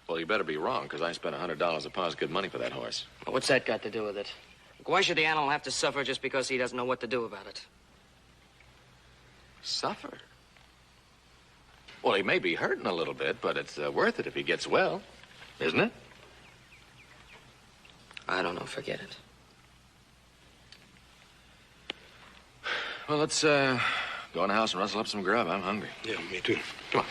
Well, you better be wrong, because I spent $100 a pound's good money for that horse. Well, what's that got to do with it? Why should the animal have to suffer just because he doesn't know what to do about it? Suffer? Well, he may be hurting a little bit, but it's worth it if he gets well, isn't it? I don't know. Forget it. Well, let's go in the house and rustle up some grub. I'm hungry. Yeah, me too. Come on.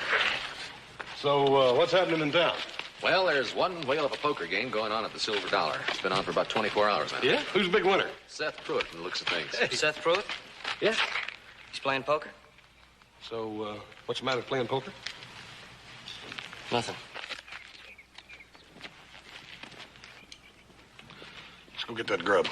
So, what's happening in town? Well, there's one whale of a poker game going on at the Silver Dollar. It's been on for about 24 hours now. Yeah? Who's the big winner? Seth Pruitt, from the looks of things. Hey. Seth Pruitt? Yeah. He's playing poker? So, what's the matter with playing poker? Nothing. Let's go get that grub.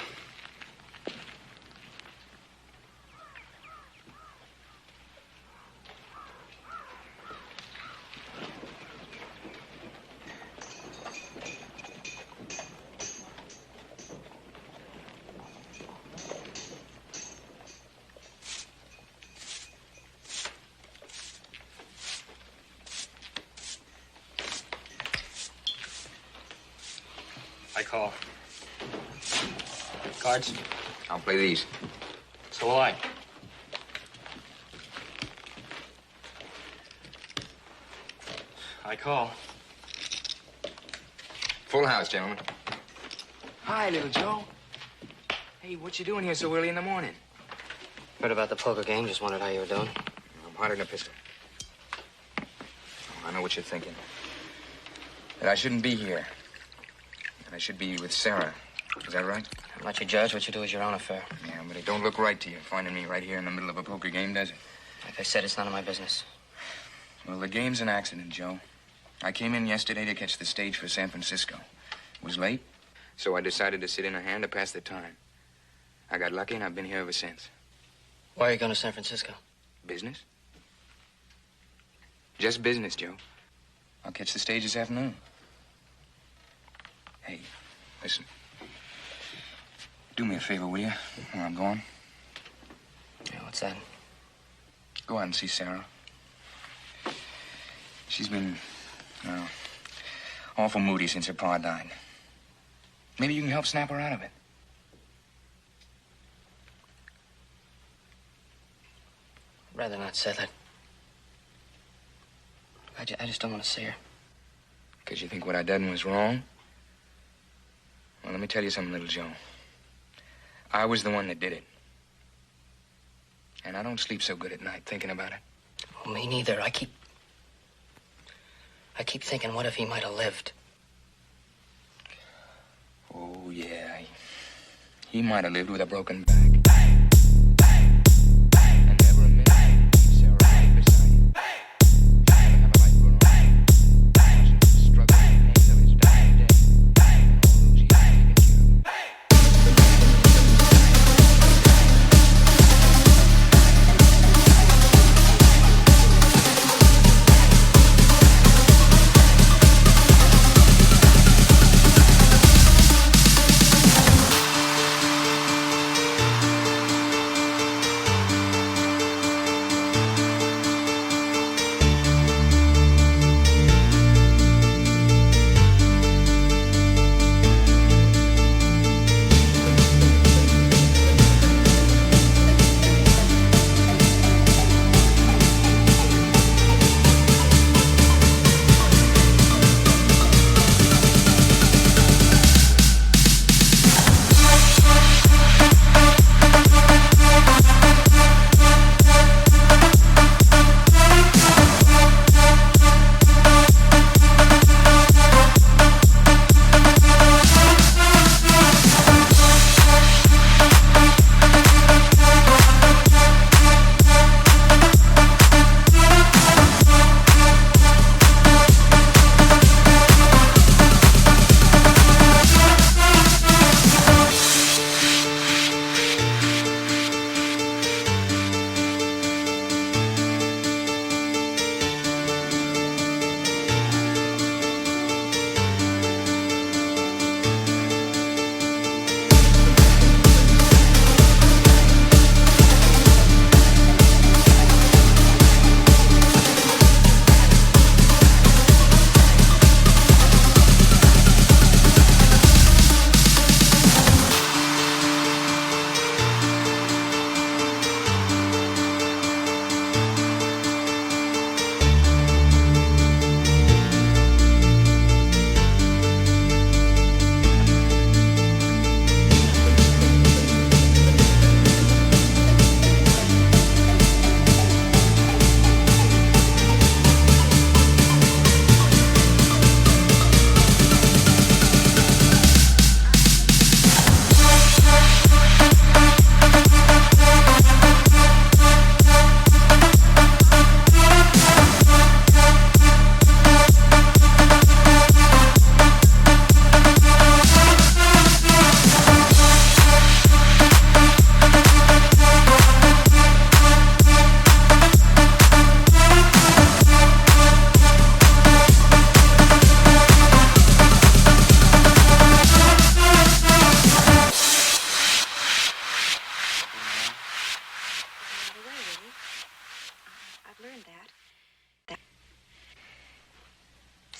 I call. Cards? I'll play these. So will I. I call. Full house, gentlemen. Hi, little Joe. Hey, what you doing here so early in the morning? Heard about the poker game. Just wondered how you were doing. I'm hotter than a pistol. Oh, I know what you're thinking. That I shouldn't be here. That I should be with Sarah. Is that right? I'm not your judge. What you do is your own affair. Yeah, but it don't look right to you, finding me right here in the middle of a poker game, does it? Like I said, it's none of my business. Well, the game's an accident, Joe. I came in yesterday to catch the stage for San Francisco. It was late, so I decided to sit in a hand to pass the time. I got lucky, and I've been here ever since. Why are you going to San Francisco? Business? Just business, Joe. I'll catch the stage this afternoon. Hey, listen. Do me a favor, will you, where I'm going? Yeah, what's that? Go out and see Sarah. She's been, awful moody since her pa died. Maybe you can help snap her out of it. I'd rather not say that. I just don't want to see her. Because you think what I done was wrong? Well, let me tell you something, little Joe. I was the one that did it. And I don't sleep so good at night thinking about it. Well, me neither. I keep thinking, what if he might have lived? Oh, yeah. He might have lived with a broken back. And never a minute I'd leave Sarah right beside him. She'd never have a life of her own. Watching him struggle with the pain of his dying day. And all those years taking care of him.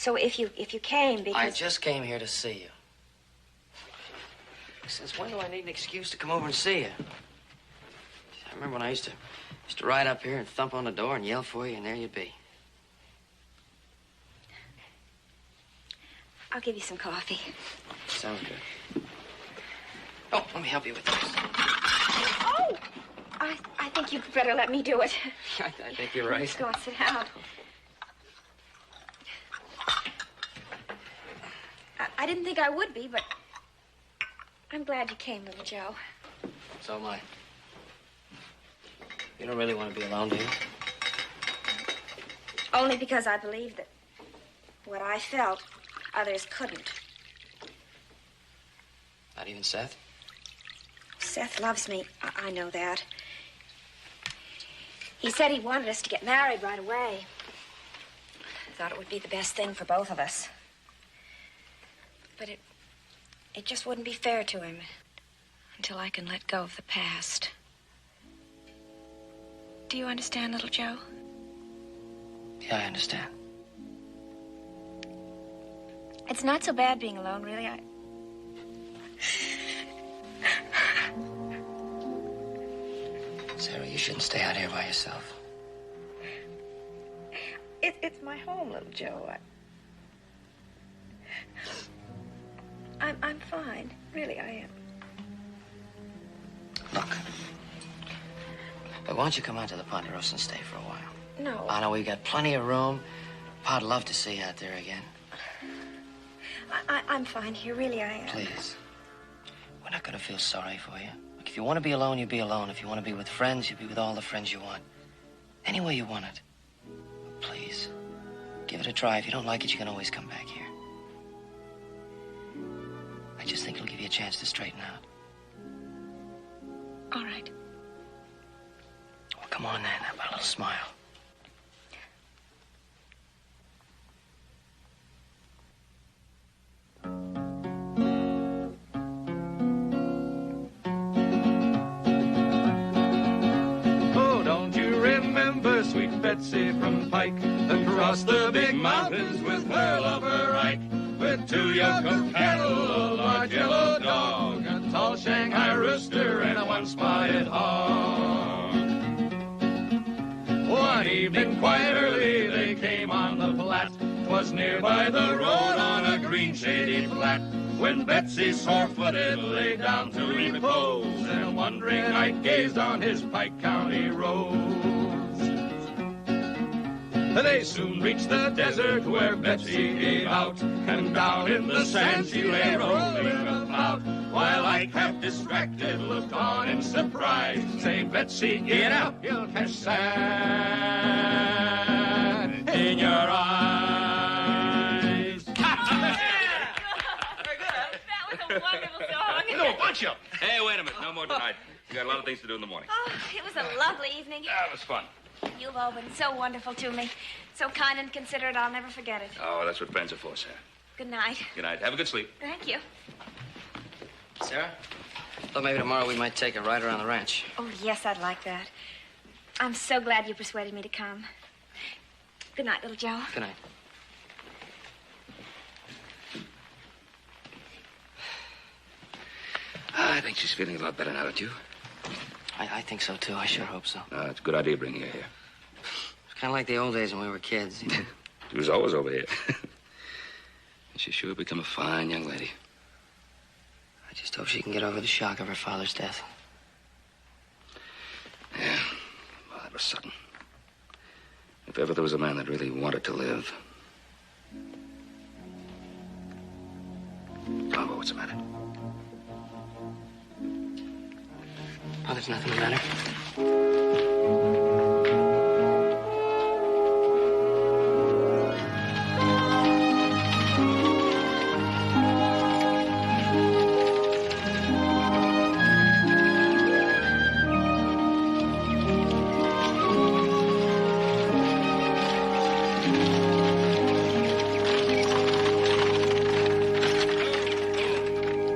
So if you came because... I just came here to see you. Since when do I need an excuse to come over and see you? I remember when I used to ride up here and thump on the door and yell for you, and there you'd be. I'll give you some coffee. Sounds good. Oh, let me help you with this. Oh! I think you'd better let me do it. I think you're right. Let's go and sit down. I didn't think I would be, but I'm glad you came, little Joe. So am I. You don't really want to be alone, do you? Only because I believe that what I felt, others couldn't. Not even Seth? Seth loves me. I know that. He said he wanted us to get married right away. Thought it would be the best thing for both of us. But it just wouldn't be fair to him until I can let go of the past. Do you understand, little Joe? Yeah, I understand. It's not so bad being alone, really. Sarah, you shouldn't stay out here by yourself. It's my home, little Joe. I'm fine. Really, I am. Look, why don't you come out to the Ponderosa and stay for a while? No. I know we got plenty of room. Pa'd love to see you out there again. I'm fine here. Really, I am. Please. We're not going to feel sorry for you. Look, if you want to be alone, you be alone. If you want to be with friends, you be with all the friends you want. Any way you want it. But please, give it a try. If you don't like it, you can always come back here. I just think it'll give you a chance to straighten out. All right. Well, come on then. Have a little smile. Oh, don't you remember sweet Betsy from Pike across the big mountains with her lover Ike? With 2 yoke cattle, a large yellow dog, a tall Shanghai rooster, and a 1-spotted hog. One evening quite early they came on the Platte. 'Twas near by the road on a green shady flat. When Betsy, sore-footed, lay down to repose, and wondering Ike gazed on his Pike County roads. They soon reached the desert where Betsy gave out, and down in the sand she lay rolling about, while Ike, half distracted, looked on in surprise, saying, Betsy, get up, you'll catch sand in your eyes. Wonderful song. No, bunch of 'em. Hey, wait a minute. No more tonight. We got a lot of things to do in the morning. Oh, it was a lovely evening. That was fun. You've all been so wonderful to me. So kind and considerate, I'll never forget it. Oh, that's what friends are for, Sarah. Good night. Good night. Have a good sleep. Thank you. Sarah? Thought maybe tomorrow we might take a ride around the ranch. Oh, yes, I'd like that. I'm so glad you persuaded me to come. Good night, little Joe. Good night. I think she's feeling a lot better now, don't you? I think so, too. I sure hope so. It's a good idea bringing her here. It's kind of like the old days when we were kids. She was always over here. She's sure become a fine young lady. I just hope she can get over the shock of her father's death. Yeah. Well, that was sudden. If ever there was a man that really wanted to live. Bravo, what's the matter? Oh, there's nothing the matter.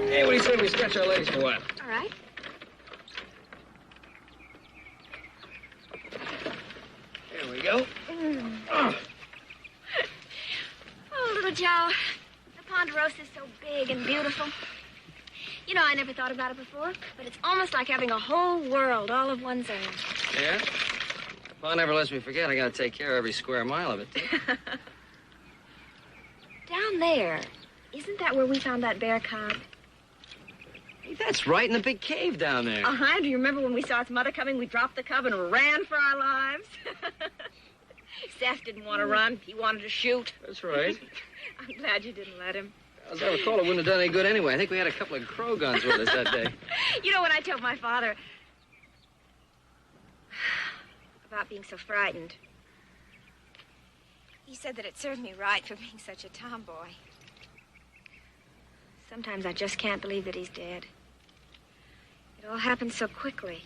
Hey, what do you say we stretch our legs for a while? All right. There we go. Oh, little Joe. The Ponderosa's so big and beautiful. You know, I never thought about it before, but it's almost like having a whole world all of one's own. Yeah? If Pa never lets me forget, I gotta take care of every square mile of it, too. Down there, isn't that where we found that bear cub? Hey, that's right, in the big cave down there. Uh-huh. Do you remember when we saw its mother coming, we dropped the cub and ran for our lives? Seth didn't want to run. He wanted to shoot. That's right. I'm glad you didn't let him. As I recall, it wouldn't have done any good anyway. I think we had a couple of crow guns with us that day. You know, when I told my father about being so frightened, he said that it served me right for being such a tomboy. Sometimes I just can't believe that he's dead. It all happened so quickly.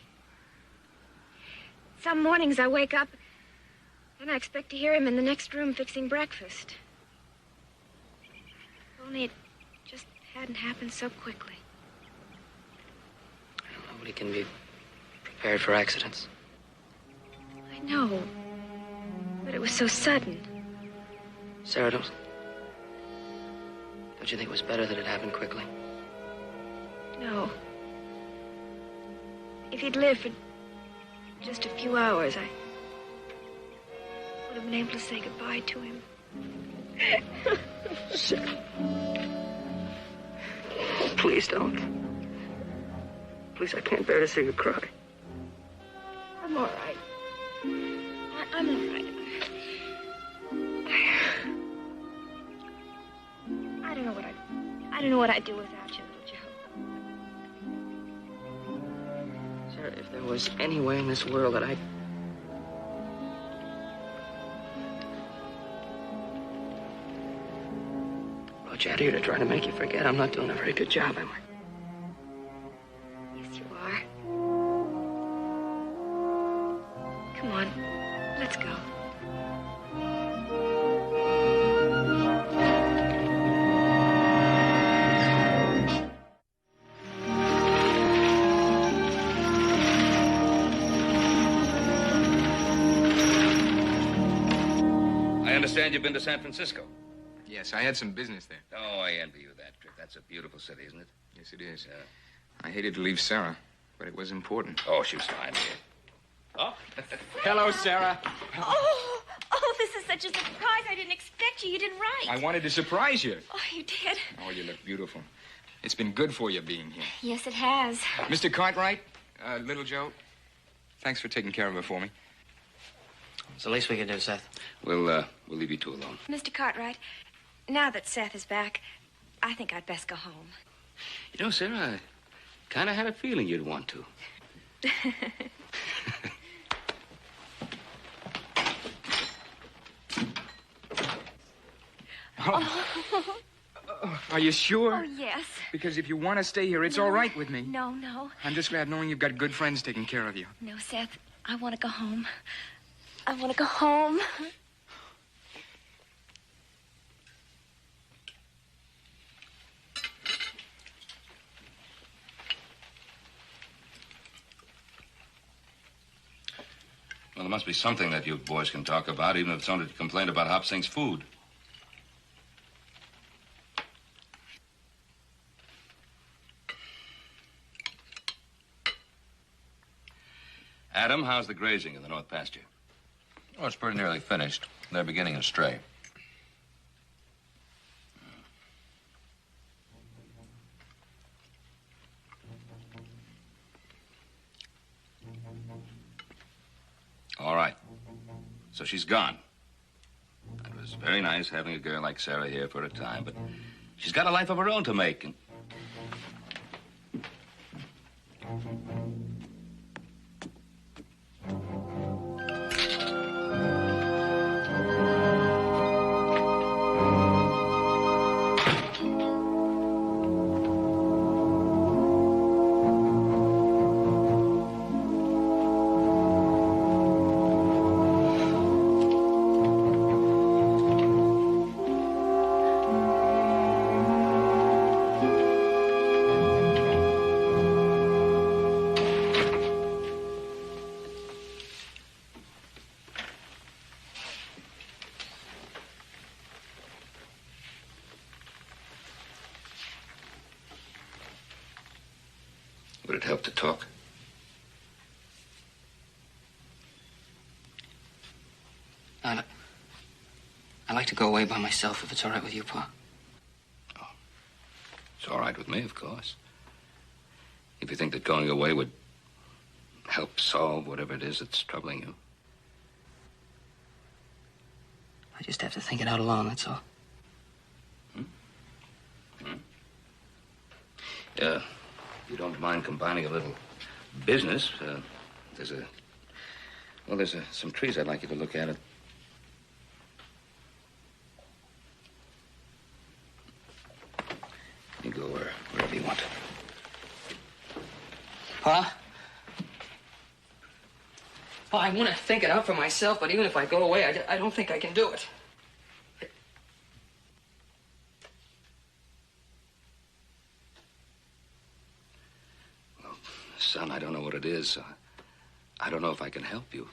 Some mornings I wake up and I expect to hear him in the next room fixing breakfast. Only it just hadn't happened so quickly. Nobody can be prepared for accidents. I know, but it was so sudden. Sarah, don't you think it was better that it happened quickly? No. If he'd lived for just a few hours, I would have been able to say goodbye to him. Sarah. Please don't. Please, I can't bear to see you cry. I'm all right. I'm all right. I don't know what I'd do without you, little Joe. Sarah, if there was any way in this world that I... brought you out here to try to make you forget, I'm not doing a very good job, am I? Yes, you are. Come on, let's go. I understand you've been to San Francisco. Yes, I had some business there. Oh, I envy you that trip. That's a beautiful city, isn't it? Yes, it is. I hated to leave Sarah, but it was important. Oh, she was fine here. Oh, hello, Sarah. Oh, this is such a surprise. I didn't expect you. You didn't write. I wanted to surprise you. Oh, you did? Oh, you look beautiful. It's been good for you being here. Yes, it has. Mr. Cartwright, little Joe, thanks for taking care of her for me. It's the least we can do, Seth. We'll leave you two alone. Mr. Cartwright, now that Seth is back, I think I'd best go home. You know, Sarah, I kind of had a feeling you'd want to. Are you sure? Oh, yes. Because if you want to stay here, it's all right with me. No. I'm just glad knowing you've got good friends taking care of you. No, Seth, I want to go home. I want to go home. Well, there must be something that you boys can talk about, even if it's only to complain about Hop Sink's food. Adam, how's the grazing in the north pasture? Oh, it's pretty nearly finished. They're beginning to stray. All right. So she's gone. It was very nice having a girl like Sarah here for a time, but she's got a life of her own to make. And... help to talk? I'd like to go away by myself if it's all right with you, Pa. It's all right with me, of course. If you think that going away would help solve whatever it is that's troubling you. I just have to think it out alone, that's all. You don't mind combining a little business. There's some trees I'd like you to look at. You go wherever you want. Pa? Pa, I want to think it out for myself, but even if I go away, I don't think I can do it. Son, I don't know what it is. I don't know if I can help you.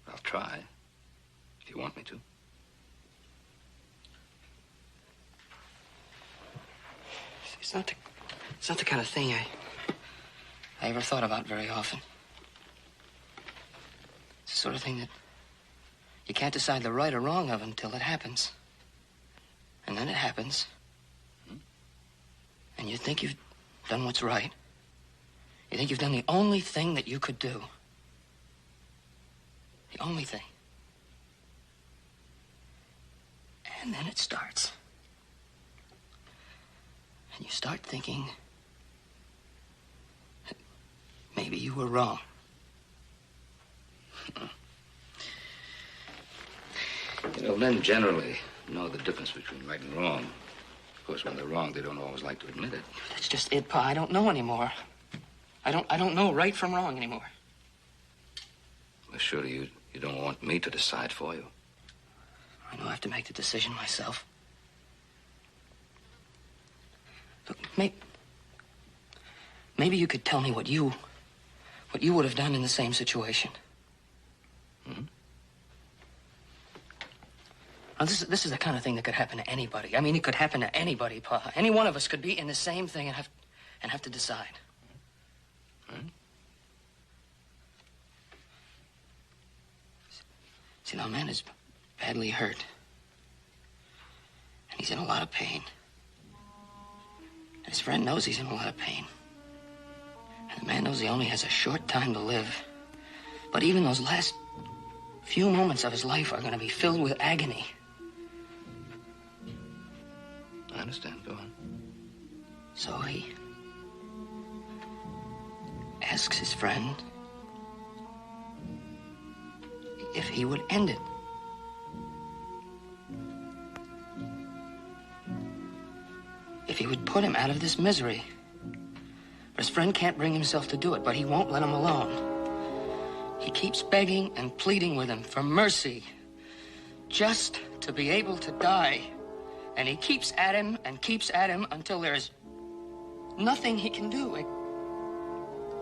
I'll try, if you want me to. It's not the kind of thing I ever thought about very often. It's the sort of thing that you can't decide the right or wrong of until it happens. And then it happens. And you think you've done what's right. You think you've done the only thing that you could do. The only thing. And then it starts. And you start thinking that maybe you were wrong. You know, men generally know the difference between right and wrong. Of course, when they're wrong, they don't always like to admit it. That's just it, Pa. I don't know anymore. I don't know right from wrong anymore. Well, surely you don't want me to decide for you. I know I have to make the decision myself. Look, maybe you could tell me what you would have done in the same situation. Now, this is the kind of thing that could happen to anybody. I mean, it could happen to anybody, Pa. Any one of us could be in the same thing and have to decide. See, now, man is badly hurt. And he's in a lot of pain. And his friend knows he's in a lot of pain. And the man knows he only has a short time to live. But even those last few moments of his life are going to be filled with agony. I understand. Go on. So he asks his friend if he would end it. If he would put him out of this misery. But his friend can't bring himself to do it, but he won't let him alone. He keeps begging and pleading with him for mercy, just to be able to die. And he keeps at him and keeps at him until there's nothing he can do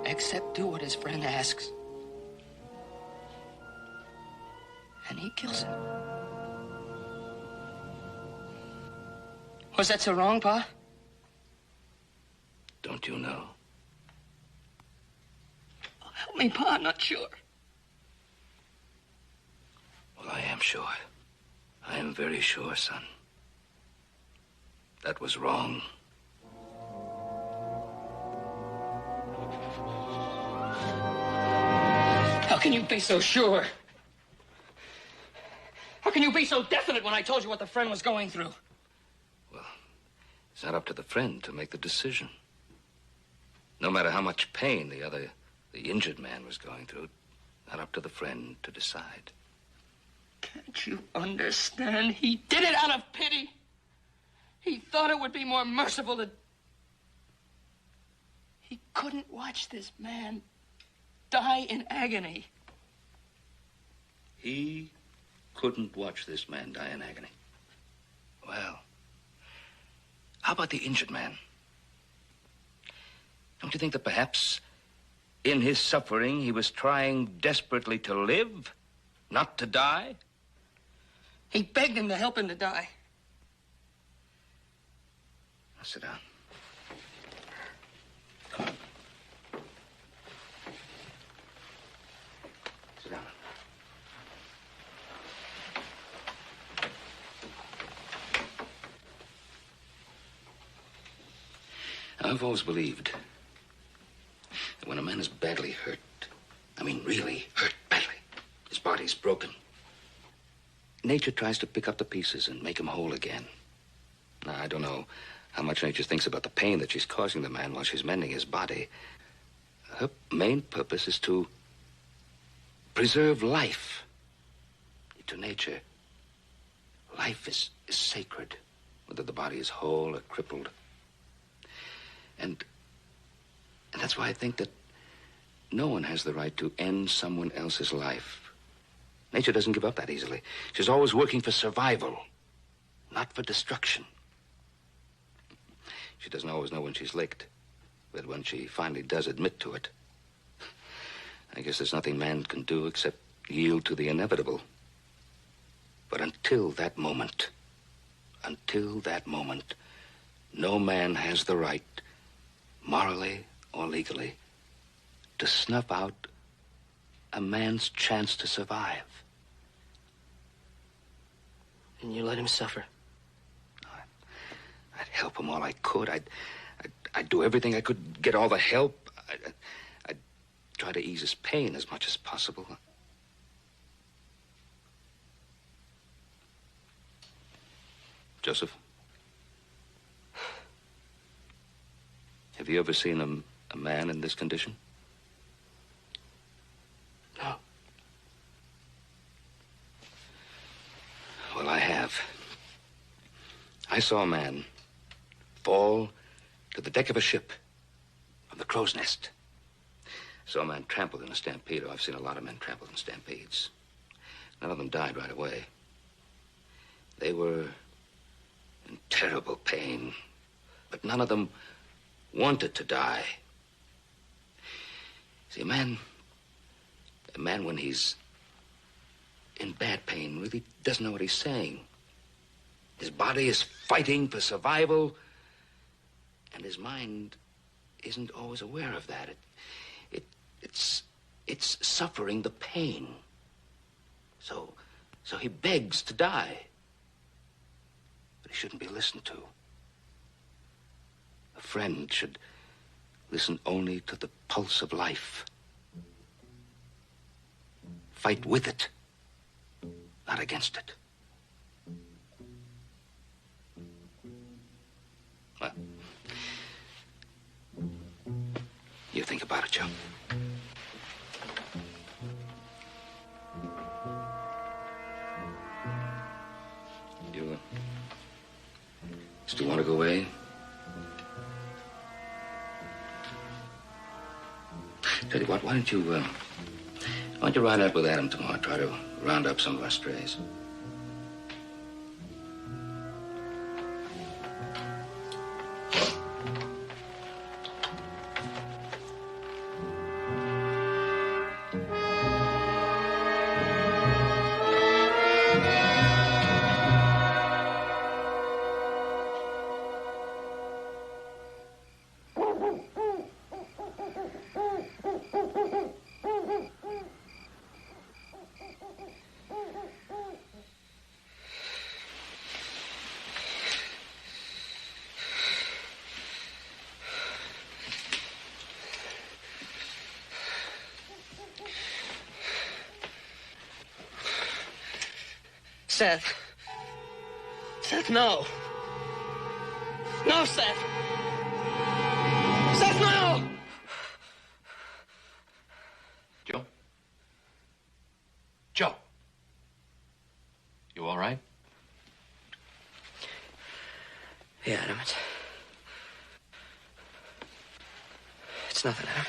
except do what his friend asks. And he kills him. Was that so wrong, Pa? Don't you know? Oh, help me, Pa. I'm not sure. Well, I am sure. I am very sure, son. That was wrong. How can you be so sure? How can you be so definite when I told you what the friend was going through? It's not up to the friend to make the decision. No matter how much pain the injured man was going through, not up to the friend to decide. Can't you understand? He did it out of pity. He thought it would be more merciful to... He couldn't watch this man die in agony. He couldn't watch this man die in agony. Well, how about the injured man? Don't you think that perhaps in his suffering he was trying desperately to live, not to die? He begged him to help him to die. Now sit down. Sit down. I've always believed that when a man is badly hurt, I mean really hurt badly, his body's broken, nature tries to pick up the pieces and make him whole again. Now, I don't know how much nature thinks about the pain that she's causing the man while she's mending his body. Her main purpose is to preserve life. To nature, life is sacred, whether the body is whole or crippled. And that's why I think that no one has the right to end someone else's life. Nature doesn't give up that easily. She's always working for survival, not for destruction. She doesn't always know when she's licked, but when she finally does admit to it, I guess there's nothing man can do except yield to the inevitable. But until that moment, no man has the right, morally or legally, to snuff out a man's chance to survive. And you let him suffer? I'd help him all I could. I'd do everything I could, get all the help. I'd try to ease his pain as much as possible. Joseph, have you ever seen a man in this condition? No. Well, I have. I saw a man fall to the deck of a ship from the crow's nest. Saw a man trampled in a stampede. I've seen a lot of men trampled in stampedes. None of them died right away. They were in terrible pain, but none of them wanted to die. See, a man when he's in bad pain really doesn't know what he's saying. His body is fighting for survival, and his mind isn't always aware of that. It's suffering the pain. So he begs to die. But he shouldn't be listened to. A friend should listen only to the pulse of life. Fight with it, not against it. Well, you think about it, Joe. You still want to go away? Tell you what, why don't you ride out with Adam tomorrow? Try to round up some of our strays. Seth. Seth, no. No, Seth. Seth, no! Joe? Joe? You all right? Yeah, Adam, it's nothing, Adam.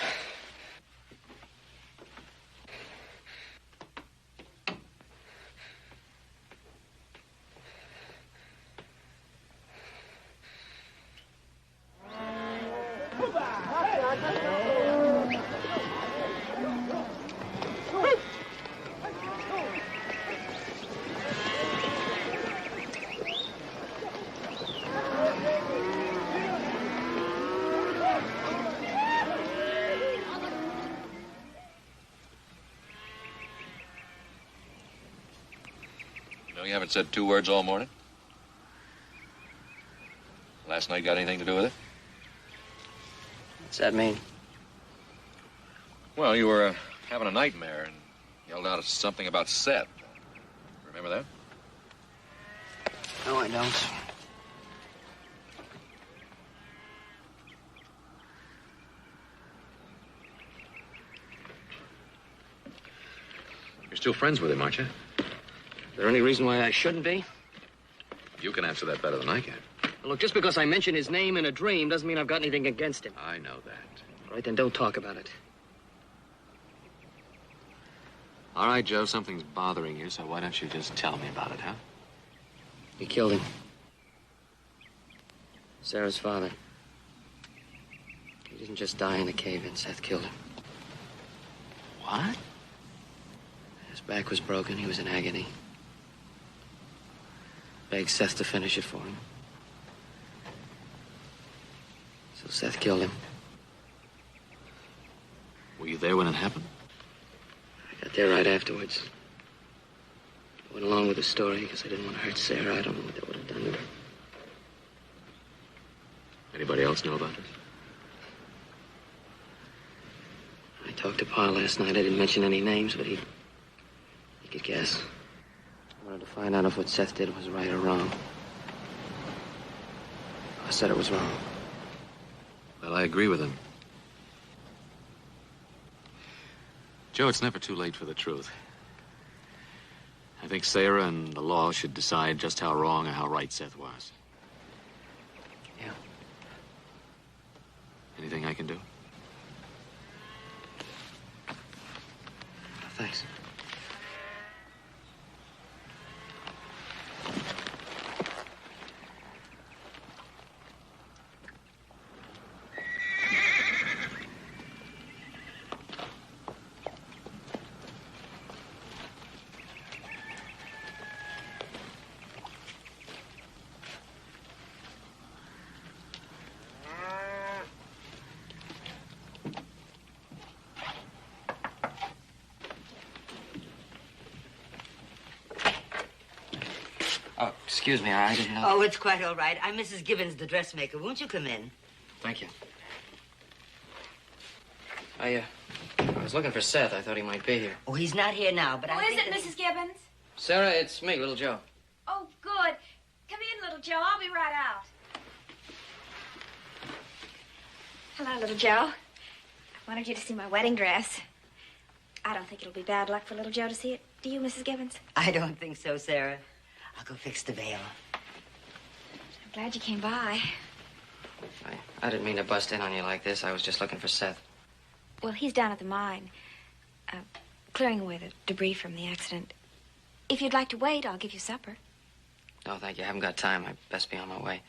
You know, you haven't said 2 words all morning. Last night got anything to do with it? What's that mean? Well, you were having a nightmare and yelled out something about Seth. Remember that? No, I don't. You're still friends with him, aren't you? Is there any reason why I shouldn't be? You can answer that better than I can. Well, look, just because I mention his name in a dream doesn't mean I've got anything against him. I know that. All right, then don't talk about it. All right, Joe, something's bothering you, so why don't you just tell me about it, huh? He killed him. Sarah's father. He didn't just die in the cave-in. Seth killed him. What? His back was broken. He was in agony. Begged Seth to finish it for him. So Seth killed him. Were you there when it happened? I got there right afterwards. I went along with the story because I didn't want to hurt Sarah. I don't know what that would have done to her. Anybody else know about it? I talked to Pa last night. I didn't mention any names, but he could guess. I wanted to find out if what Seth did was right or wrong. I said it was wrong. Well, I agree with him. Joe, it's never too late for the truth. I think Sarah and the law should decide just how wrong or how right Seth was. Yeah. Anything I can do? Thanks. Oh, excuse me, I didn't know. Oh, it's quite all right. I'm Mrs. Gibbons, the dressmaker. Won't you come in? Thank you. I was looking for Seth. I thought he might be here. Oh, he's not here now, but Who I is think it, that Mrs. Gibbons? Sarah, it's me, Little Joe. Oh, good. Come in, little Joe. I'll be right out. Hello, little Joe. I wanted you to see my wedding dress. I don't think it'll be bad luck for little Joe to see it. Do you, Mrs. Gibbons? I don't think so, Sarah. I'll go fix the veil. I'm glad you came by. I didn't mean to bust in on you like this. I was just looking for Seth. Well, he's down at the mine, clearing away the debris from the accident. If you'd like to wait, I'll give you supper. No, thank you. I haven't got time. I'd best be on my way.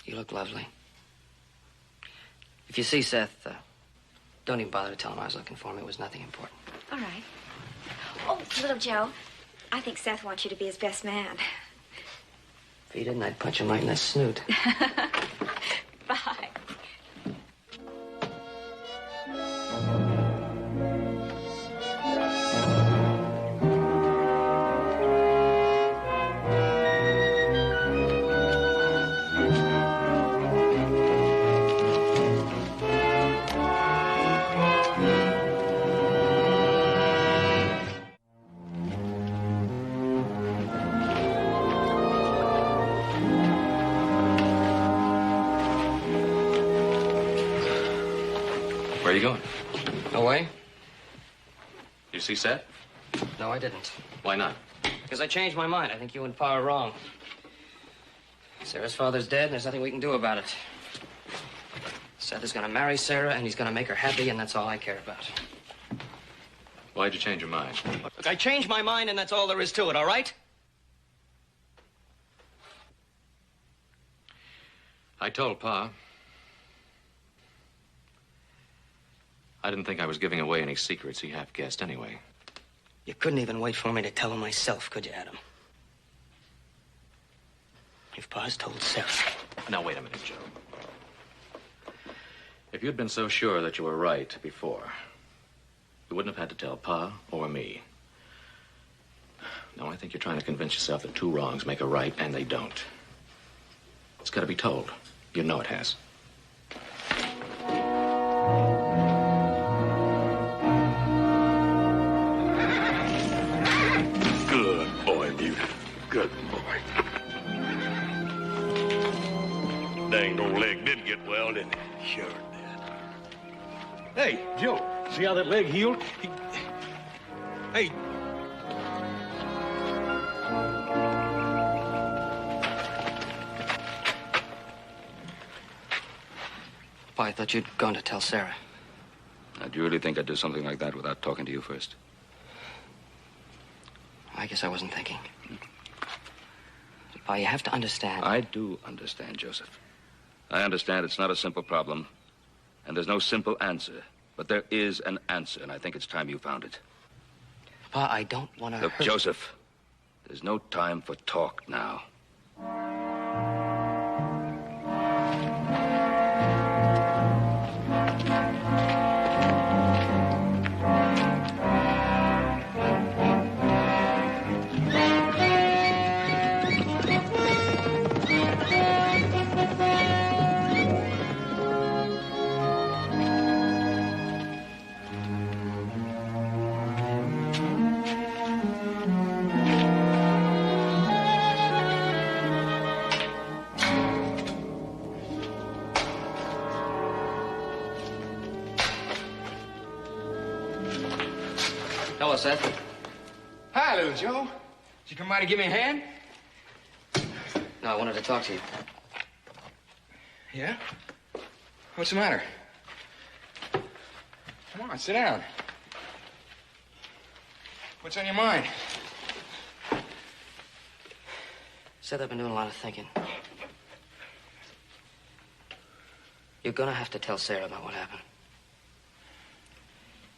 You look lovely. If you see Seth, don't even bother to tell him I was looking for him. It was nothing important. All right. Oh, little Joe, I think Seth wants you to be his best man. If he didn't, I'd punch him right in the snoot. Bye. Where are you going? Away? You see Seth? No, I didn't. Why not? Because I changed my mind. I think you and Pa are wrong. Sarah's father's dead, and there's nothing we can do about it. Seth is going to marry Sarah, and he's going to make her happy, and that's all I care about. Why'd you change your mind? Look, I changed my mind, and that's all there is to it, all right? I told Pa. I didn't think I was giving away any secrets he half-guessed anyway. You couldn't even wait for me to tell him myself, could you, Adam? If Pa's told Sarah. Now, wait a minute, Joe. If you'd been so sure that you were right before, you wouldn't have had to tell Pa or me. No, I think you're trying to convince yourself that two wrongs make a right, and they don't. It's got to be told. You know it has. Good boy, Mute. Good boy. Dang old leg did get well, didn't it? Sure did. Hey, Joe, see how that leg healed? Hey. Pa, I thought you'd gone to tell Sarah. Now, do you really think I'd do something like that without talking to you first? I guess I wasn't thinking. Pa, you have to understand. I do understand, Joseph. I understand it's not a simple problem, and there's no simple answer. But there is an answer, and I think it's time you found it. Pa, I don't want to Look, Joseph, there's no time for talk now. Hello, Seth. Hi, little Joe. Did you come by to give me a hand? No, I wanted to talk to you. Yeah? What's the matter? Come on, sit down. What's on your mind? Seth, I've been doing a lot of thinking. You're gonna have to tell Sarah about what happened.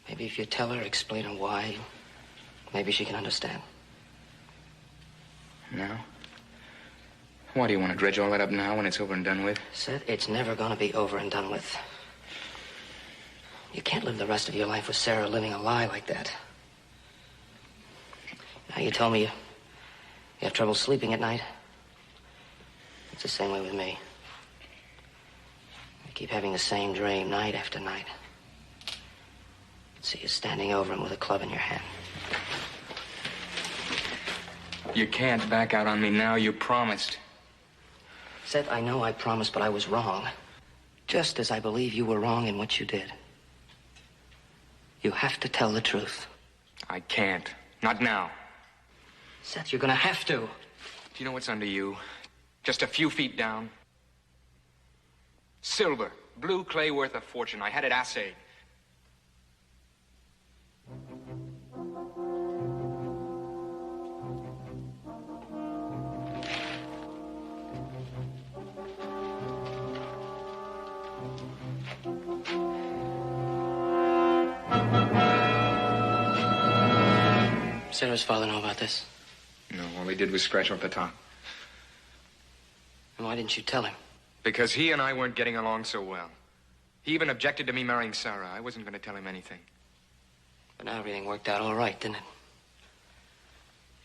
Maybe if you tell her, explain her why, maybe she can understand. No? Why do you want to dredge all that up now when it's over and done with? Seth, it's never gonna be over and done with. You can't live the rest of your life with Sarah living a lie like that. Now, you told me you have trouble sleeping at night. It's the same way with me. I keep having the same dream night after night. See you standing over him with a club in your hand. You can't back out on me now. You promised. Seth, I know I promised, but I was wrong. Just as I believe you were wrong in what you did. You have to tell the truth. I can't. Not now. Seth, you're gonna have to. Do you know what's under you? Just a few feet down. Silver. Blue clay worth a fortune. I had it assayed. Sarah's father know about this? No, all he did was scratch off the top. And why didn't you tell him? Because he and I weren't getting along so well. He even objected to me marrying Sarah. I wasn't going to tell him anything. But now everything worked out all right, didn't it?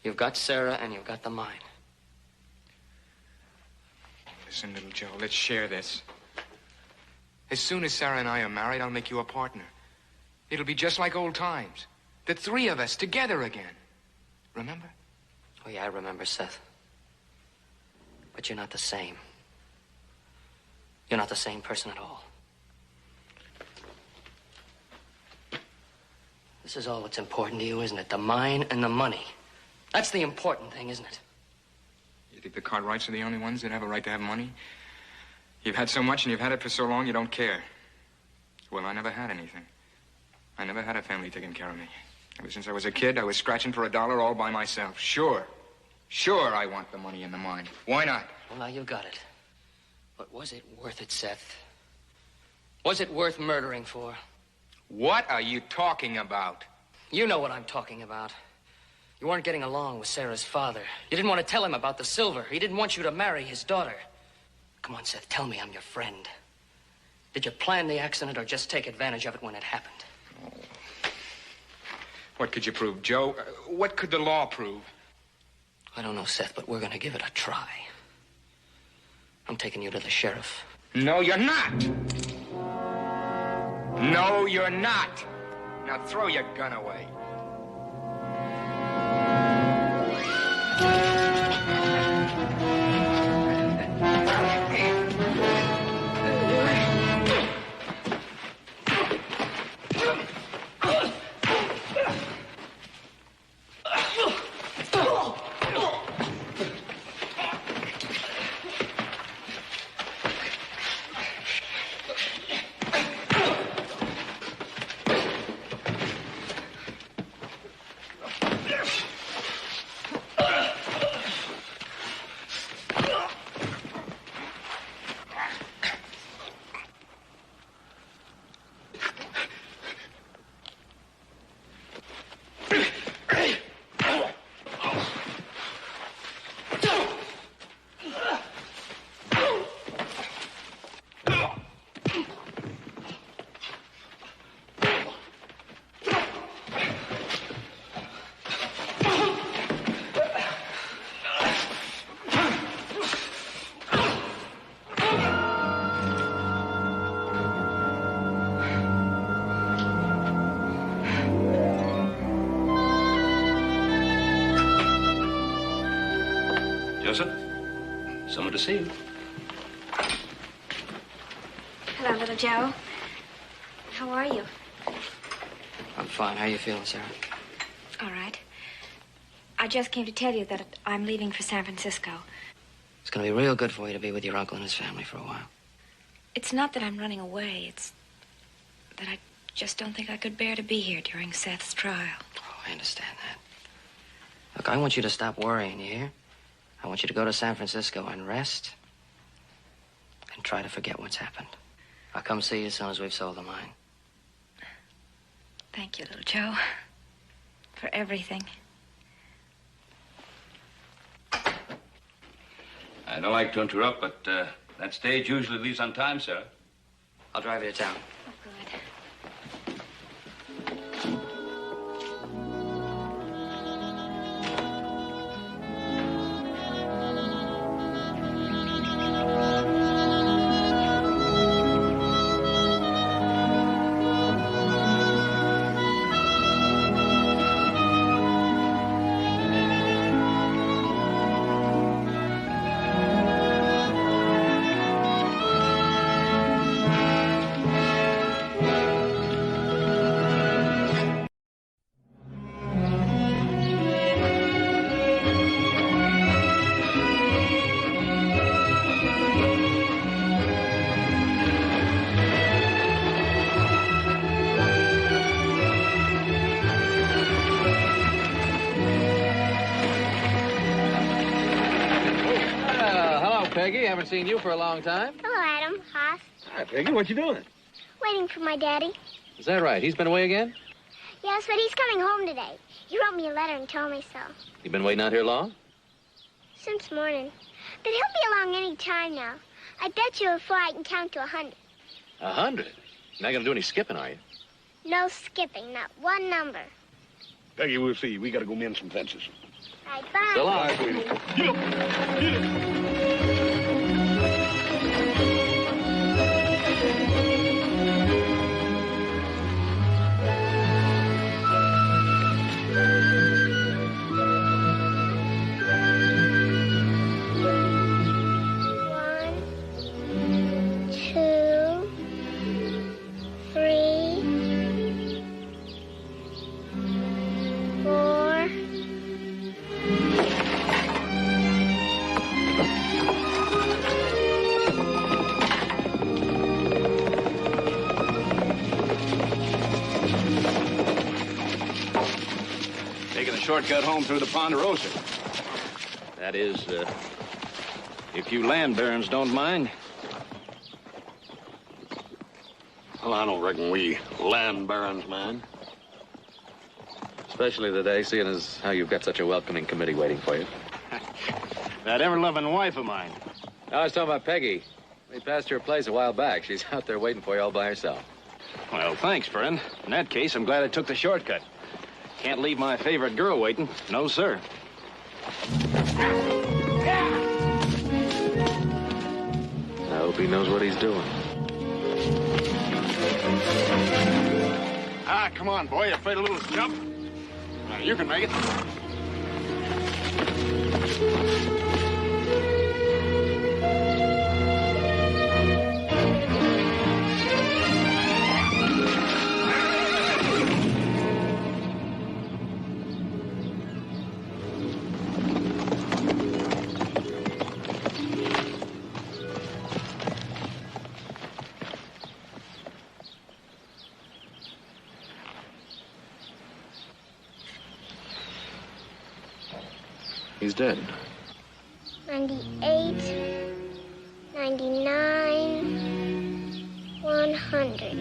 You've got Sarah and you've got the mine. Listen, little Joe, let's share this. As soon as Sarah and I are married, I'll make you a partner. It'll be just like old times. The three of us together again. Remember? Oh, yeah, I remember, Seth. But you're not the same. You're not the same person at all. This is all that's important to you, isn't it? The mine and the money. That's the important thing, isn't it? You think the Cartwrights are the only ones that have a right to have money? You've had so much and you've had it for so long you don't care. Well, I never had anything. I never had a family taking care of me. Ever since I was a kid, I was scratching for $1 all by myself. Sure, I want the money in the mine. Why not? Well, now you got it. But was it worth it, Seth? Was it worth murdering for? What are you talking about? You know what I'm talking about. You weren't getting along with Sarah's father. You didn't want to tell him about the silver. He didn't want you to marry his daughter. Come on, Seth, tell me I'm your friend. Did you plan the accident or just take advantage of it when it happened? Oh. What could you prove, Joe? What could the law prove? I don't know, Seth, but we're gonna give it a try. I'm taking you to the sheriff. No, you're not. No, you're not. Now throw your gun away. Joseph, someone to see you. Hello, little Joe. How are you? I'm fine. How you feeling, Sarah? All right. I just came to tell you that I'm leaving for San Francisco. It's gonna be real good for you to be with your uncle and his family for a while. It's not that I'm running away. It's that I just don't think I could bear to be here during Seth's trial. Oh, I understand that. Look, I want you to stop worrying, you hear? I want you to go to San Francisco and rest and try to forget what's happened. I'll come see you as soon as we've sold the mine. Thank you, little Joe, for everything. I don't like to interrupt, but that stage usually leaves on time, Sarah. I'll drive you to town. Peggy, haven't seen you for a long time. Hello, Adam. Hoss. Hi, Peggy. What you doing? Waiting for my daddy. Is that right? He's been away again? Yes, but he's coming home today. He wrote me a letter and told me so. You been waiting out here long? Since morning. But he'll be along any time now. I bet you before I can count to 100. 100? You're not gonna do any skipping, are you? No skipping, not one number. Peggy, we'll see you. We gotta go mend some fences. Right, bye. So long. Get up. Get up. Shortcut home through the Ponderosa. That is, if you land barons don't mind. Well, I don't reckon we land barons mind. Especially today, seeing as how you've got such a welcoming committee waiting for you. That ever-loving wife of mine. I was talking about Peggy. We passed her place a while back. She's out there waiting for you all by herself. Well, thanks, friend. In that case, I'm glad I took the shortcut. Can't leave my favorite girl waiting. No, sir. I hope he knows what he's doing. Ah, come on, boy. You afraid a little jump? You can make it. He's dead. 98, 99, 100.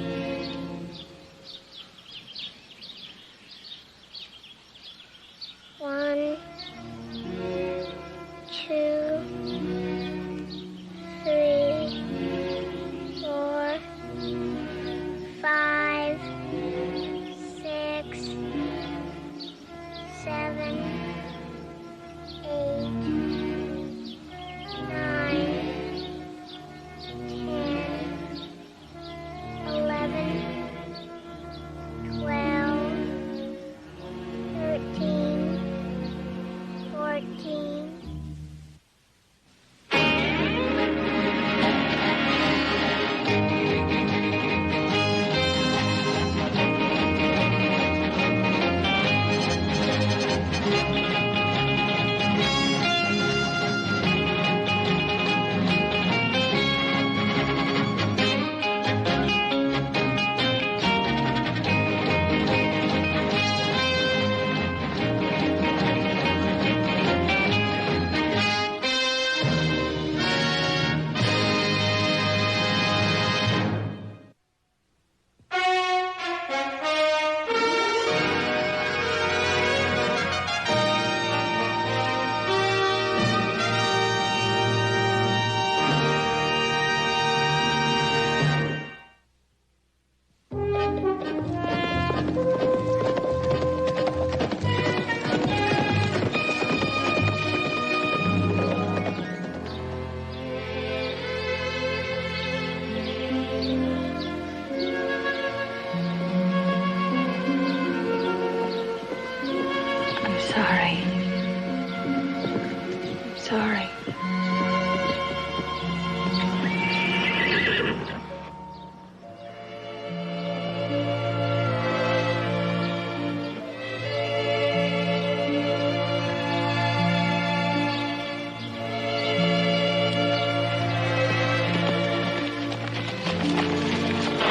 One, two, three, 4, 5, 6, 7, 8, 9, 10, 11, 12, 13, 14. I'm sorry. I'm sorry.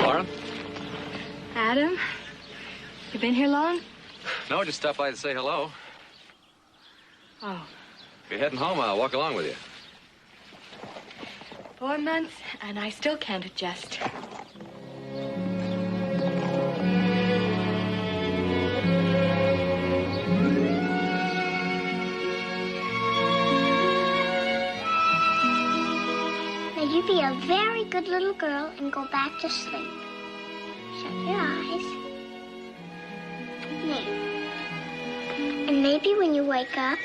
Laura? Adam, you been here long? No, just stopped by to say hello. Oh, If you're heading home, I'll walk along with you. 4 months, and I still can't adjust. Now you be a very good little girl and go back to sleep. Shut your eyes. Now. And maybe when you wake up,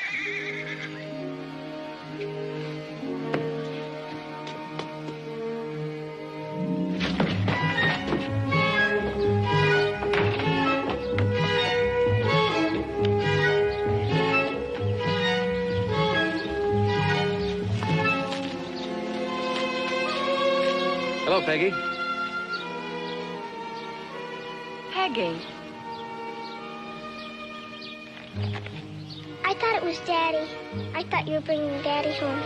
Hello, Peggy. Peggy. I thought it was Daddy. I thought you were bringing Daddy home.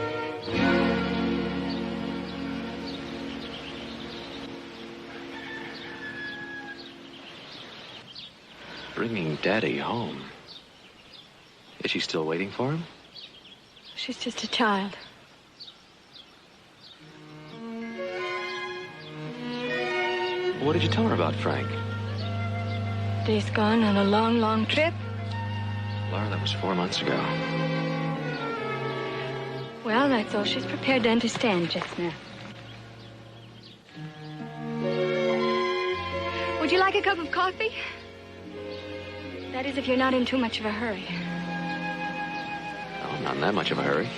Bringing Daddy home. Is she still waiting for him? She's just a child. What did you tell her about Frank? He's gone on a long, long trip. Laura, that was 4 months ago. Well, that's all she's prepared to understand just now. Would you like a cup of coffee? That is, if you're not in too much of a hurry. Oh, not in that much of a hurry.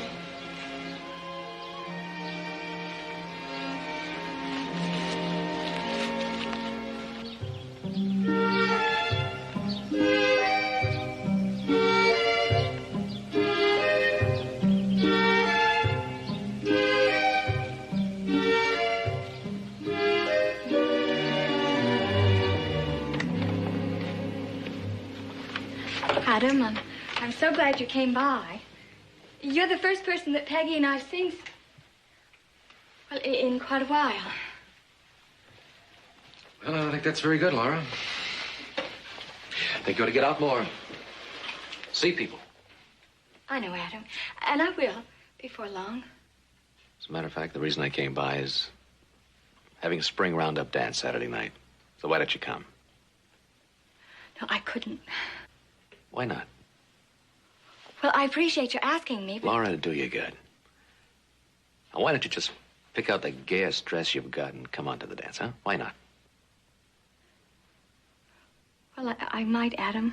Adam, I'm so glad you came by. You're the first person that Peggy and I've seen, well, in quite a while. Well, I think that's very good, Laura. I think you ought to get out more. See people. I know, Adam, and I will before long. As a matter of fact, the reason I came by is having a spring roundup dance Saturday night. So why don't you come? No, I couldn't. Why not? Well, I appreciate you asking me, but... Laura, it'd do you good. Now, why don't you just pick out the gayest dress you've got and come on to the dance, huh? Why not? Well, I might, Adam.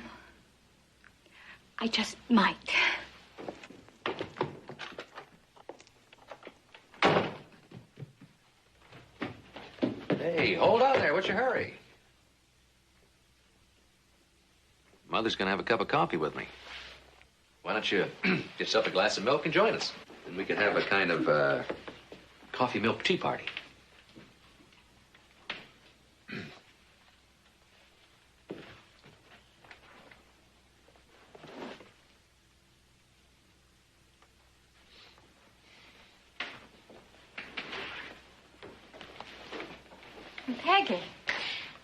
I just might. Hey, hold on there. What's your hurry? Mother's gonna have a cup of coffee with me. Why don't you get yourself a glass of milk and join us? Then we can have a kind of coffee milk tea party. Peggy,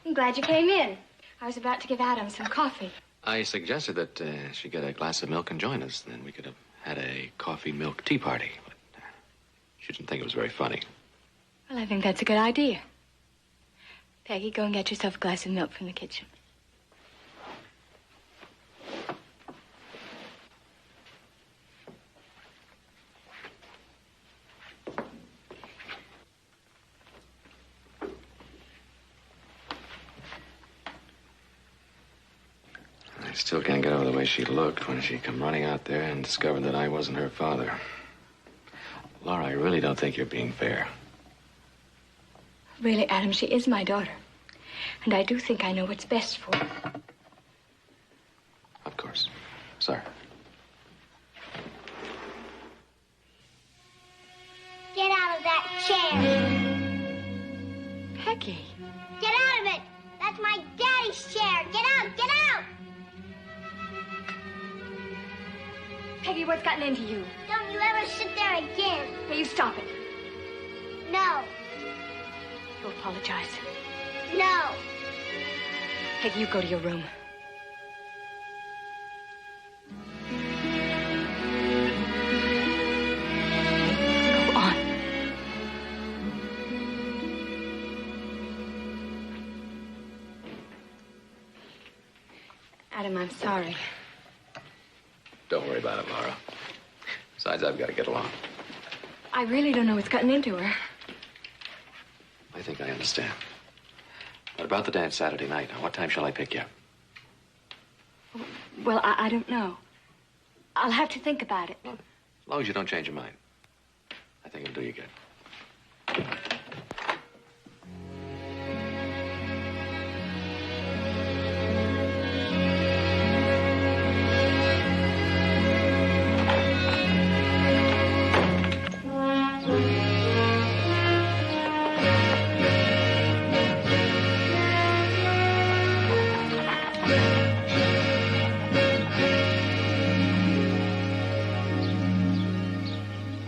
I'm glad you came in. I was about to give Adam some coffee. I suggested that she get a glass of milk and join us. Then we could have had a coffee milk tea party. But she didn't think it was very funny. Well, I think that's a good idea. Peggy, go and get yourself a glass of milk from the kitchen. I still can't get over the way she looked when she come running out there and discovered that I wasn't her father. Laura, I really don't think you're being fair. Really, Adam, she is my daughter. And I do think I know what's best for her. Of course. Sorry. Get out of that chair. Peggy. Get out of it. That's my daddy's chair. Get out. Get out. Peggy, what's gotten into you? Don't you ever sit there again. Now, you stop it. No. You apologize. No. Peggy, you go to your room. Go on. Adam, I'm sorry. Don't worry about it, Laura. Besides, I've got to get along. I really don't know what's gotten into her. I think I understand. What about the dance Saturday night? What time shall I pick you up? Well, I don't know. I'll have to think about it. As long as you don't change your mind. I think it'll do you good.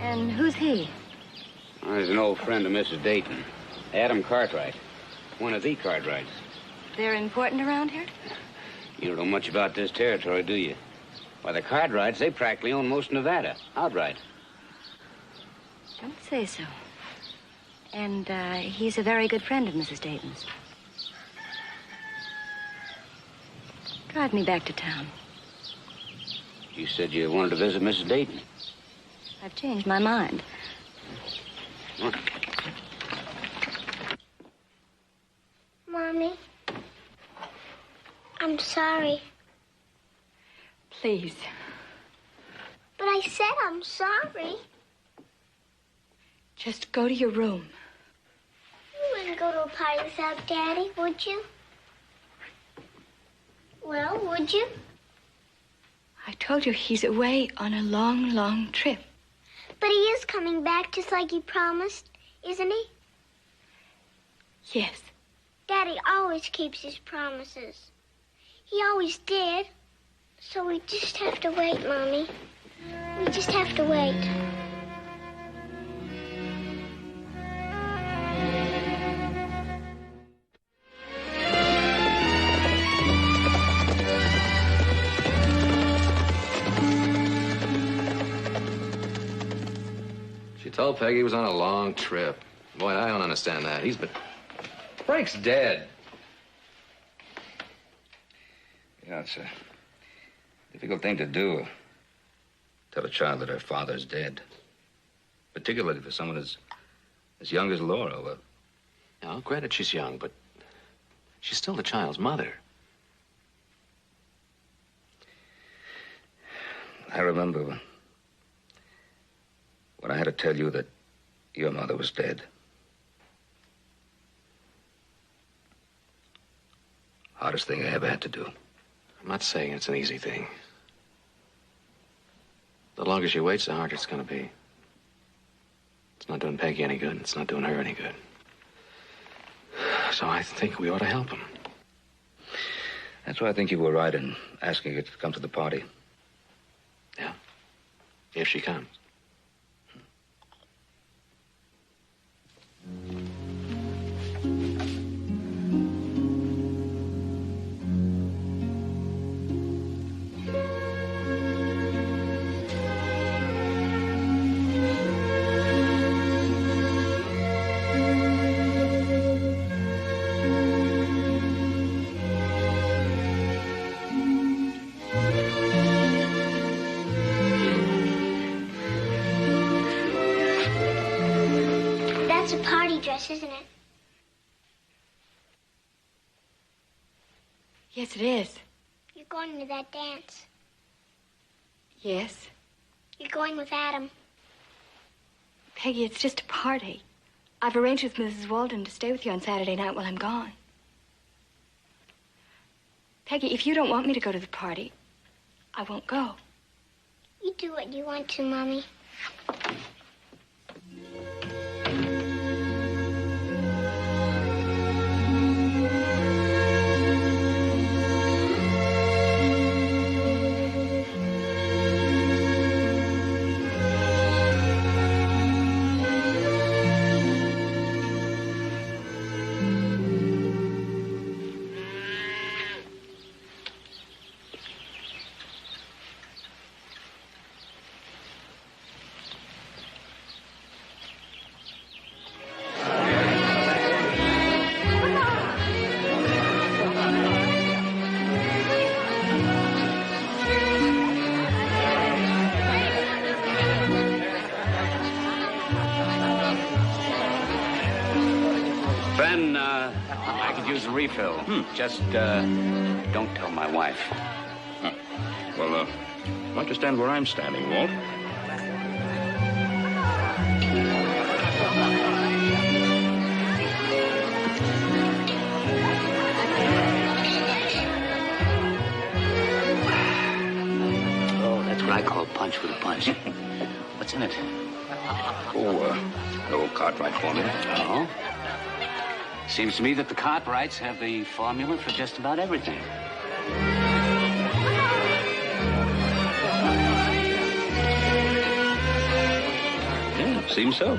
And who's he? Well, he's an old friend of Mrs. Dayton. Adam Cartwright. One of the Cartwrights. They're important around here? You don't know much about this territory, do you? Why, the Cartwrights, they practically own most of Nevada. Outright. Don't say so. And he's a very good friend of Mrs. Dayton's. Drive me back to town. You said you wanted to visit Mrs. Dayton. I've changed my mind. Mommy, I'm sorry. Please. But I said I'm sorry. Just go to your room. You wouldn't go to a party without Daddy, would you? Well, would you? I told you he's away on a long, long trip. But he is coming back just like he promised, isn't he? Yes. Daddy always keeps his promises. He always did. So we just have to wait, Mommy. We just have to wait. She told Peggy he was on a long trip. Boy, I don't understand that. Frank's dead. Yeah, it's a difficult thing to do. Tell a child that her father's dead. Particularly for someone as young as Laura. Well, No, granted she's young, but she's still the child's mother. I remember when I had to tell you that your mother was dead. Hardest thing I ever had to do. I'm not saying it's an easy thing. The longer she waits, the harder it's gonna be. It's not doing Peggy any good. It's not doing her any good. So I think we ought to help him. That's why I think you were right in asking her to come to the party. Yeah. If she comes. That's a party dress, isn't it? Yes, it is. You're going to that dance. Yes. You're going with Adam. Peggy, it's just a party. I've arranged with Mrs. Walden to stay with you on Saturday night while I'm gone. Peggy, if you don't want me to go to the party, I won't go. You do what you want to, Mommy. Ben, I could use a refill. Just, don't tell my wife. Well, why don't you stand where I'm standing, Walt? Oh, that's what I call punch with a punch. What's in it? An old Cartwright formula. Oh? Seems to me that the Cartwrights have the formula for just about everything. Yeah, seems so.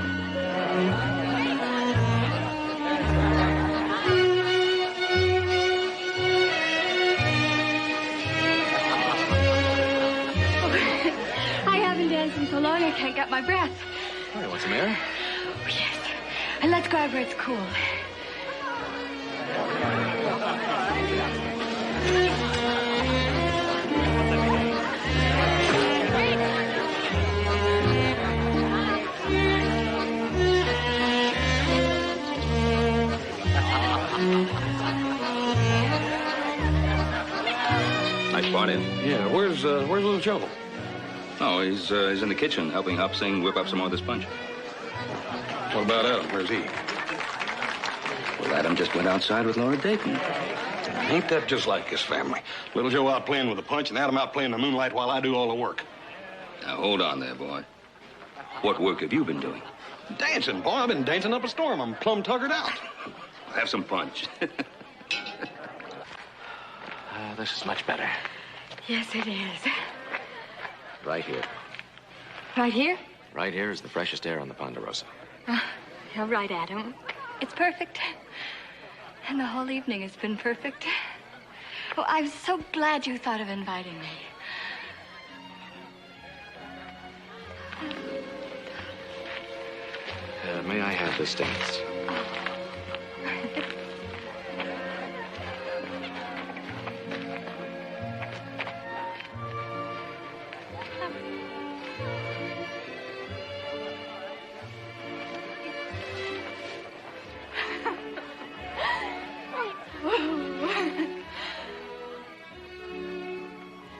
I haven't danced in so long I can't get my breath. Hey, what's the matter? Oh, yes. And let's go out where it's cool. Nice party. Yeah, where's Little Joe? Oh, he's in the kitchen helping Hop Sing whip up some more of this punch. What about Adam? Where's he? Well, Adam just went outside with Laura Dayton. Ain't that just like his family? Little Joe out playing with the punch and Adam out playing the moonlight while I do all the work. Now, hold on there, boy. What work have you been doing? Dancing, boy. I've been dancing up a storm. I'm plumb tuggered out. Have some punch. This is much better. Yes, it is. Right here. Right here? Right here is the freshest air on the Ponderosa. You're right, Adam. It's perfect. And the whole evening has been perfect. Oh, I'm so glad you thought of inviting me. May I have this dance?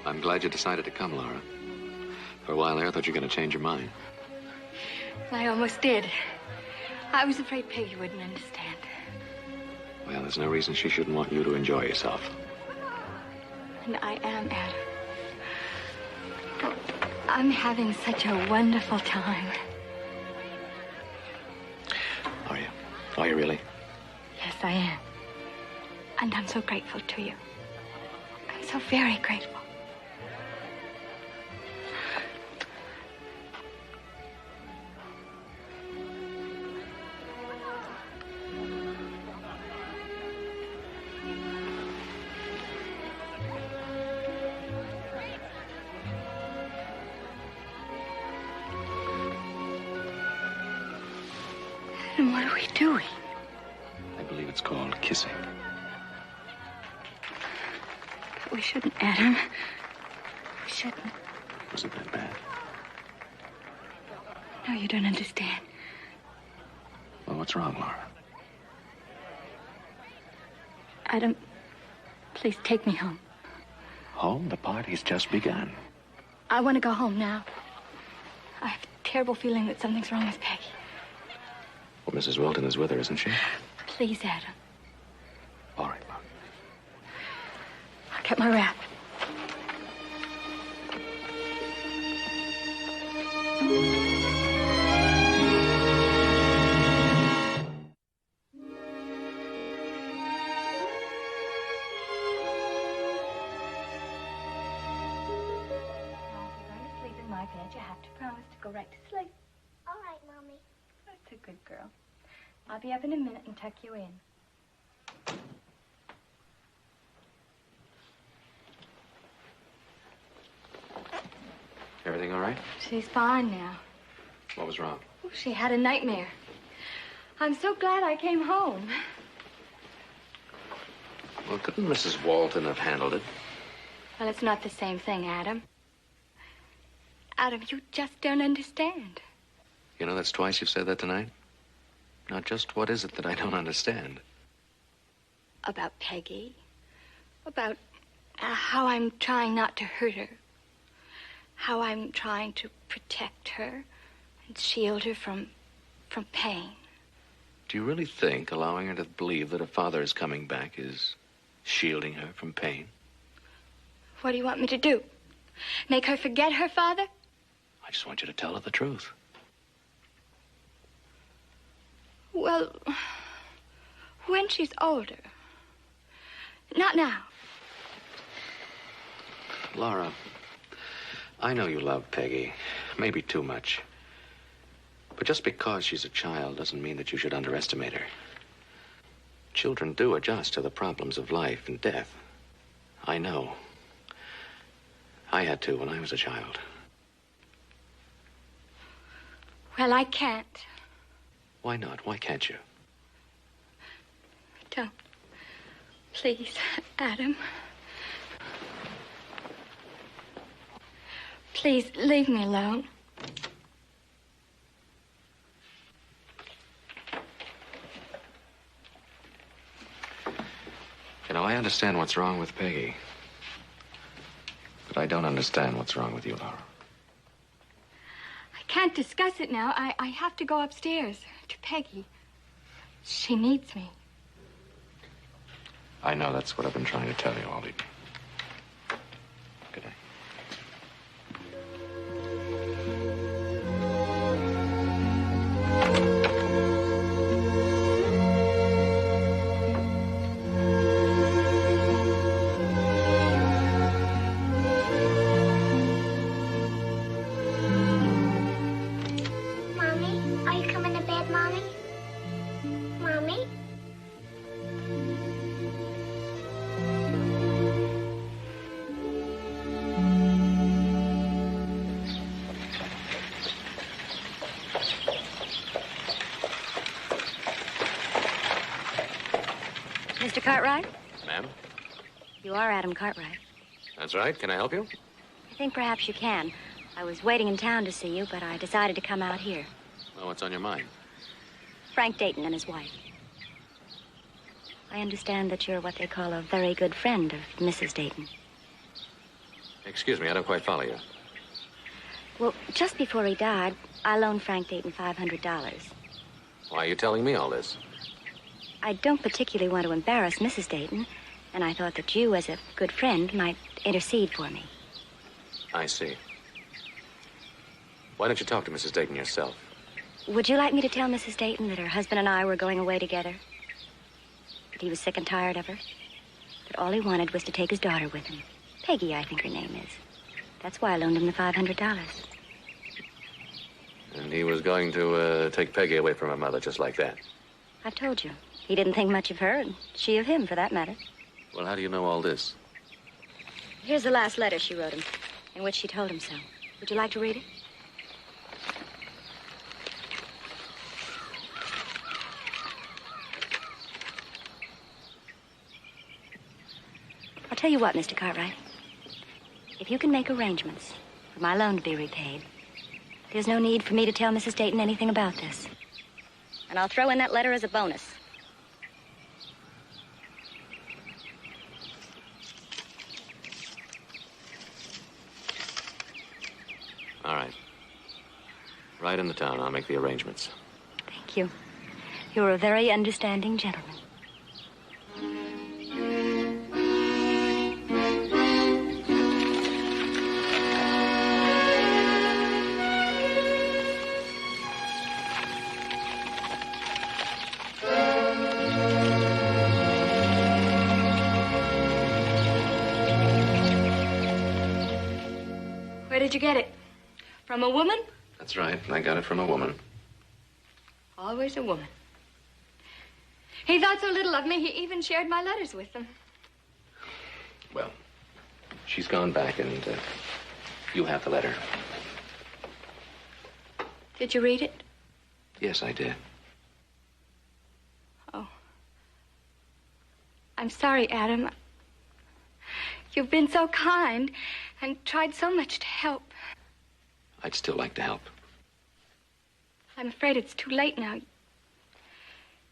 I'm glad you decided to come, Laura. For a while there, I thought you were going to change your mind. I almost did. I was afraid Peggy wouldn't understand. Well, there's no reason she shouldn't want you to enjoy yourself. And I am, Adam. Oh, I'm having such a wonderful time. Are you? Are you really? Yes, I am. And I'm so grateful to you. I'm so very grateful. And what are we doing? I believe it's called kissing. But we shouldn't, Adam. We shouldn't. Was it that bad? No, you don't understand. Well, what's wrong, Laura? Adam, please take me home. Home? The party's just begun. I want to go home now. I have a terrible feeling that something's wrong with Peggy. Well, Mrs. Wilton is with her, isn't she? Please, Adam. All right, Laura. I'll get my wrap. My bed, you have to promise to go right to sleep. All right, Mommy. That's a good girl. I'll be up in a minute and tuck you in. Everything all right? She's fine now. What was wrong? Oh, she had a nightmare. I'm so glad I came home. Well, couldn't Mrs. Walton have handled it? Well, it's not the same thing, Adam. Adam, you just don't understand. You know, that's twice you've said that tonight. Now, just what is it that I don't understand? About Peggy. About how I'm trying not to hurt her. How I'm trying to protect her and shield her from pain. Do you really think allowing her to believe that her father is coming back is shielding her from pain? What do you want me to do? Make her forget her father? I just want you to tell her the truth. Well, when she's older. Not now. Laura, I know you love Peggy. Maybe too much. But just because she's a child doesn't mean that you should underestimate her. Children do adjust to the problems of life and death. I know. I had to when I was a child. Well, I can't. Why not? Why can't you? Don't. Please, Adam. Please, leave me alone. You know, I understand what's wrong with Peggy. But I don't understand what's wrong with you, Laura. can't discuss it now. I have to go upstairs to Peggy. She needs me. I know that's what I've been trying to tell you all evening. Good night. Mommy, are you coming to bed, Mommy? Mommy? Mr. Cartwright? Ma'am? You are Adam Cartwright. That's right. Can I help you? I think perhaps you can. I was waiting in town to see you, but I decided to come out here. Well, what's on your mind? Frank Dayton and his wife. I understand that you're what they call a very good friend of Mrs. Dayton. Excuse me, I don't quite follow you. Well, just before he died, I loaned Frank Dayton $500. Why are you telling me all this? I don't particularly want to embarrass Mrs. Dayton, and I thought that you, as a good friend, might intercede for me. I see. Why don't you talk to Mrs. Dayton yourself? Would you like me to tell Mrs. Dayton that her husband and I were going away together? That he was sick and tired of her? That all he wanted was to take his daughter with him. Peggy, I think her name is. That's why I loaned him the $500. And he was going to take Peggy away from her mother just like that. I've told you. He didn't think much of her, and she of him, for that matter. Well, how do you know all this? Here's the last letter she wrote him, in which she told him so. Would you like to read it? I'll tell you what, Mr. Cartwright. If you can make arrangements for my loan to be repaid, there's no need for me to tell Mrs. Dayton anything about this. And I'll throw in that letter as a bonus. All right. Right in the town. I'll make the arrangements. Thank you. You're a very understanding gentleman. Where did you get it? From a woman? That's right. I got it from a woman. Always a woman. He thought so little of me, he even shared my letters with them. Well, she's gone back, and you have the letter. Did you read it? Yes, I did. Oh. I'm sorry, Adam. You've been so kind and tried so much to help. I'd still like to help. I'm afraid it's too late now.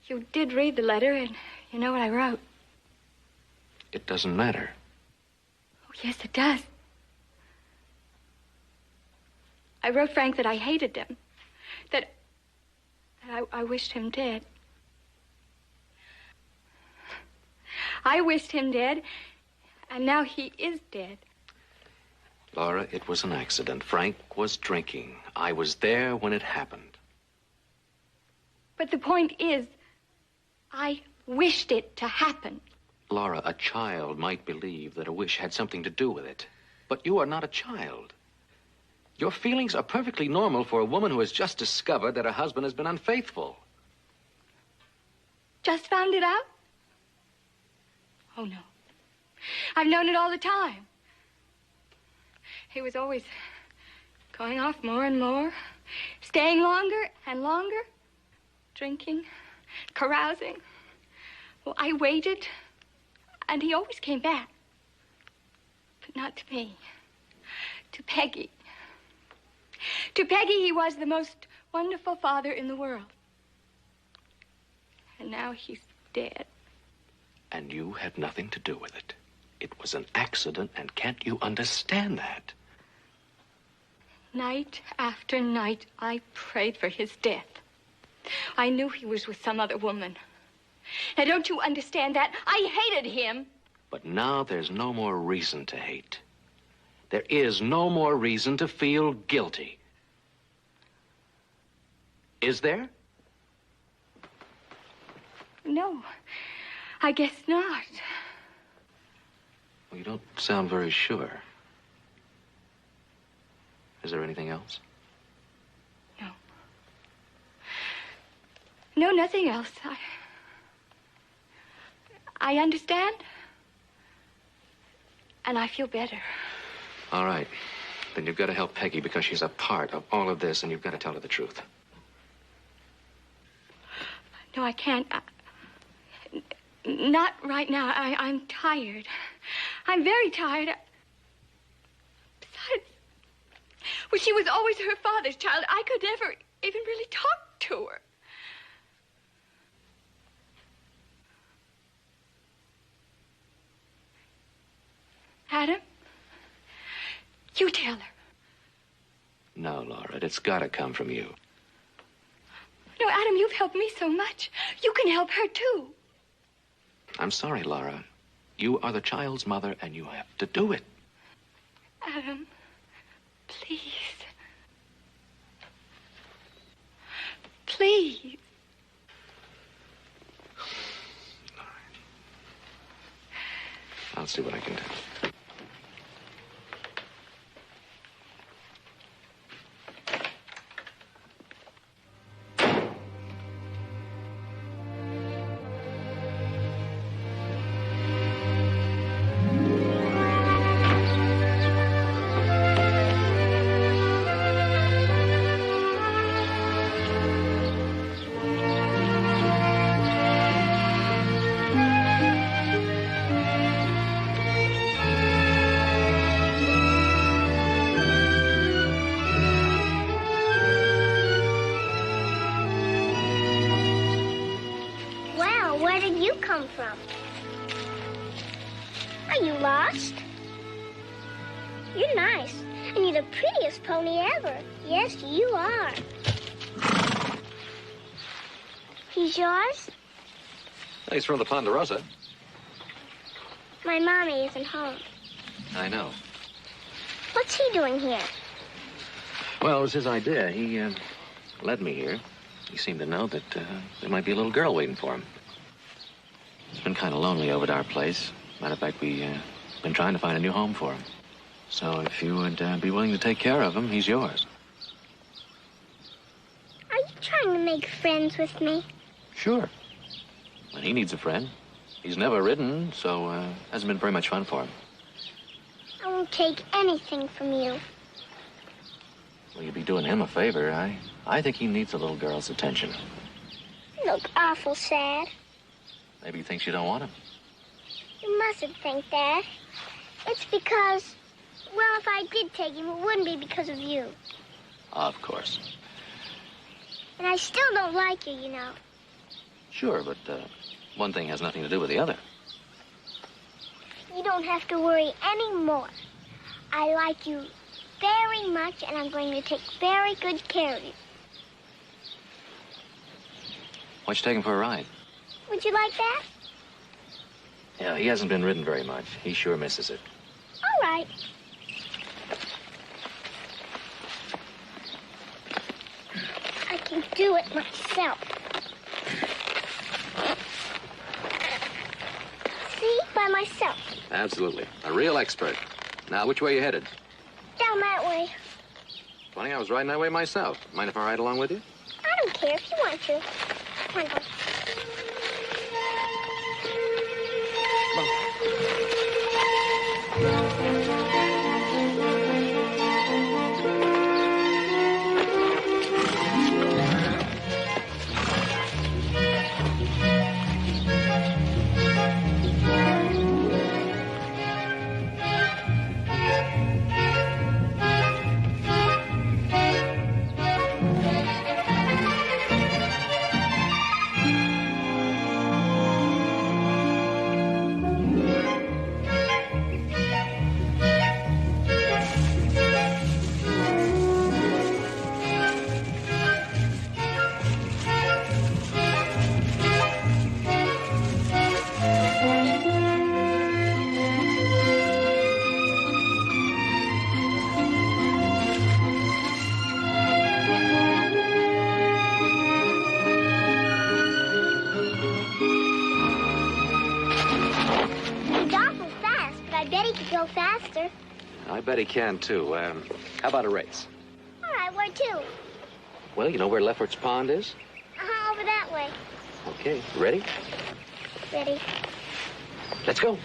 You did read the letter, and you know what I wrote. It doesn't matter. Oh, yes, it does. I wrote Frank that I hated him. That I wished him dead. I wished him dead, and now he is dead. Laura, it was an accident. Frank was drinking. I was there when it happened. But the point is, I wished it to happen. Laura, a child might believe that a wish had something to do with it. But you are not a child. Your feelings are perfectly normal for a woman who has just discovered that her husband has been unfaithful. Just found it out? Oh, no. I've known it all the time. He was always going off more and more, staying longer and longer, drinking, carousing. Well, I waited, and he always came back. But not to me. To Peggy. To Peggy, he was the most wonderful father in the world. And now he's dead. And you had nothing to do with it. It was an accident, and can't you understand that? Night after night, I prayed for his death. I knew he was with some other woman. Now, don't you understand that? I hated him. But now there's no more reason to hate. There is no more reason to feel guilty. Is there? No, I guess not. Well, you don't sound very sure. Is there anything else? No. No, nothing else. I understand. And I feel better. All right. Then you've got to help Peggy because she's a part of all of this, and you've got to tell her the truth. No, I can't. Not right now. I'm tired. I'm very tired. Besides, well, she was always her father's child. I could never even really talk to her. Adam, you tell her. No, Laura, it's got to come from you. No, Adam, you've helped me so much. You can help her, too. I'm sorry, Laura. You are the child's mother, and you have to do it. Adam, please. Please. All right. I'll see what I can do. From? Are you lost? You're nice, and you're the prettiest pony ever. Yes, you are. He's yours? He's from the Ponderosa. My mommy isn't home. I know. What's he doing here? Well, it was his idea. He led me here. He seemed to know that there might be a little girl waiting for him. It's been kind of lonely over at our place. Matter of fact, we've been trying to find a new home for him. So if you would be willing to take care of him, he's yours. Are you trying to make friends with me? Sure. Well, he needs a friend. He's never ridden, so hasn't been very much fun for him. I won't take anything from you. Well, you'd be doing him a favor. I think he needs a little girl's attention. You look awful sad. Maybe he thinks you don't want him. You mustn't think that. It's because, well, if I did take him, it wouldn't be because of you. Of course. And I still don't like you, you know. Sure, but one thing has nothing to do with the other. You don't have to worry anymore. I like you very much, and I'm going to take very good care of you. Why don't you take him for a ride? Would you like that? Yeah, he hasn't been ridden very much. He sure misses it. All right. I can do it myself. See? By myself. Absolutely. A real expert. Now, which way are you headed? Down that way. Funny, I was riding that way myself. Mind if I ride along with you? I don't care if you want to. Come on, go. I bet he can, too. How about a race? All right, where to? Well, you know where Lefferts Pond is? Uh-huh, over that way. Okay, ready? Ready. Let's go.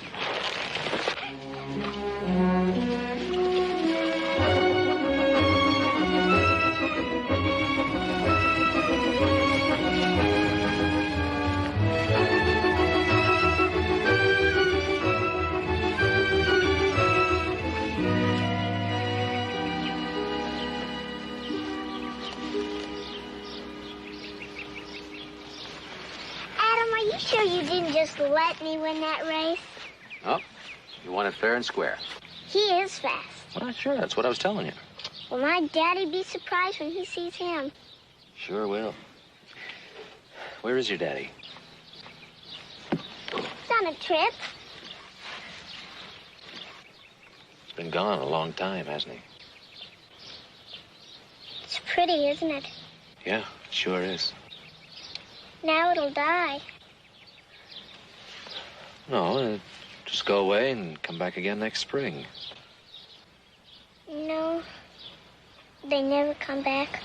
Adam, are you sure you didn't just let me win that race? Oh, you want it fair and square. He is fast. Well, sure, that's what I was telling you. Will my daddy be surprised when he sees him? Sure will. Where is your daddy? He's on a trip. He's been gone a long time, hasn't he? It's pretty, isn't it? Yeah, it sure is. Now it'll die. No, just go away and come back again next spring. No, they never come back.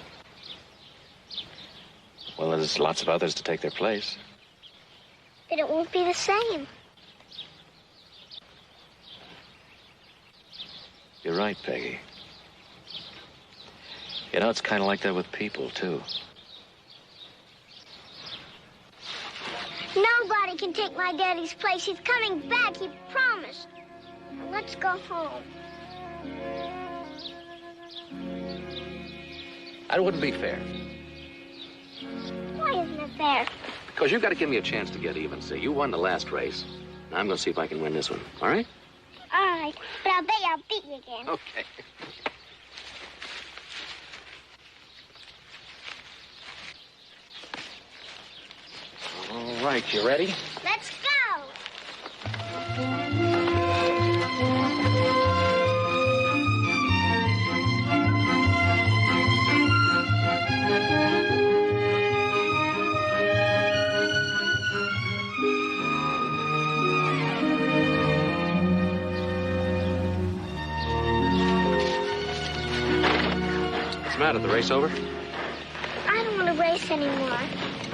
Well, there's lots of others to take their place. But it won't be the same. You're right, Peggy. You know, it's kind of like that with people, too. Nobody can take my daddy's place. He's coming back, he promised. Now let's go home. That wouldn't be fair. Why isn't it fair? Because you've got to give me a chance to get even. See, you won the last race. Now I'm going to see if I can win this one. All right? All right, but I'll bet I'll beat you again. Okay. All right, you ready? Let's go. What's the matter? The race over? I don't want to race anymore.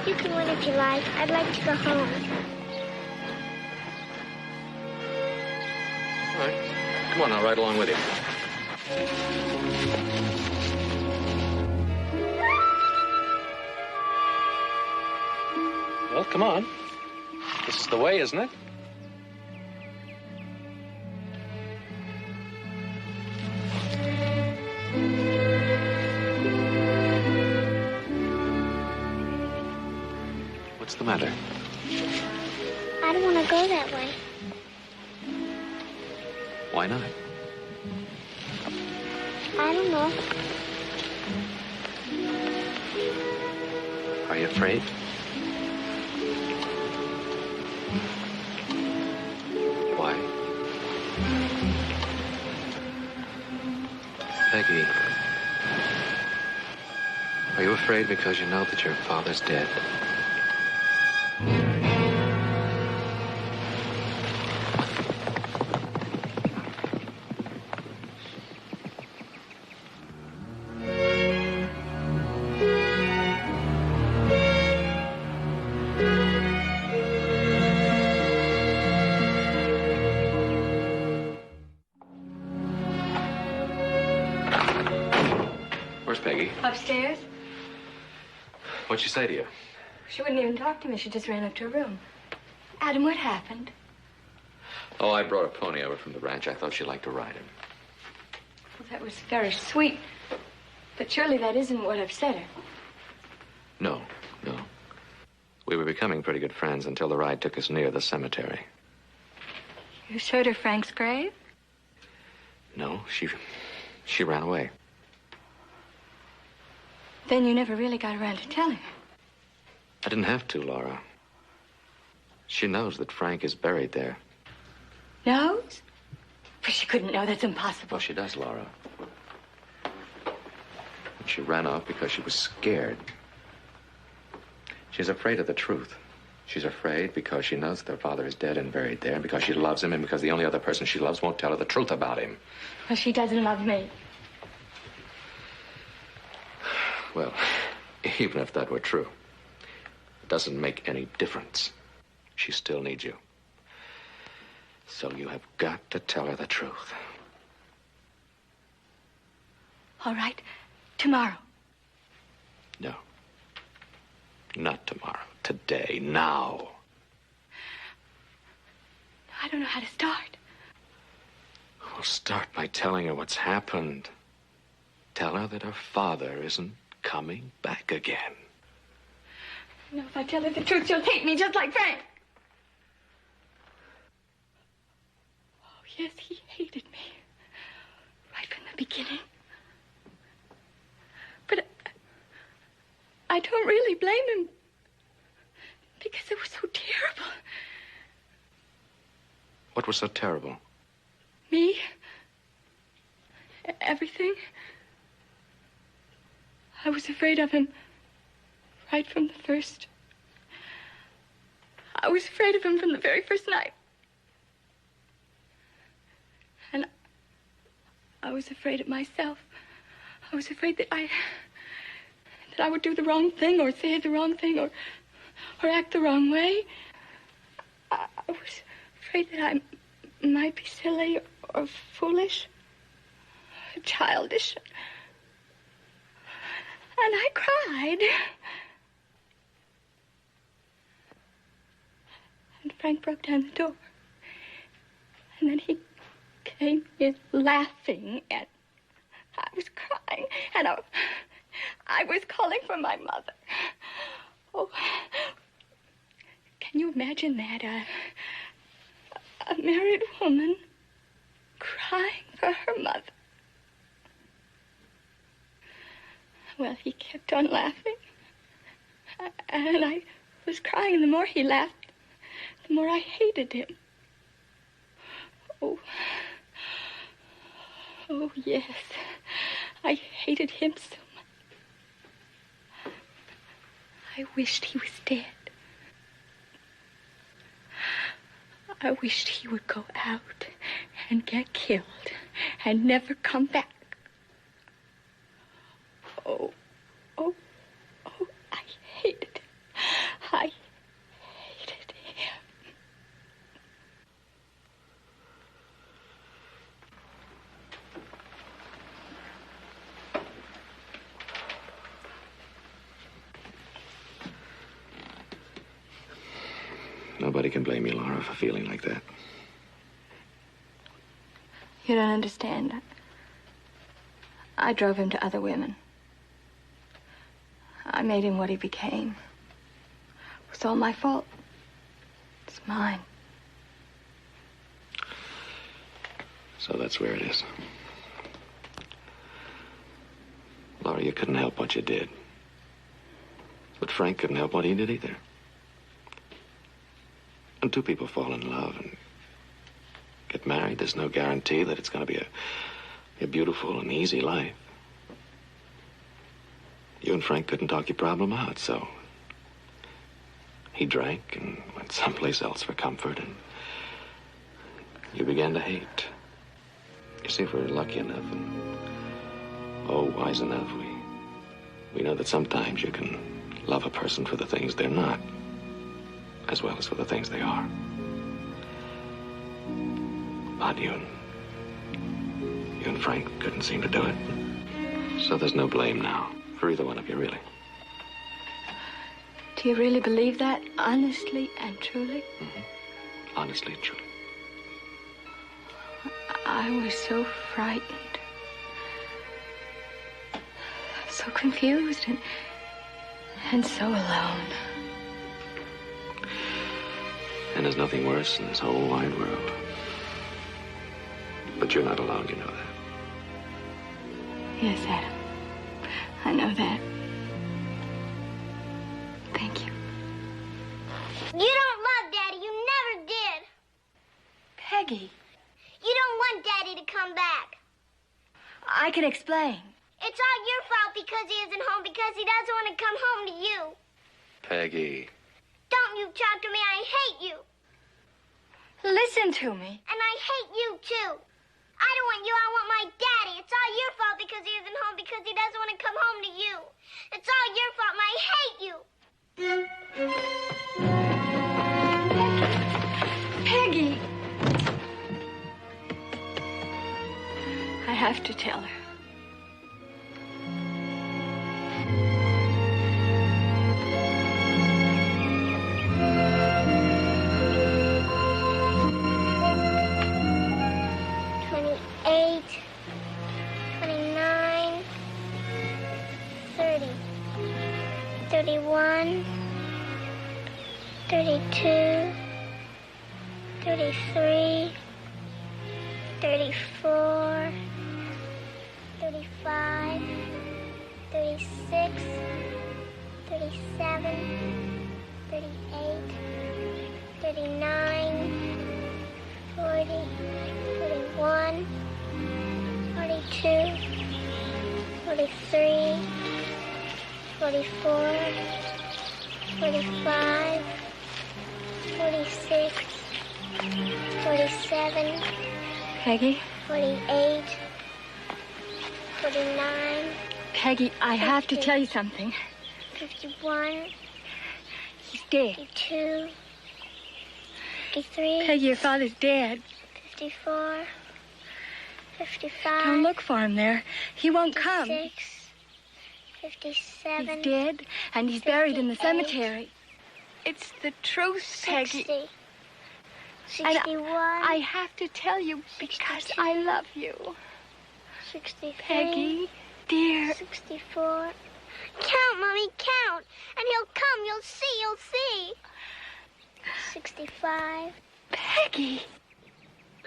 You can win if you like. I'd like to go home. All right. Come on, I'll ride along with you. Well, come on. This is the way, isn't it? What's the matter? I don't want to go that way. Why not? I don't know. Are you afraid? Why? Peggy, are you afraid because you know that your father's dead? Where's Peggy? Upstairs? What'd she say to you? She wouldn't even talk to me. She just ran up to her room. Adam, what happened? Oh, I brought a pony over from the ranch. I thought she liked to ride him. Well, that was very sweet. But surely that isn't what upset her. No. We were becoming pretty good friends until the ride took us near the cemetery. You showed her Frank's grave? No, she ran away. Then you never really got around to telling her. I didn't have to, Laura. She knows that Frank is buried there. Knows? But she couldn't know. That's impossible. Well, she does, Laura. And she ran off because she was scared. She's afraid of the truth. She's afraid because she knows their father is dead and buried there, and because she loves him, and because the only other person she loves won't tell her the truth about him. Well, she doesn't love me. Well, even if that were true, it doesn't make any difference. She still needs you. So you have got to tell her the truth. All right. Tomorrow. No. Not tomorrow. Today. Now. I don't know how to start. Well, start by telling her what's happened. Tell her that her father isn't coming back again. You know, if I tell her the truth, she'll hate me just like Frank. Oh, yes, he hated me. Right from the beginning. But I don't really blame him. Because it was so terrible. What was so terrible? Me. Everything. I was afraid of him right from the first. I was afraid of him from the very first night. And I was afraid of myself. I was afraid that I would do the wrong thing or say the wrong thing or act the wrong way. I was afraid that I might be silly or foolish or childish. And I cried. And Frank broke down the door. And then he came in laughing, and I was crying, and I was calling for my mother. Oh, can you imagine that? A married woman crying for her mother. Well, he kept on laughing. And I was crying, and the more he laughed, the more I hated him. Oh, yes. I hated him so much. I wished he was dead. I wished he would go out and get killed and never come back. Oh, I hated him. I hated him. Nobody can blame you, Laura, for feeling like that. You don't understand. I drove him to other women. I made him what he became. It was all my fault. It's mine. So that's where it is. Laura, you couldn't help what you did. But Frank couldn't help what he did either. When two people fall in love and get married, there's no guarantee that it's going to be a beautiful and easy life. You and Frank couldn't talk your problem out, so he drank and went someplace else for comfort, and you began to hate. You see, if we're lucky enough and, wise enough, we know that sometimes you can love a person for the things they're not, as well as for the things they are. But you and Frank couldn't seem to do it. So there's no blame now for either one of you, really. Do you really believe that? Honestly and truly? Mm-hmm. Honestly and truly. I was so frightened. So confused and so alone. And there's nothing worse in this whole wide world. But you're not alone, you know that. Yes, Adam. I know that. Thank you. You don't love Daddy. You never did. Peggy. You don't want Daddy to come back. I can explain. It's all your fault because he isn't home, because he doesn't want to come home to you. Peggy. Don't you talk to me. I hate you. Listen to me. And I hate you, too. I don't want you. I want my daddy. It's all your fault because he isn't home, because he doesn't want to come home to you. It's all your fault, and I hate you. Peggy. I have to tell her. Peggy? 48, 49. Peggy, I have to tell you something. 51. He's dead. 52. 53. Peggy, your father's dead. 54. 55. Don't look for him there. He won't 56, come. 57. He's dead, and he's buried in the 58. cemetery. It's the truth, Peggy. 60. And 61. I have to tell you because 62. I love you. 63. Peggy, dear. 64. Count, Mommy, count. And he'll come. You'll see. You'll see. 65. Peggy.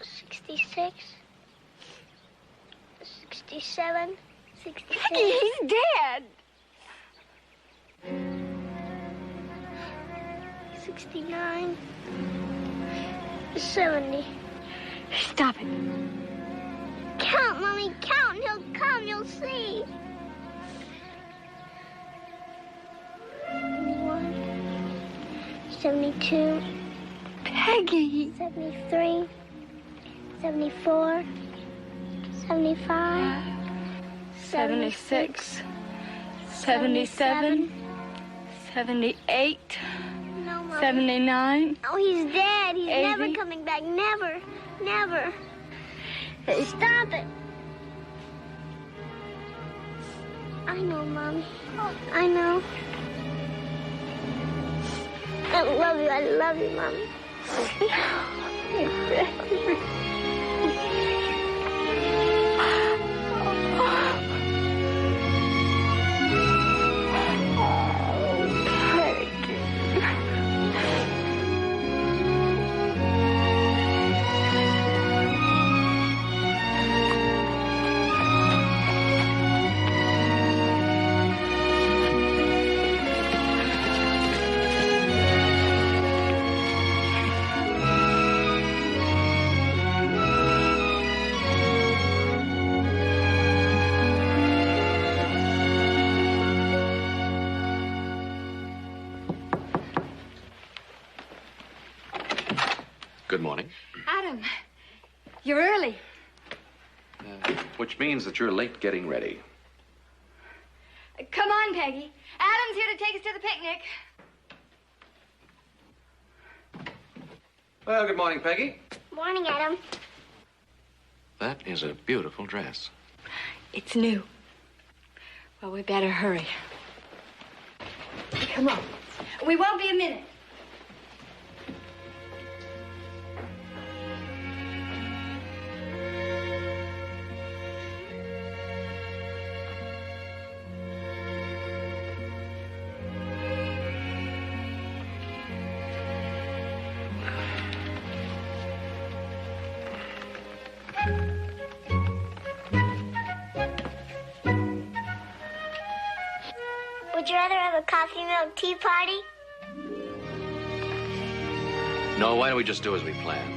66. 67. 66. Peggy, he's dead. 69. 70. Stop it. Count, Mommy, count. He'll come. You'll see. 71. 72. Peggy. 73. 74. 75. 76. 77. 78. No, Mommy. 79. Oh, he's dead. He's 80. never coming back. Never. Never. Stop it. I know, Mommy. I know. I love you. I love you, Mommy. Good morning. Adam, you're early. Which means that you're late getting ready. Come on, Peggy. Adam's here to take us to the picnic. Well, good morning, Peggy. Morning, Adam. That is a beautiful dress. It's new. Well, we better hurry. Come on. We won't be a minute. Would you rather have a coffee milk tea party? No, why don't we just do as we planned?